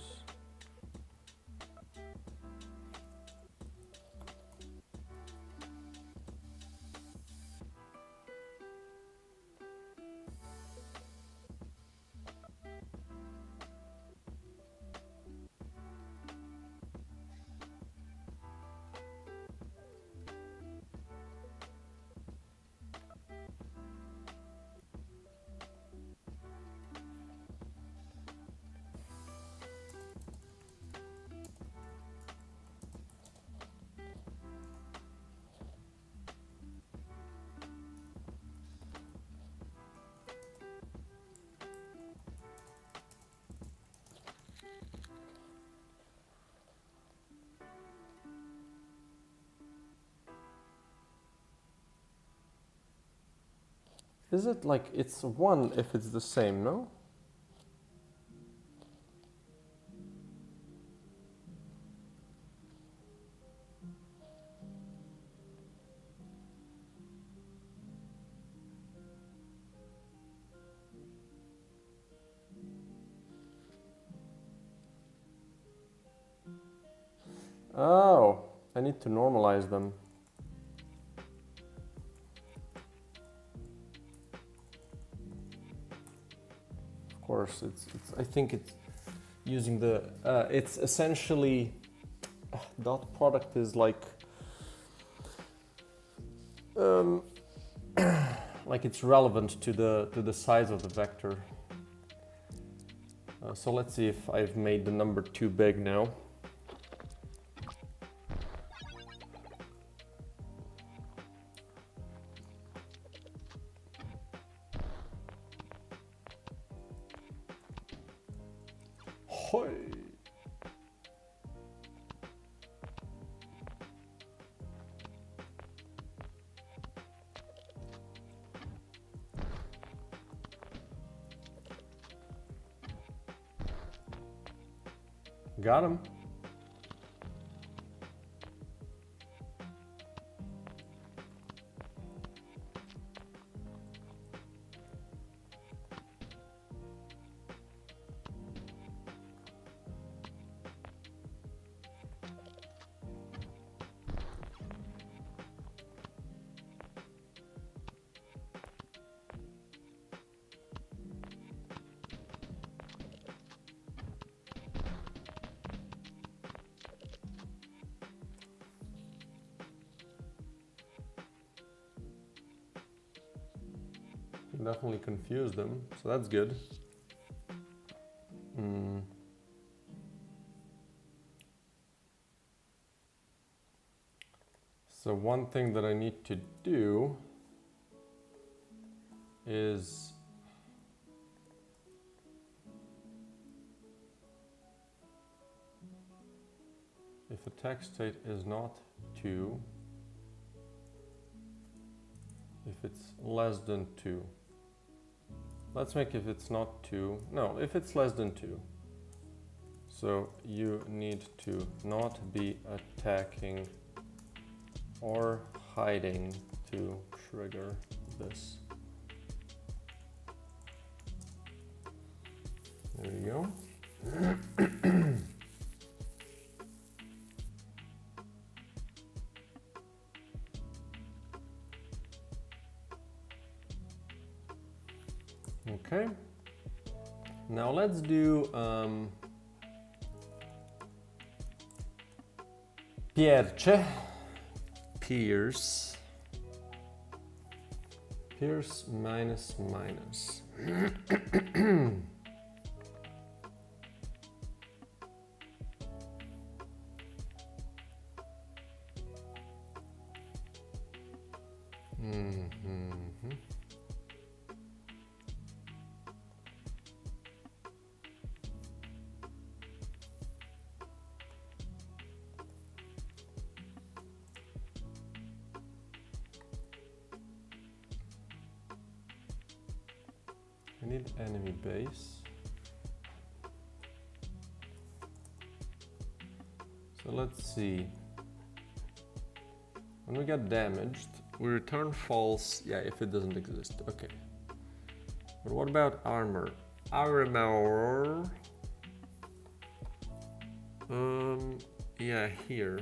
Is it like it's 1 if it's the same, no? Oh, I need to normalize them. Of course, it's I think it's using the, it's essentially, dot product is like it's relevant to the size of the vector. So let's see if I've made the number too big now. Hoi. Got him. Definitely confused them, so that's good. So one thing that I need to do is if a text state is not 2, if it's less than 2. Let's make if it's not 2. No, if it's less than 2. So you need to not be attacking or hiding to trigger this. There you go. Okay, now let's do Pierce minus minus. I need enemy base. So let's see. When we get damaged, we return false, yeah, if it doesn't exist, okay. But what about armor? Armor. Yeah, here.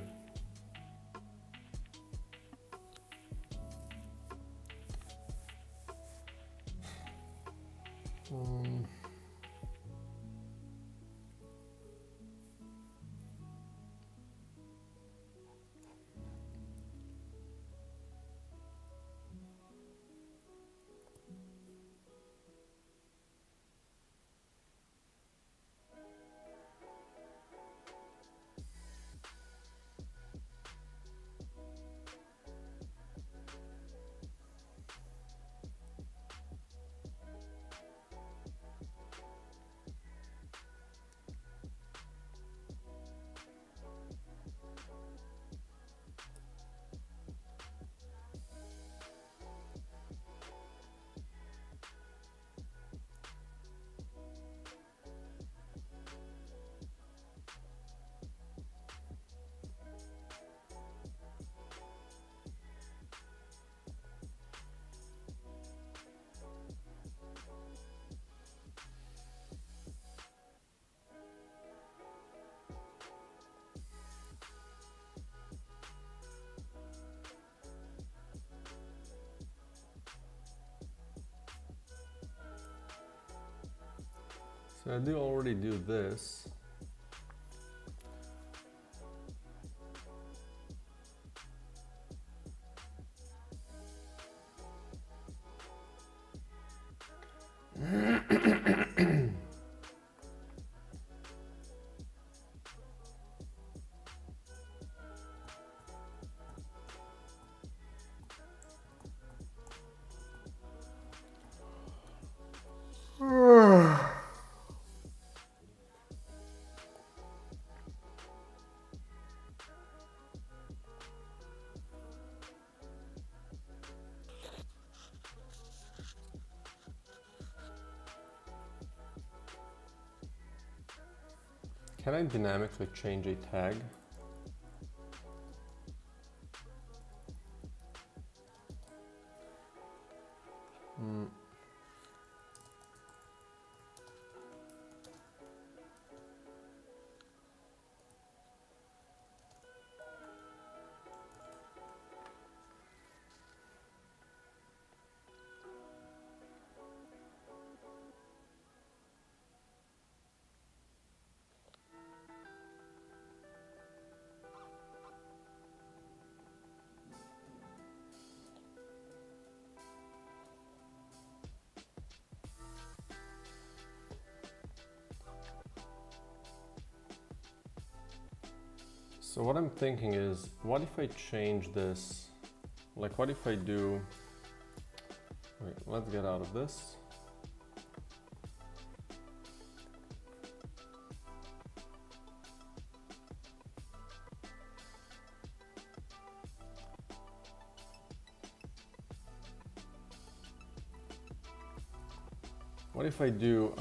So I do already do this. Can I dynamically change a tag? So what I'm thinking is, what if I change this? Like, what if I do... Wait, let's get out of this. What if I do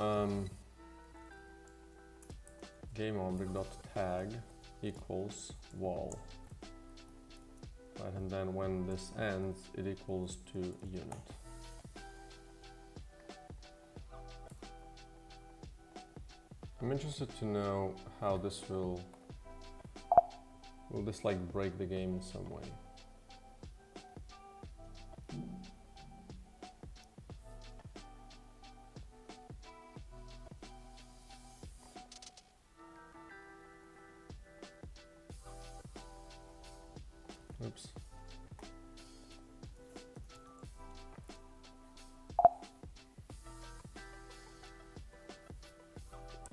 game object.tag equals wall, right? And then when this ends, it equals to unit. I'm interested to know how this will this like break the game in some way? Oops.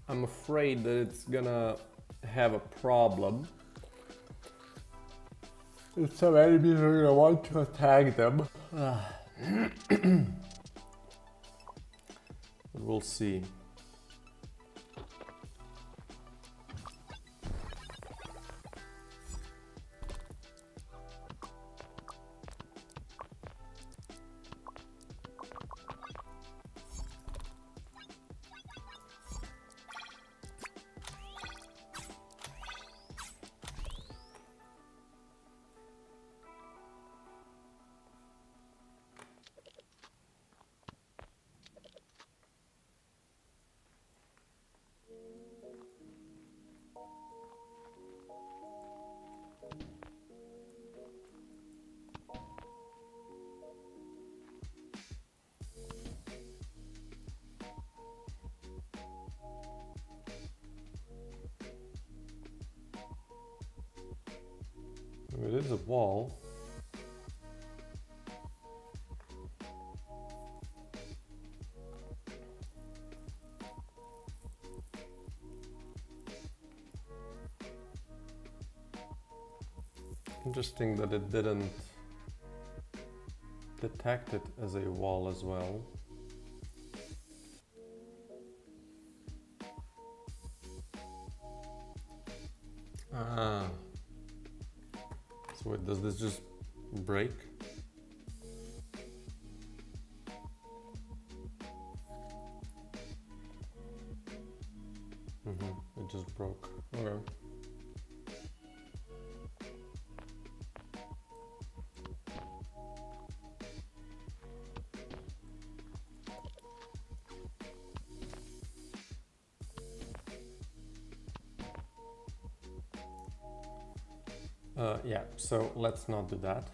I'm afraid that it's gonna have a problem. If some enemies are gonna want to attack them. But we'll see. It is a wall. Interesting that it didn't detect it as a wall as well. Ah. So wait, does this just break? It just broke. Okay. Yeah, so let's not do that.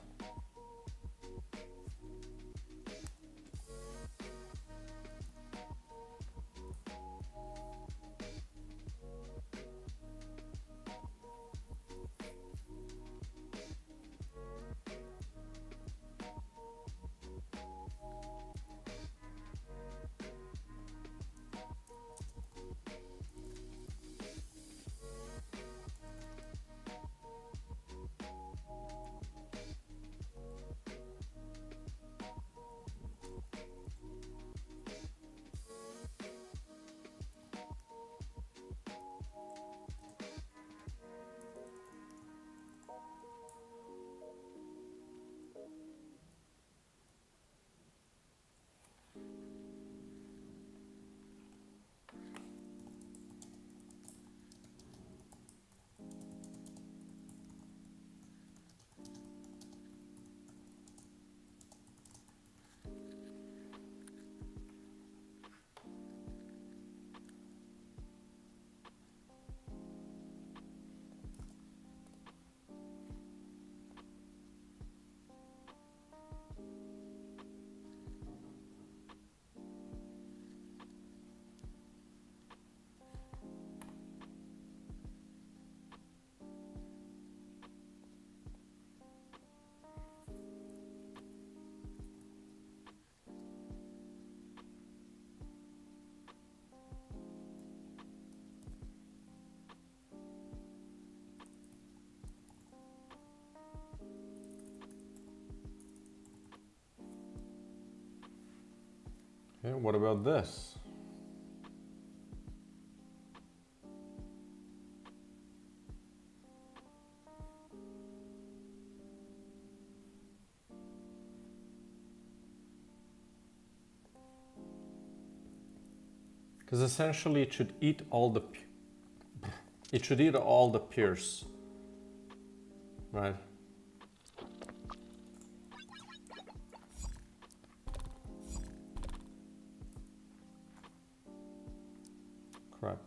Okay, what about this? Because essentially it should eat all the peers, right? Crap.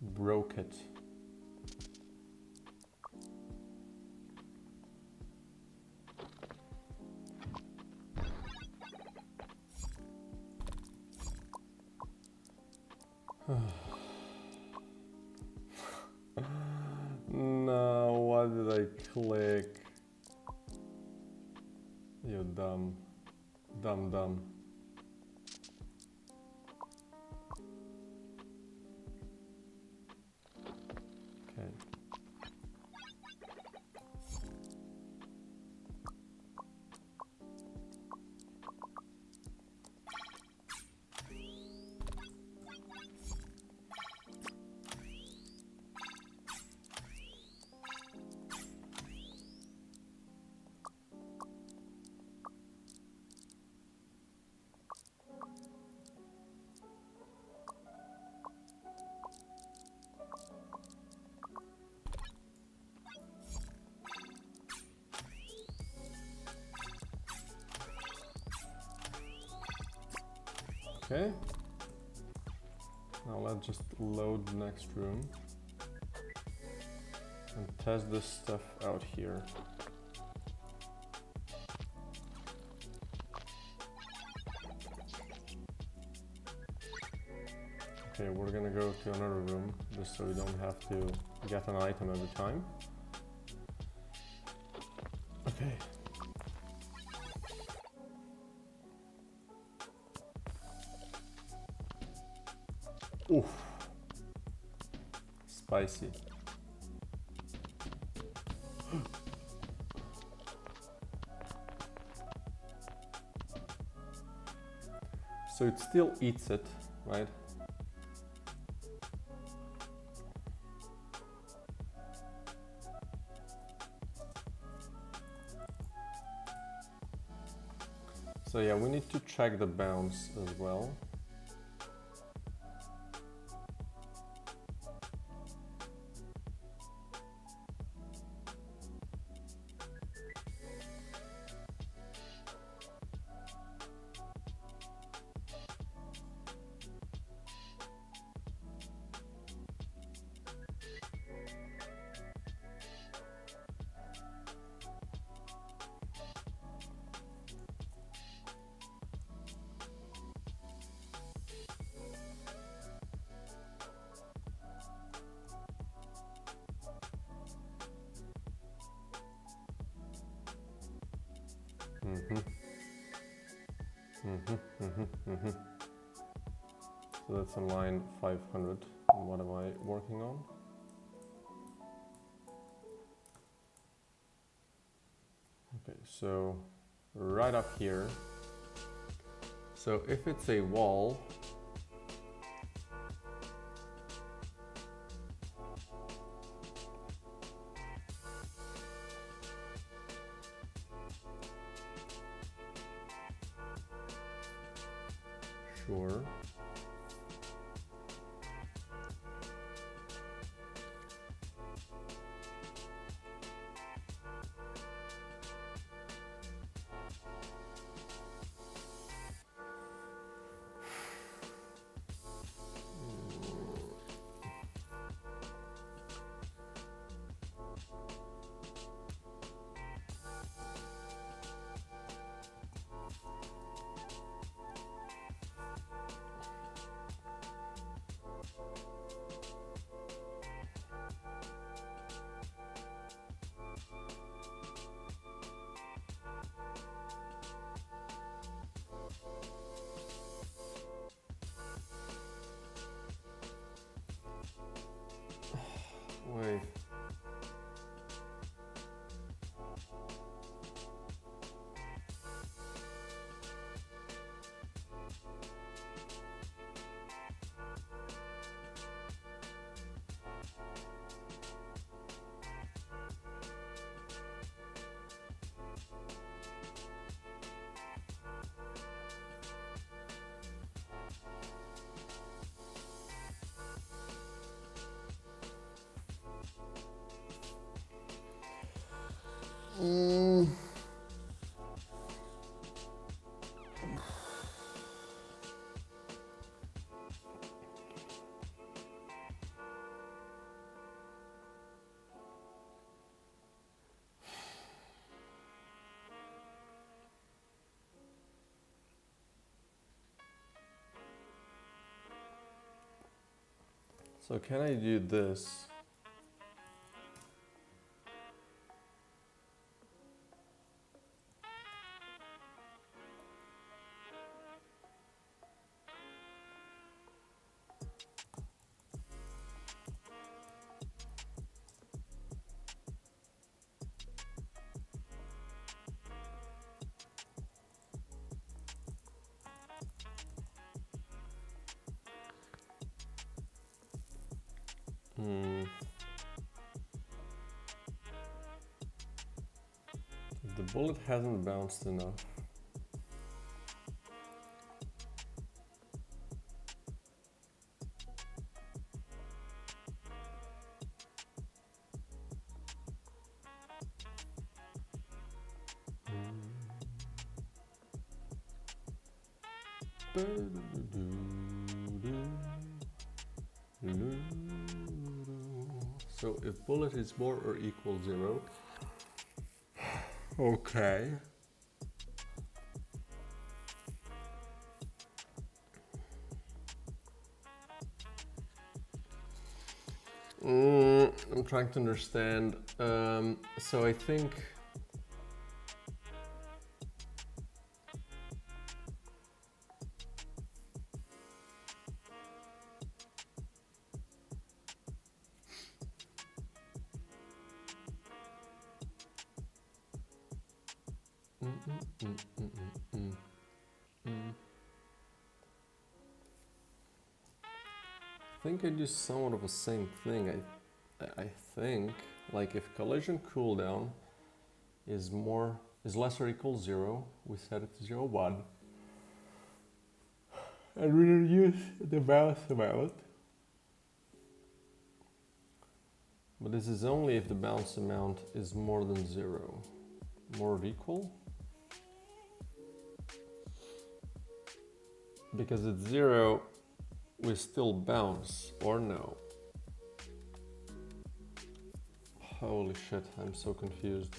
Broke it. No, what did I click? You dumb. Dumb. Okay. Okay. Now let's just load the next room and test this stuff out here. Okay, we're gonna go to another room just so we don't have to get an item every time. Okay. Oof. Spicy. So it still eats it, right? So yeah, we need to check the bounce as well. So that's on line 500. And what am I working on? Okay, so right up here. So if it's a wall, sure. Wait. So can I do this? The bullet hasn't bounced enough. So if bullet is more or equal 0, okay. I'm trying to understand. So I think I think I do somewhat of the same thing. I think, like, if collision cooldown is less or equal 0, we set it to 0.1. And we reduce the bounce amount. But this is only if the bounce amount is more than 0. More or equal? Because at 0, we still bounce, or no? Holy shit, I'm so confused.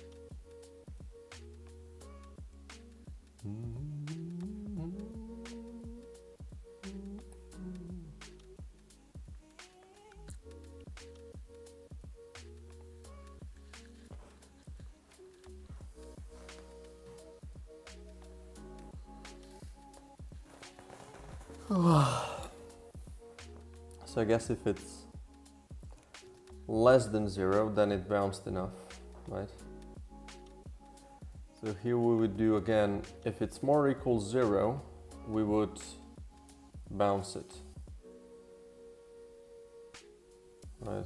So I guess if it's less than 0, then it bounced enough, right? So here we would do again, if it's more or equal 0, we would bounce it, right?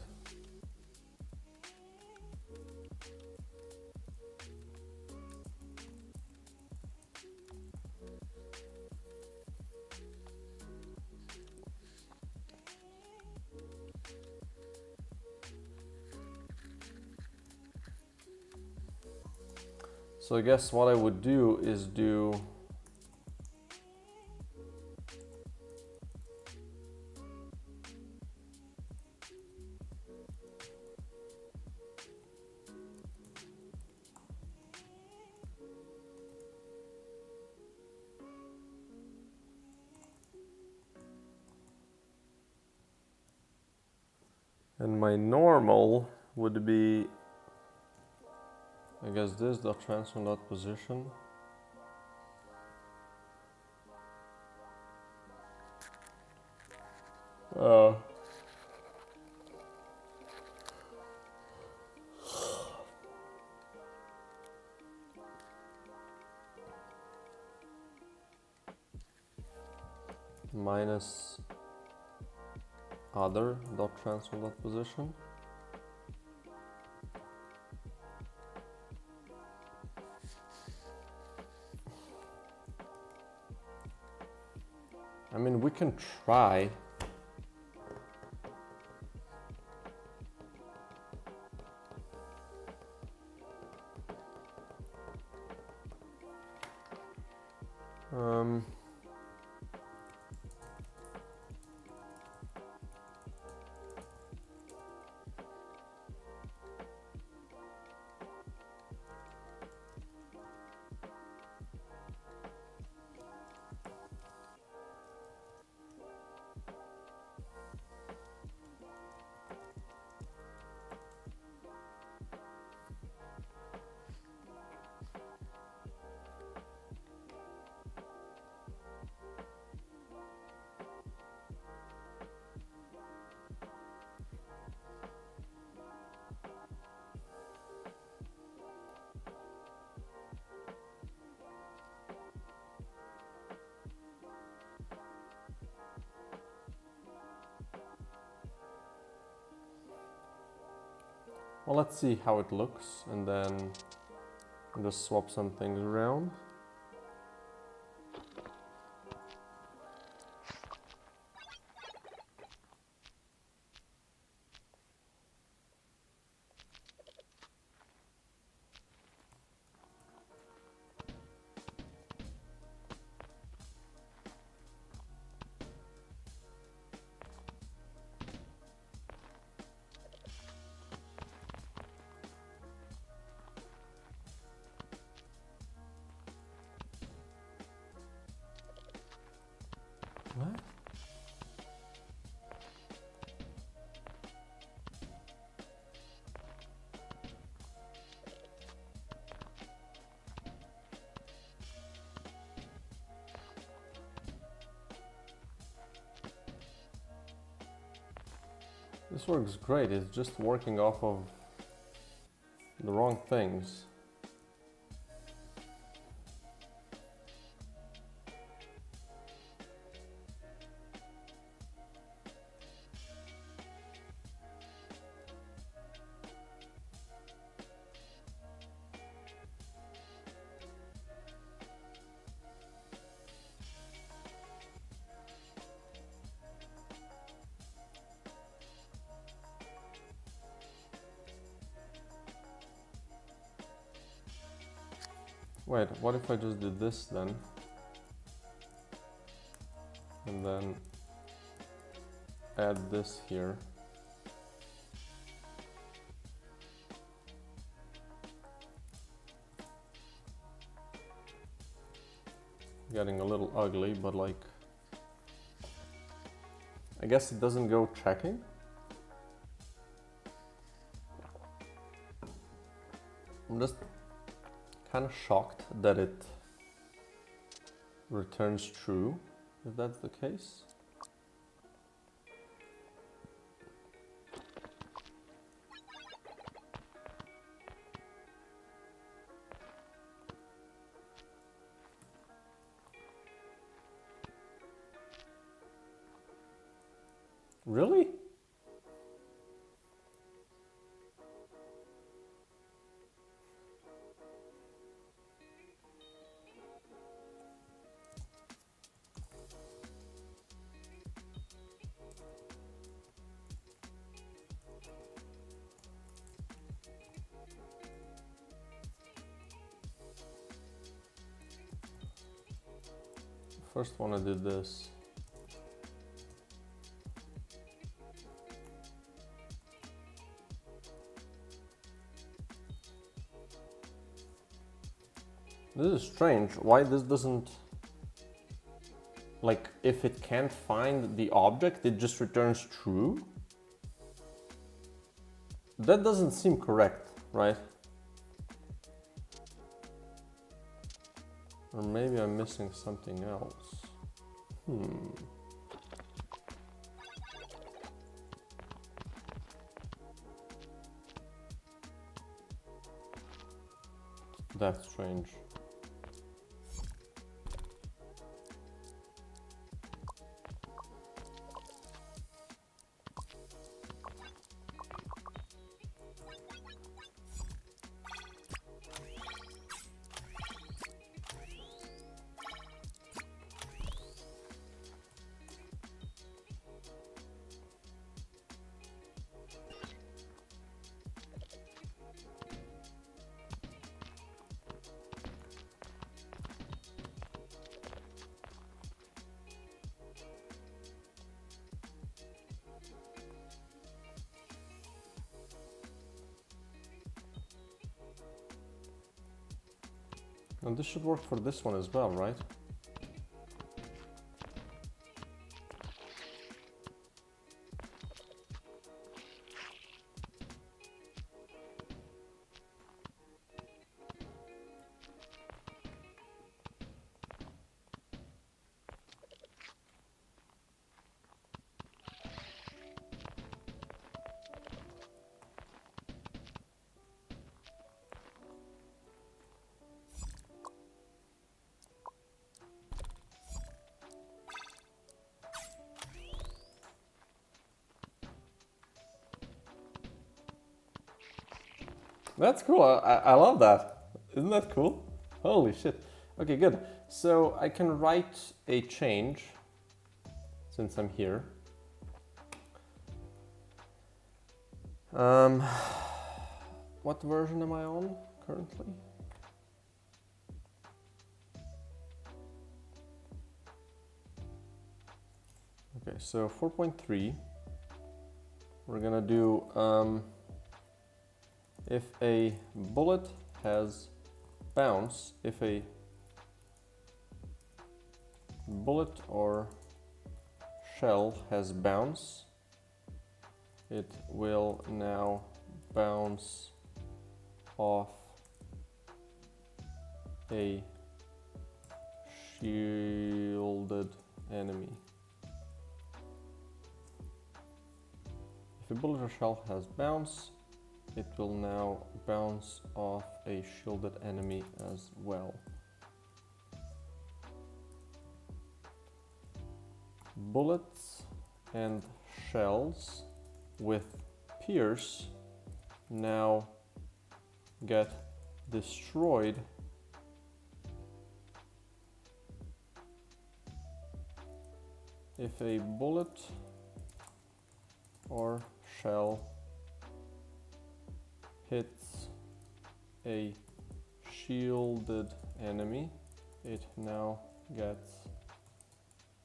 So I guess what I would do is do and my normal would be, I guess this dot transform dot position. Minus other dot transform dot position. I mean, we can try. Well, let's see how it looks, and then just swap some things around. What? This works great, it's just working off of the wrong things. Wait, what if I just did this then? And then add this here. Getting a little ugly, but like, I guess it doesn't go tracking. I'm just kind of shocked that it returns true, if that's the case. Really? First one I did this. This is strange. Why this doesn't... Like, if it can't find the object, it just returns true? That doesn't seem correct, right? Or maybe I'm missing something else. That's strange. And this should work for this one as well, right? That's cool. I love that. Isn't that cool? Holy shit. Okay, good. So I can write a change since I'm here. What version am I on currently? Okay, so 4.3. We're gonna do if a bullet has bounce, if a bullet or shell has bounce, it will now bounce off a shielded enemy. If a bullet or shell has bounce, it will now bounce off a shielded enemy as well. Bullets and shells with pierce now get destroyed if a bullet or shell hits a shielded enemy, it now gets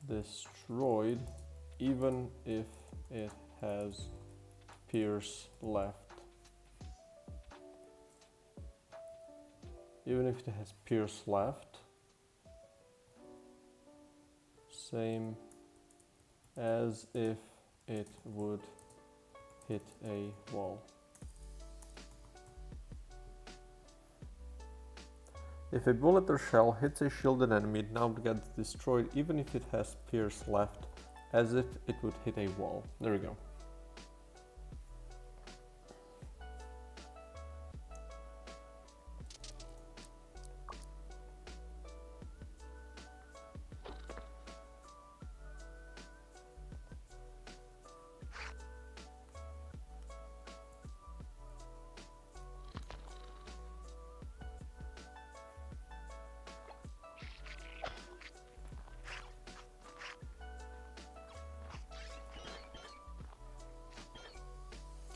destroyed even if it has pierce left. Even if it has pierce left, same as if it would hit a wall. If a bullet or shell hits a shielded enemy, it now gets destroyed even if it has pierce left, as if it would hit a wall. There we go.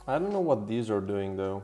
I don't know what these are doing though.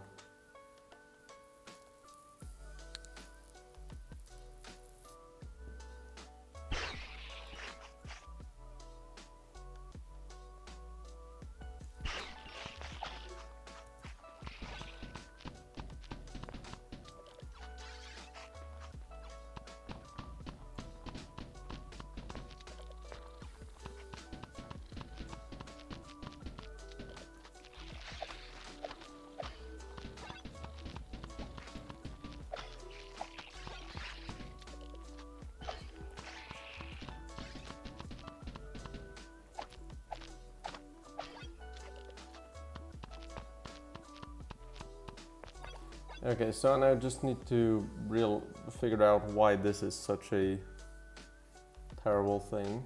Okay, so now I just need to figure out why this is such a terrible thing.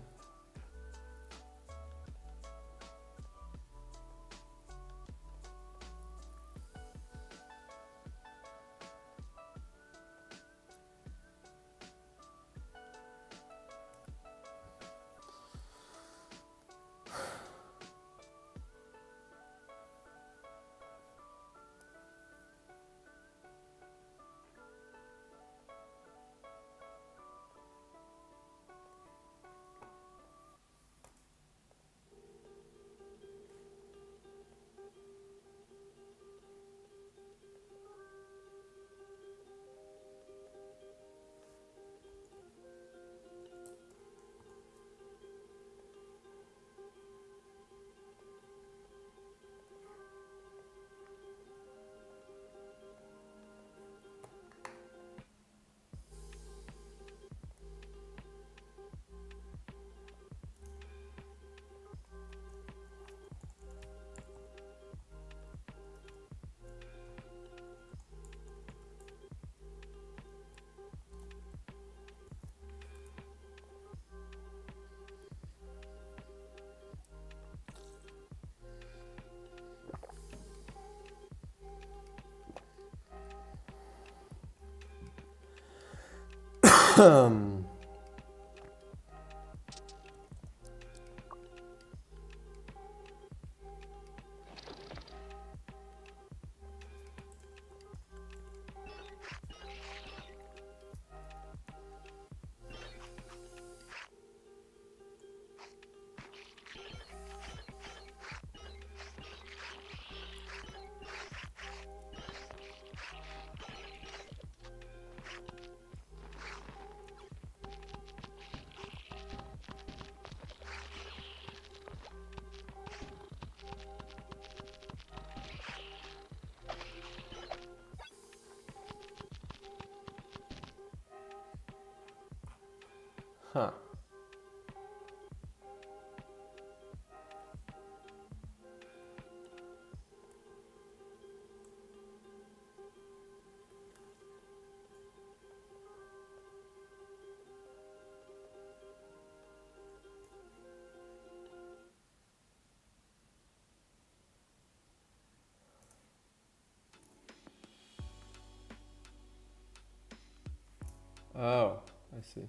Huh. Oh, I see.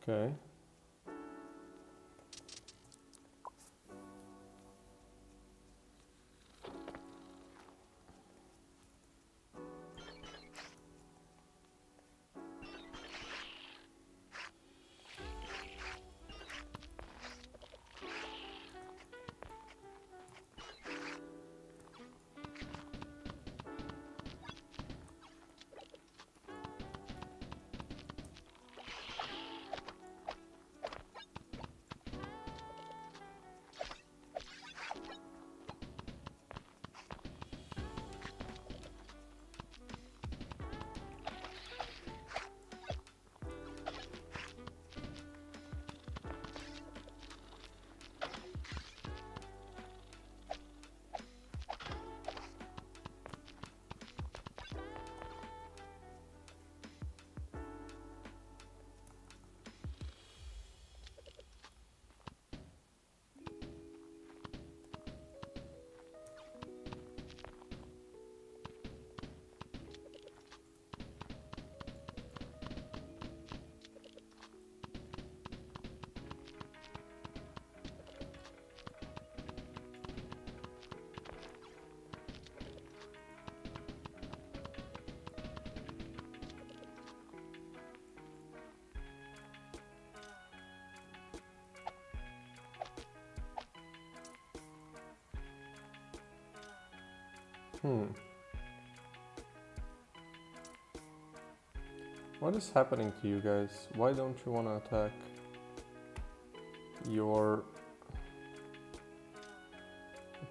Okay. What is happening to you guys? Why don't you want to attack? Your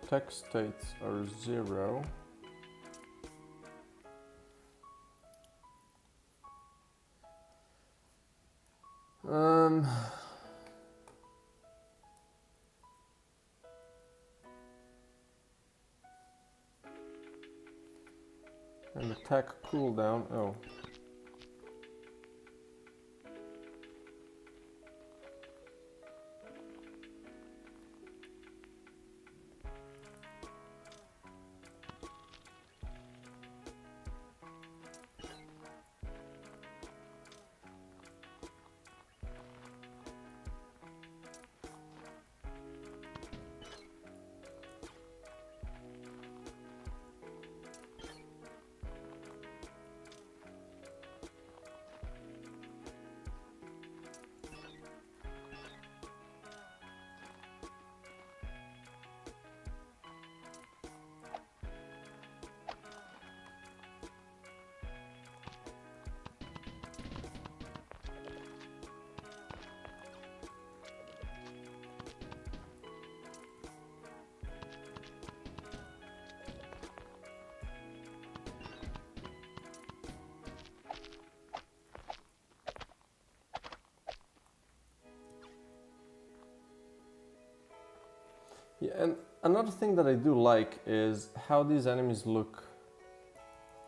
attack states are 0. And attack cooldown, oh. Yeah, and another thing that I do like is how these enemies look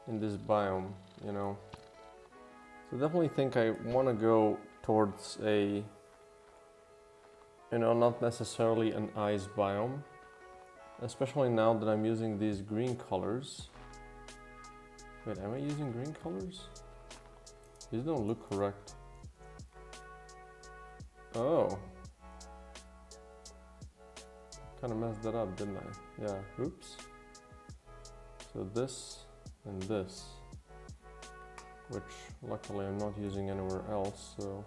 in this biome, you know. So definitely think I want to go towards a, you know, not necessarily an ice biome, especially now that I'm using these green colors. Wait, am I using green colors? These don't look correct. Oh. Kind of messed that up, didn't I? Yeah, oops. So this and this, which luckily I'm not using anywhere else, so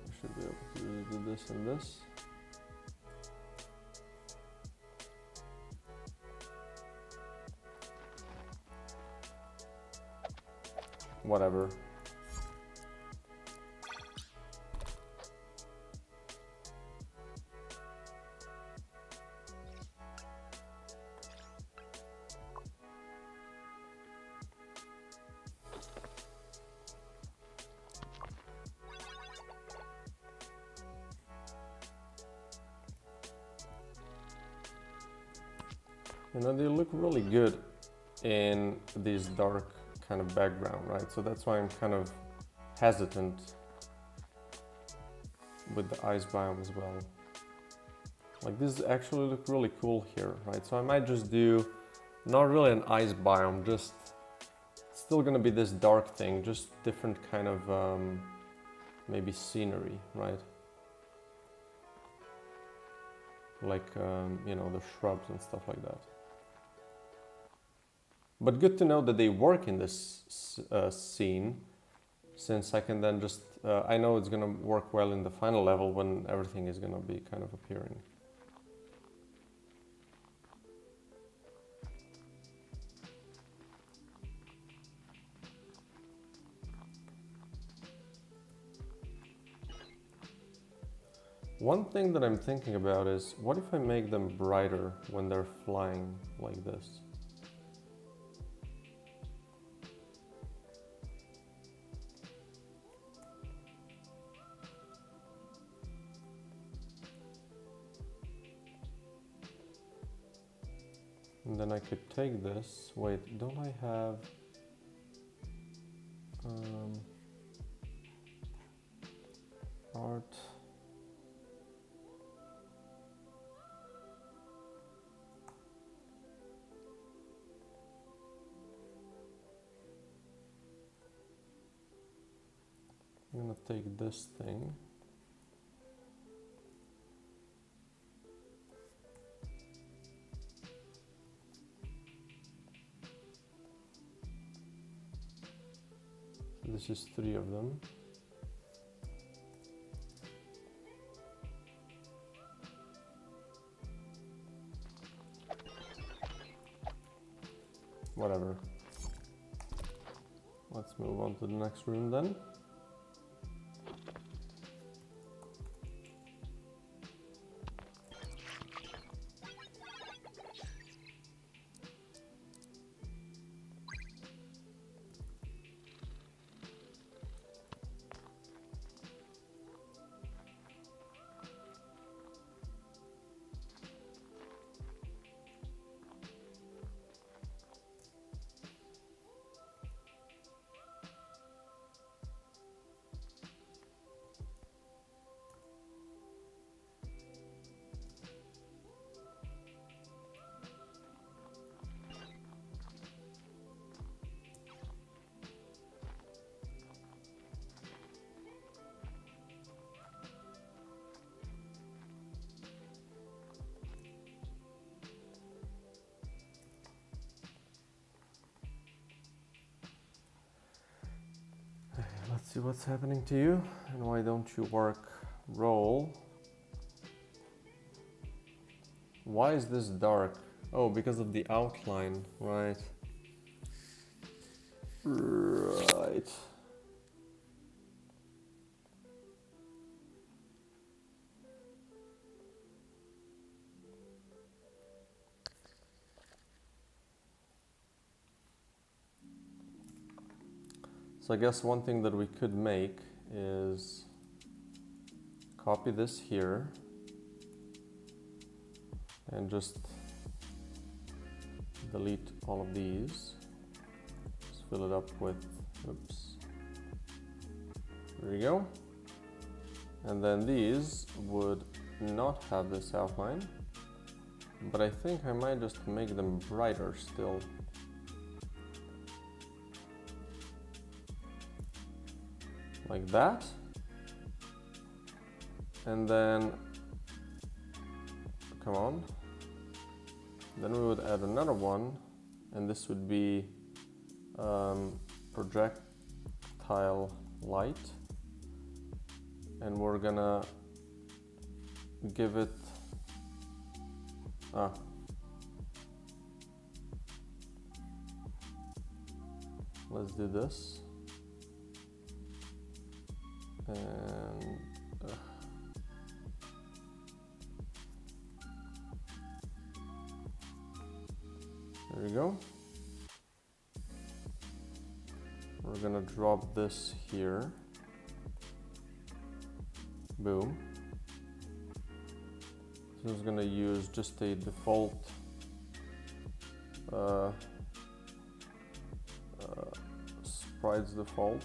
we should be able to do this and this. Whatever. You know, they look really good in this dark kind of background, right? So that's why I'm kind of hesitant with the ice biome as well. Like, these actually look really cool here, right? So I might just do not really an ice biome, just still gonna be this dark thing, just different kind of maybe scenery, right? Like, you know, the shrubs and stuff like that. But good to know that they work in this scene, since I can then just, I know it's gonna work well in the final level when everything is gonna be kind of appearing. One thing that I'm thinking about is, what if I make them brighter when they're flying like this? And then I could take this, wait, don't I have... art... I'm gonna take this thing. So this is 3 of them. Whatever. Let's move on to the next room then. Let's see what's happening to you, and why don't you work roll? Why is this dark? Oh, because of the outline, right? Right. So I guess one thing that we could make is copy this here and just delete all of these. Just fill it up with, oops. There you go. And then these would not have this outline, but I think I might just make them brighter still. Like that. And then, come on. Then we would add another one, and this would be projectile light. And we're gonna give it, let's do this. And there we go. We're gonna drop this here. Boom. So I'm gonna use just a default sprites default.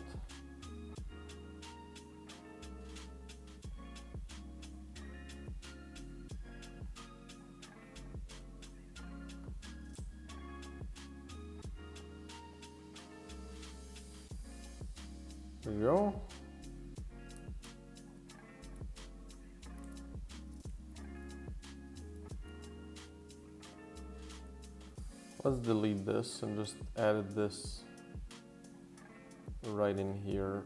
There you go. Let's delete this and just add this right in here.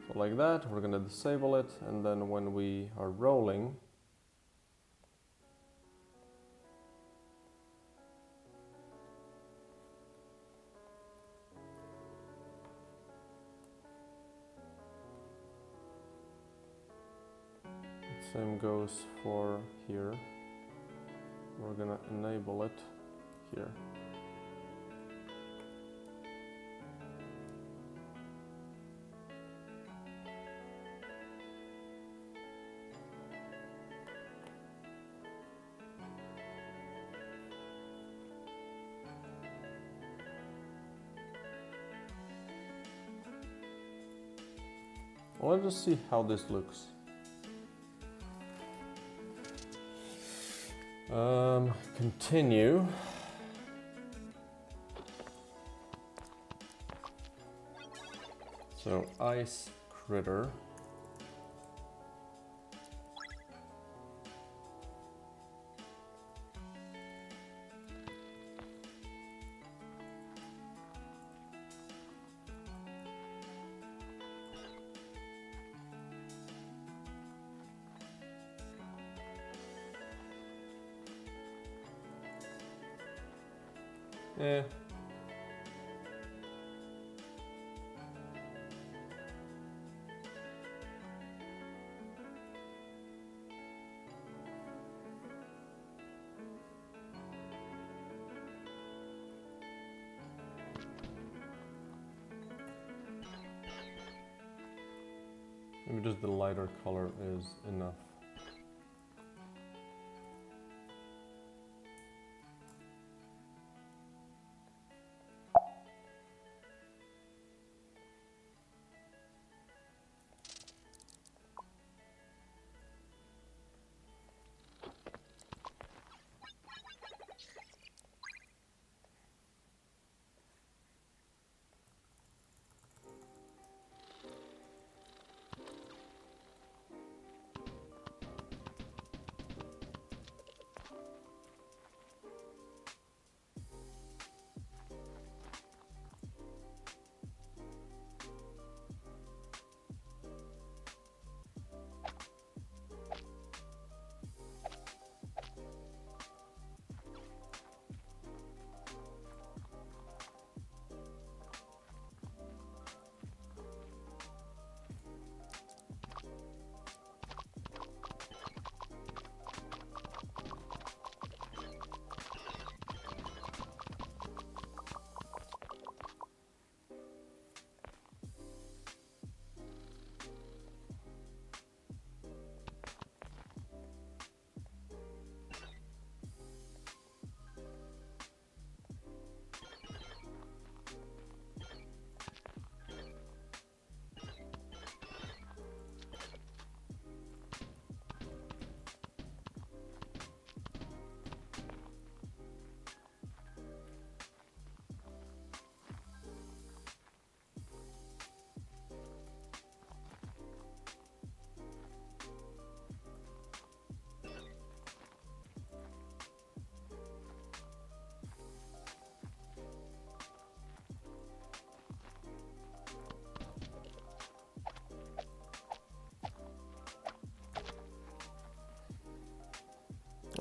So like that, we're gonna disable it, and then when we are rolling, the same goes for here. We're gonna enable it here. Let's just see how this looks. Continue. So ice critter. Yeah. Maybe just the lighter color is enough.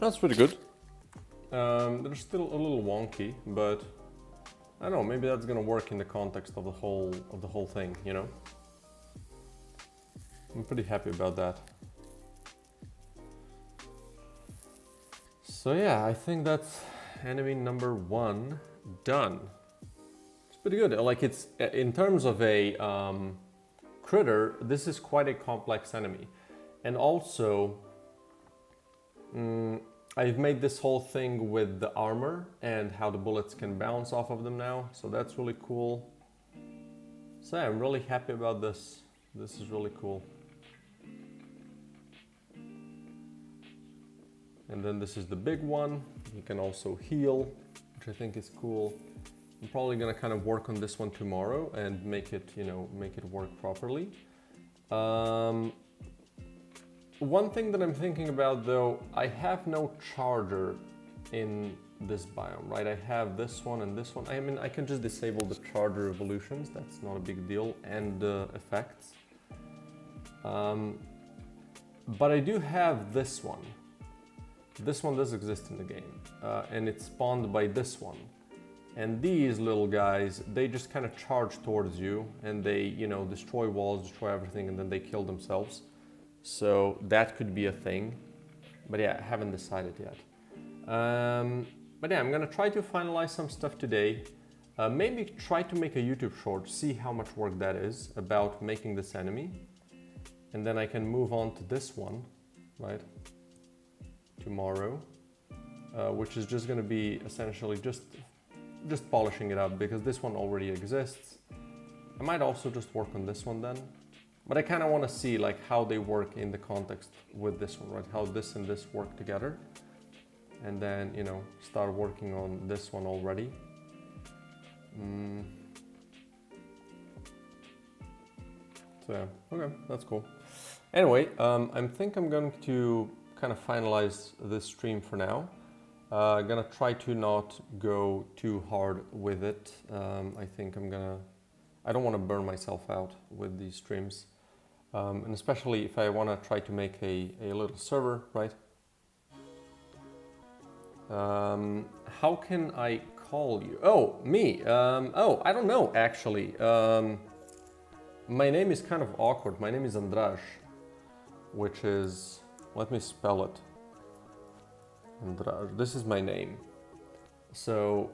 That's pretty good. They're still a little wonky, but I don't know, maybe that's gonna work in the context of the whole thing, you know? I'm pretty happy about that. So yeah, I think that's enemy number 1 done. It's pretty good. Like, it's in terms of a critter, this is quite a complex enemy. And also, I've made this whole thing with the armor and how the bullets can bounce off of them now, so that's really cool. So yeah, I'm really happy about this. This is really cool. And then this is the big one. You can also heal, which I think is cool. I'm probably gonna kind of work on this one tomorrow and make it, you know, make it work properly. One thing that I'm thinking about though, I have no charger in this biome, right? I have this one and this one. I mean, I can just disable the charger evolutions. That's not a big deal, and the effects. But I do have this one. This one does exist in the game, and it's spawned by this one. And these little guys, they just kind of charge towards you, and they, you know, destroy walls, destroy everything, and then they kill themselves. So that could be a thing. But yeah, I haven't decided yet. But yeah, I'm gonna try to finalize some stuff today. Maybe try to make a YouTube short, see how much work that is about making this enemy. And then I can move on to this one, right? Tomorrow, which is just gonna be essentially just polishing it up, because this one already exists. I might also just work on this one then. But I kind of want to see like how they work in the context with this one, right? How this and this work together. And then, you know, start working on this one already. So yeah, okay, that's cool. Anyway, I think I'm going to kind of finalize this stream for now. I'm gonna try to not go too hard with it. I think I don't want to burn myself out with these streams. And especially if I want to try to make a little server, right? How can I call you? Oh, me. Oh, I don't know, actually. My name is kind of awkward. My name is Andraž, which is, let me spell it. Andraž, this is my name. So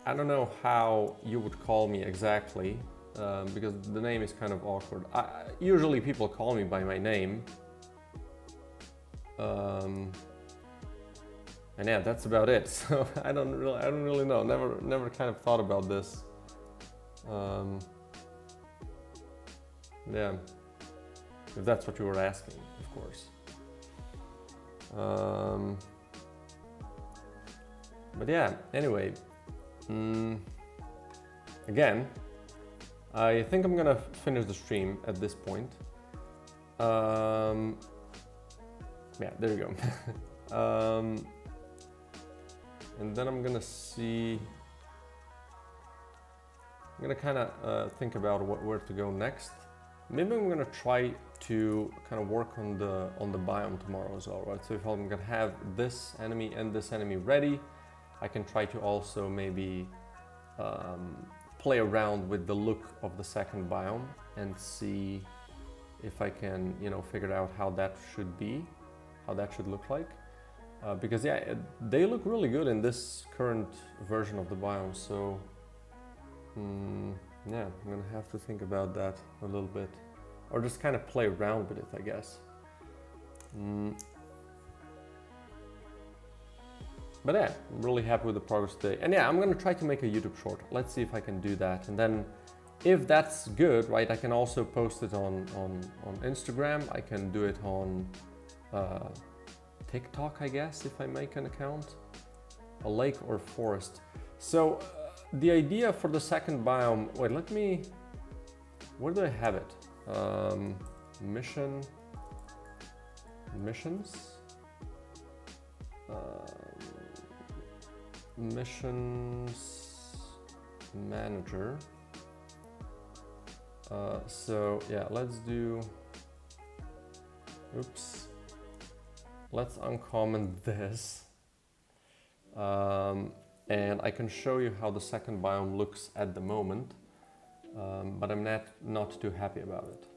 I don't know how you would call me exactly, because the name is kind of awkward. Usually people call me by my name. And yeah, that's about it. So I don't really know. Never kind of thought about this. Yeah, if that's what you were asking, of course. But yeah, anyway, again, I think I'm gonna finish the stream at this point. Yeah, there you go. And then I'm gonna see, I'm gonna kind of think about where to go next. Maybe I'm gonna try to kind of work on the biome tomorrow as well, right? So if I'm gonna have this enemy and this enemy ready, I can try to also maybe play around with the look of the second biome and see if I can, you know, figure out how that should be, how that should look like. Because yeah, they look really good in this current version of the biome. So yeah, I'm gonna have to think about that a little bit, or just kind of play around with it, I guess. But yeah, I'm really happy with the progress today. And yeah, I'm gonna try to make a YouTube short. Let's see if I can do that. And then if that's good, right, I can also post it on Instagram. I can do it on TikTok, I guess, if I make an account. A lake or forest. So the idea for the second biome, wait, let me, where do I have it? Missions? Missions manager. So yeah, let's do, oops. Let's uncommon this. And I can show you how the second biome looks at the moment, but I'm not too happy about it.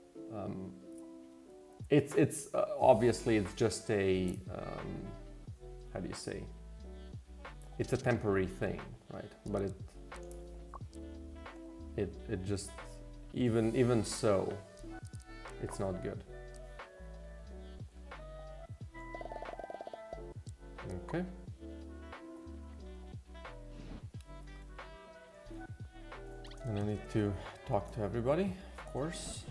It's obviously it's just a, how do you say? It's a temporary thing, right? But it just, even so, it's not good. Okay. And I need to talk to everybody, of course.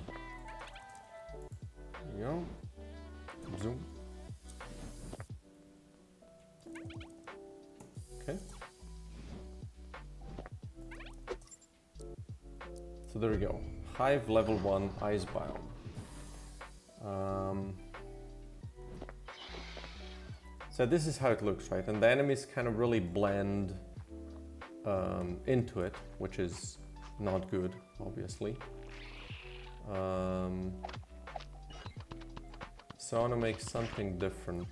There you go. Zoom. Okay. So there we go. Hive level 1 ice biome. So this is how it looks, right? And the enemies kind of really blend into it, which is not good, obviously. So I want to make something different.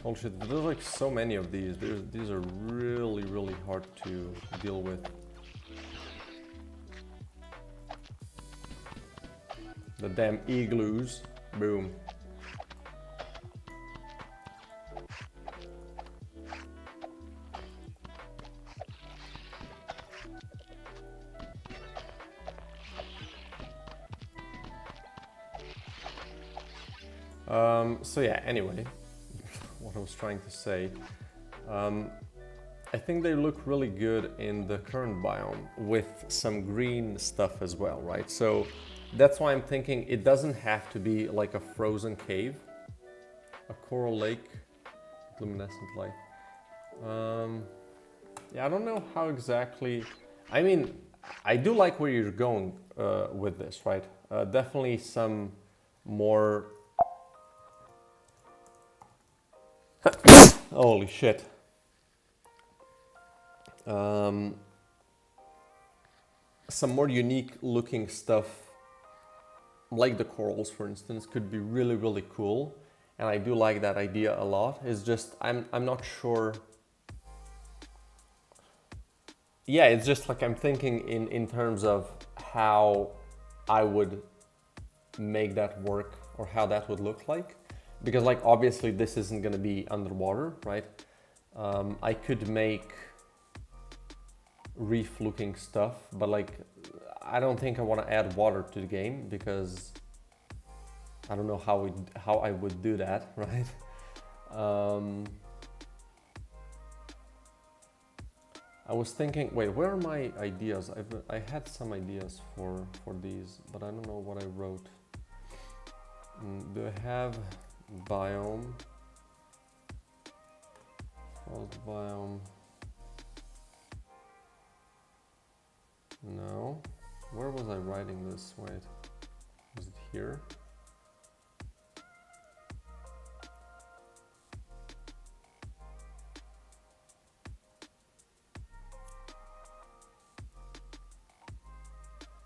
Holy shit, there's like so many of these. These are really, really hard to deal with. The damn igloos. Boom. So yeah, anyway, what I was trying to say, I think they look really good in the current biome with some green stuff as well, right? So that's why I'm thinking it doesn't have to be like a frozen cave, a coral lake, luminescent light. Yeah, I don't know how exactly, I mean, I do like where you're going with this, right? Definitely some more... Holy shit. Some more unique looking stuff, like the corals, for instance, could be really, really cool. And I do like that idea a lot. It's just, I'm not sure. Yeah, it's just like I'm thinking in terms of how I would make that work or how that would look like. Because like obviously this isn't gonna be underwater, right? I could make reef looking stuff, but like I don't think I want to add water to the game because I don't know how I would do that, right? I was thinking, wait, where are my ideas? I had some ideas for these, but I don't know what I wrote. Do I have biome? Frost biome. No. Where was I writing this? Wait. Was it here?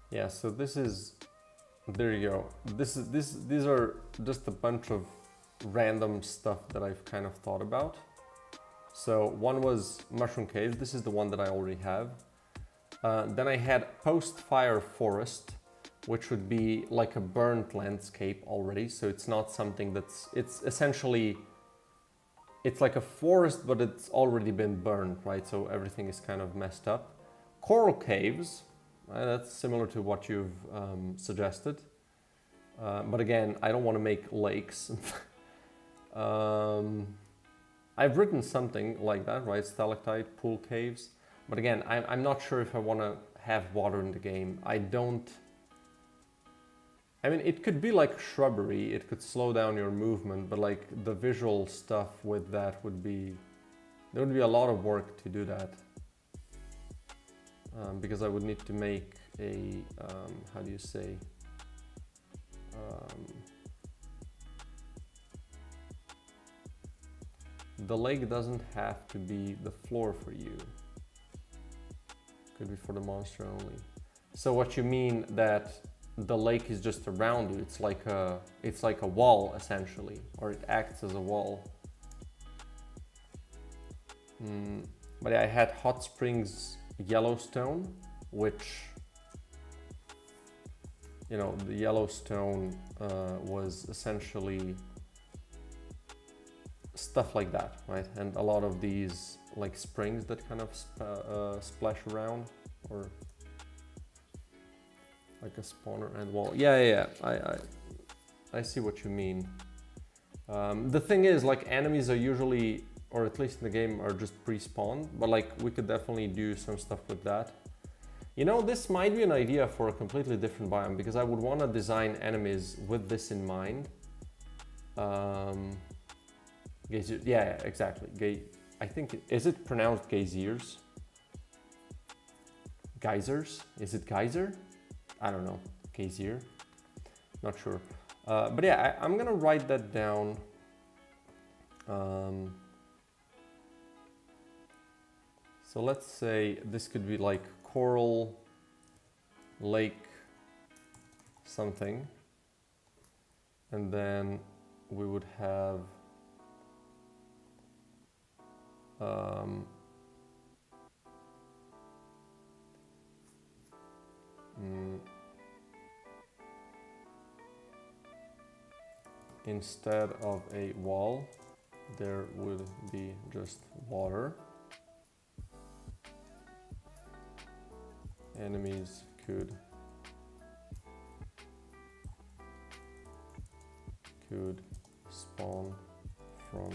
Yeah, so this is, there you go. These are just a bunch of random stuff that I've kind of thought about. So one was mushroom cave. This is the one that I already have. Then I had post-fire forest, which would be like a burnt landscape already. So it's not something that's, it's essentially, it's like a forest, but it's already been burned, right? So everything is kind of messed up. Coral caves, that's similar to what you've suggested. But again, I don't want to make lakes. I've written something like that, right? Stalactite, pool caves. But again, I'm not sure if I want to have water in the game. I mean, it could be like shrubbery. It could slow down your movement, but like the visual stuff with that would be, there would be a lot of work to do that. Because I would need to make a, how do you say? The lake doesn't have to be the floor for you. Could be for the monster only. So what you mean that the lake is just around you? It's like a wall essentially, or it acts as a wall. But yeah, I had Hot Springs Yellowstone, which, you know, the Yellowstone was essentially stuff like that, right? And a lot of these like springs that kind of splash around, or like a spawner and wall. Yeah. I see what you mean. The thing is, like, enemies are usually, or at least in the game, are just pre-spawned, but like we could definitely do some stuff with that. You know, this might be an idea for a completely different biome, because I would want to design enemies with this in mind. Yeah, exactly. I think, is it pronounced geysers? Geysers? Is it geyser? I don't know. Geyser? Not sure. But yeah, I'm gonna write that down. So let's say this could be like coral, lake, something. And then we would have instead of a wall, there would be just water. Enemies could spawn from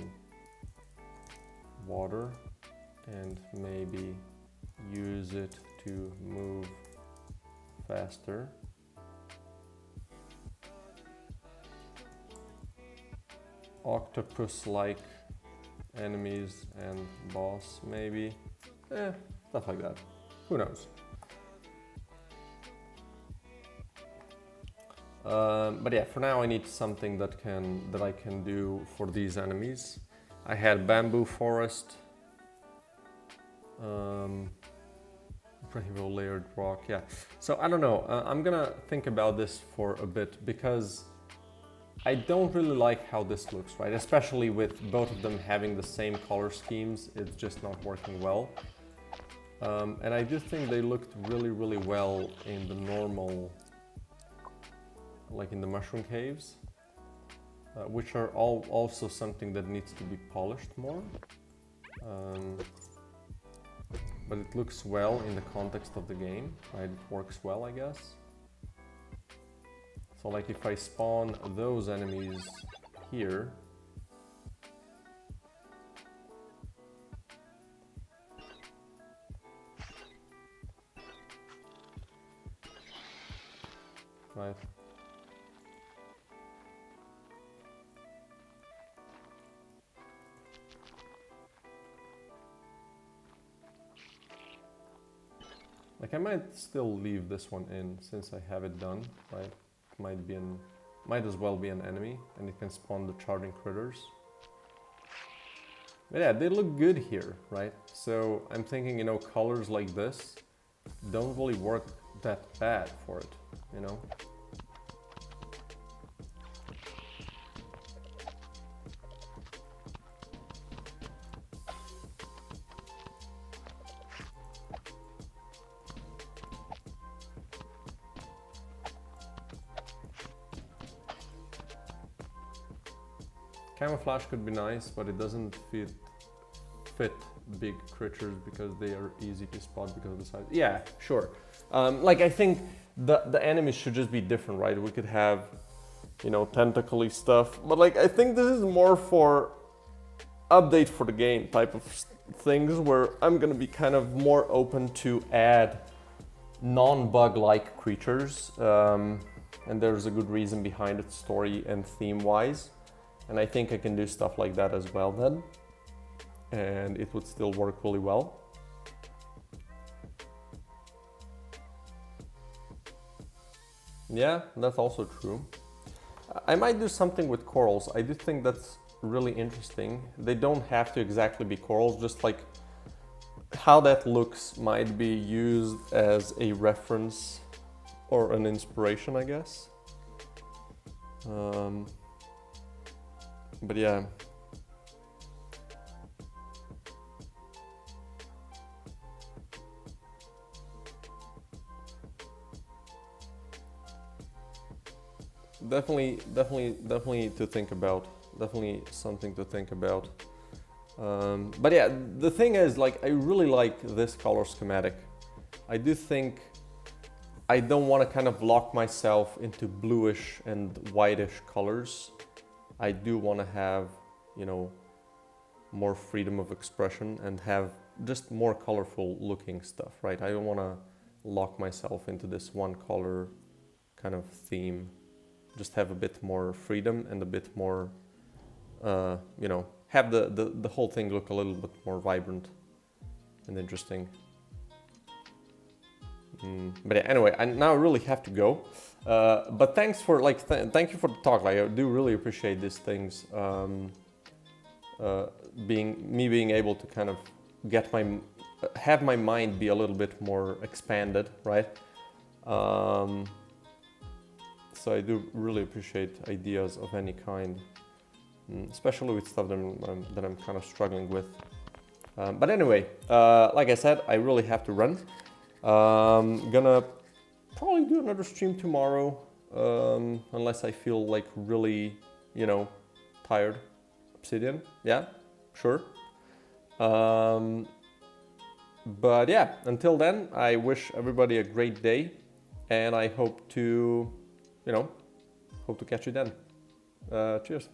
water and maybe use it to move faster. Octopus-like enemies and boss, maybe. Stuff like that. Who knows? But yeah, for now I need something that I can do for these enemies. I had bamboo forest, rainbow layered rock. Yeah. So I don't know. I'm gonna think about this for a bit because I don't really like how this looks, right? Especially with both of them having the same color schemes, it's just not working well. And I just think they looked really, really well in the normal, like in the mushroom caves, which are also something that needs to be polished more. But it looks well in the context of the game, right? It works well, I guess. So like if I spawn those enemies here, right? Like I might still leave this one in since I have it done, right? Might as well be an enemy and it can spawn the charging critters. But yeah, they look good here, right? So I'm thinking, you know, colors like this don't really work that bad for it, you know? Camouflage could be nice, but it doesn't fit big creatures because they are easy to spot because of the size. Yeah, sure. Like I think the enemies should just be different, right? We could have, you know, tentacly stuff, but like I think this is more for update for the game type of things where I'm gonna be kind of more open to add non-bug-like creatures, and there's a good reason behind it, story and theme-wise. And I think I can do stuff like that as well then. And it would still work really well. Yeah, that's also true. I might do something with corals. I do think that's really interesting. They don't have to exactly be corals, just like how that looks might be used as a reference or an inspiration, I guess. But yeah. Definitely to think about. Definitely something to think about. But yeah, the thing is, like, I really like this color schematic. I do think I don't want to kind of lock myself into bluish and whitish colors. I do want to have, you know, more freedom of expression and have just more colorful looking stuff, right? I don't want to lock myself into this one color kind of theme. Just have a bit more freedom and a bit more, you know, have the whole thing look a little bit more vibrant and interesting. But yeah, anyway, I now really have to go. But thanks for thank you for the talk. Like, I do really appreciate these things. Being able to kind of have my mind be a little bit more expanded, right? So I do really appreciate ideas of any kind, especially with stuff that I'm kind of struggling with. But anyway, like I said, I really have to run. Gonna probably do another stream tomorrow, unless I feel like really, tired. Obsidian, yeah, sure. But yeah, until then, I wish everybody a great day, and I hope to catch you then. Cheers.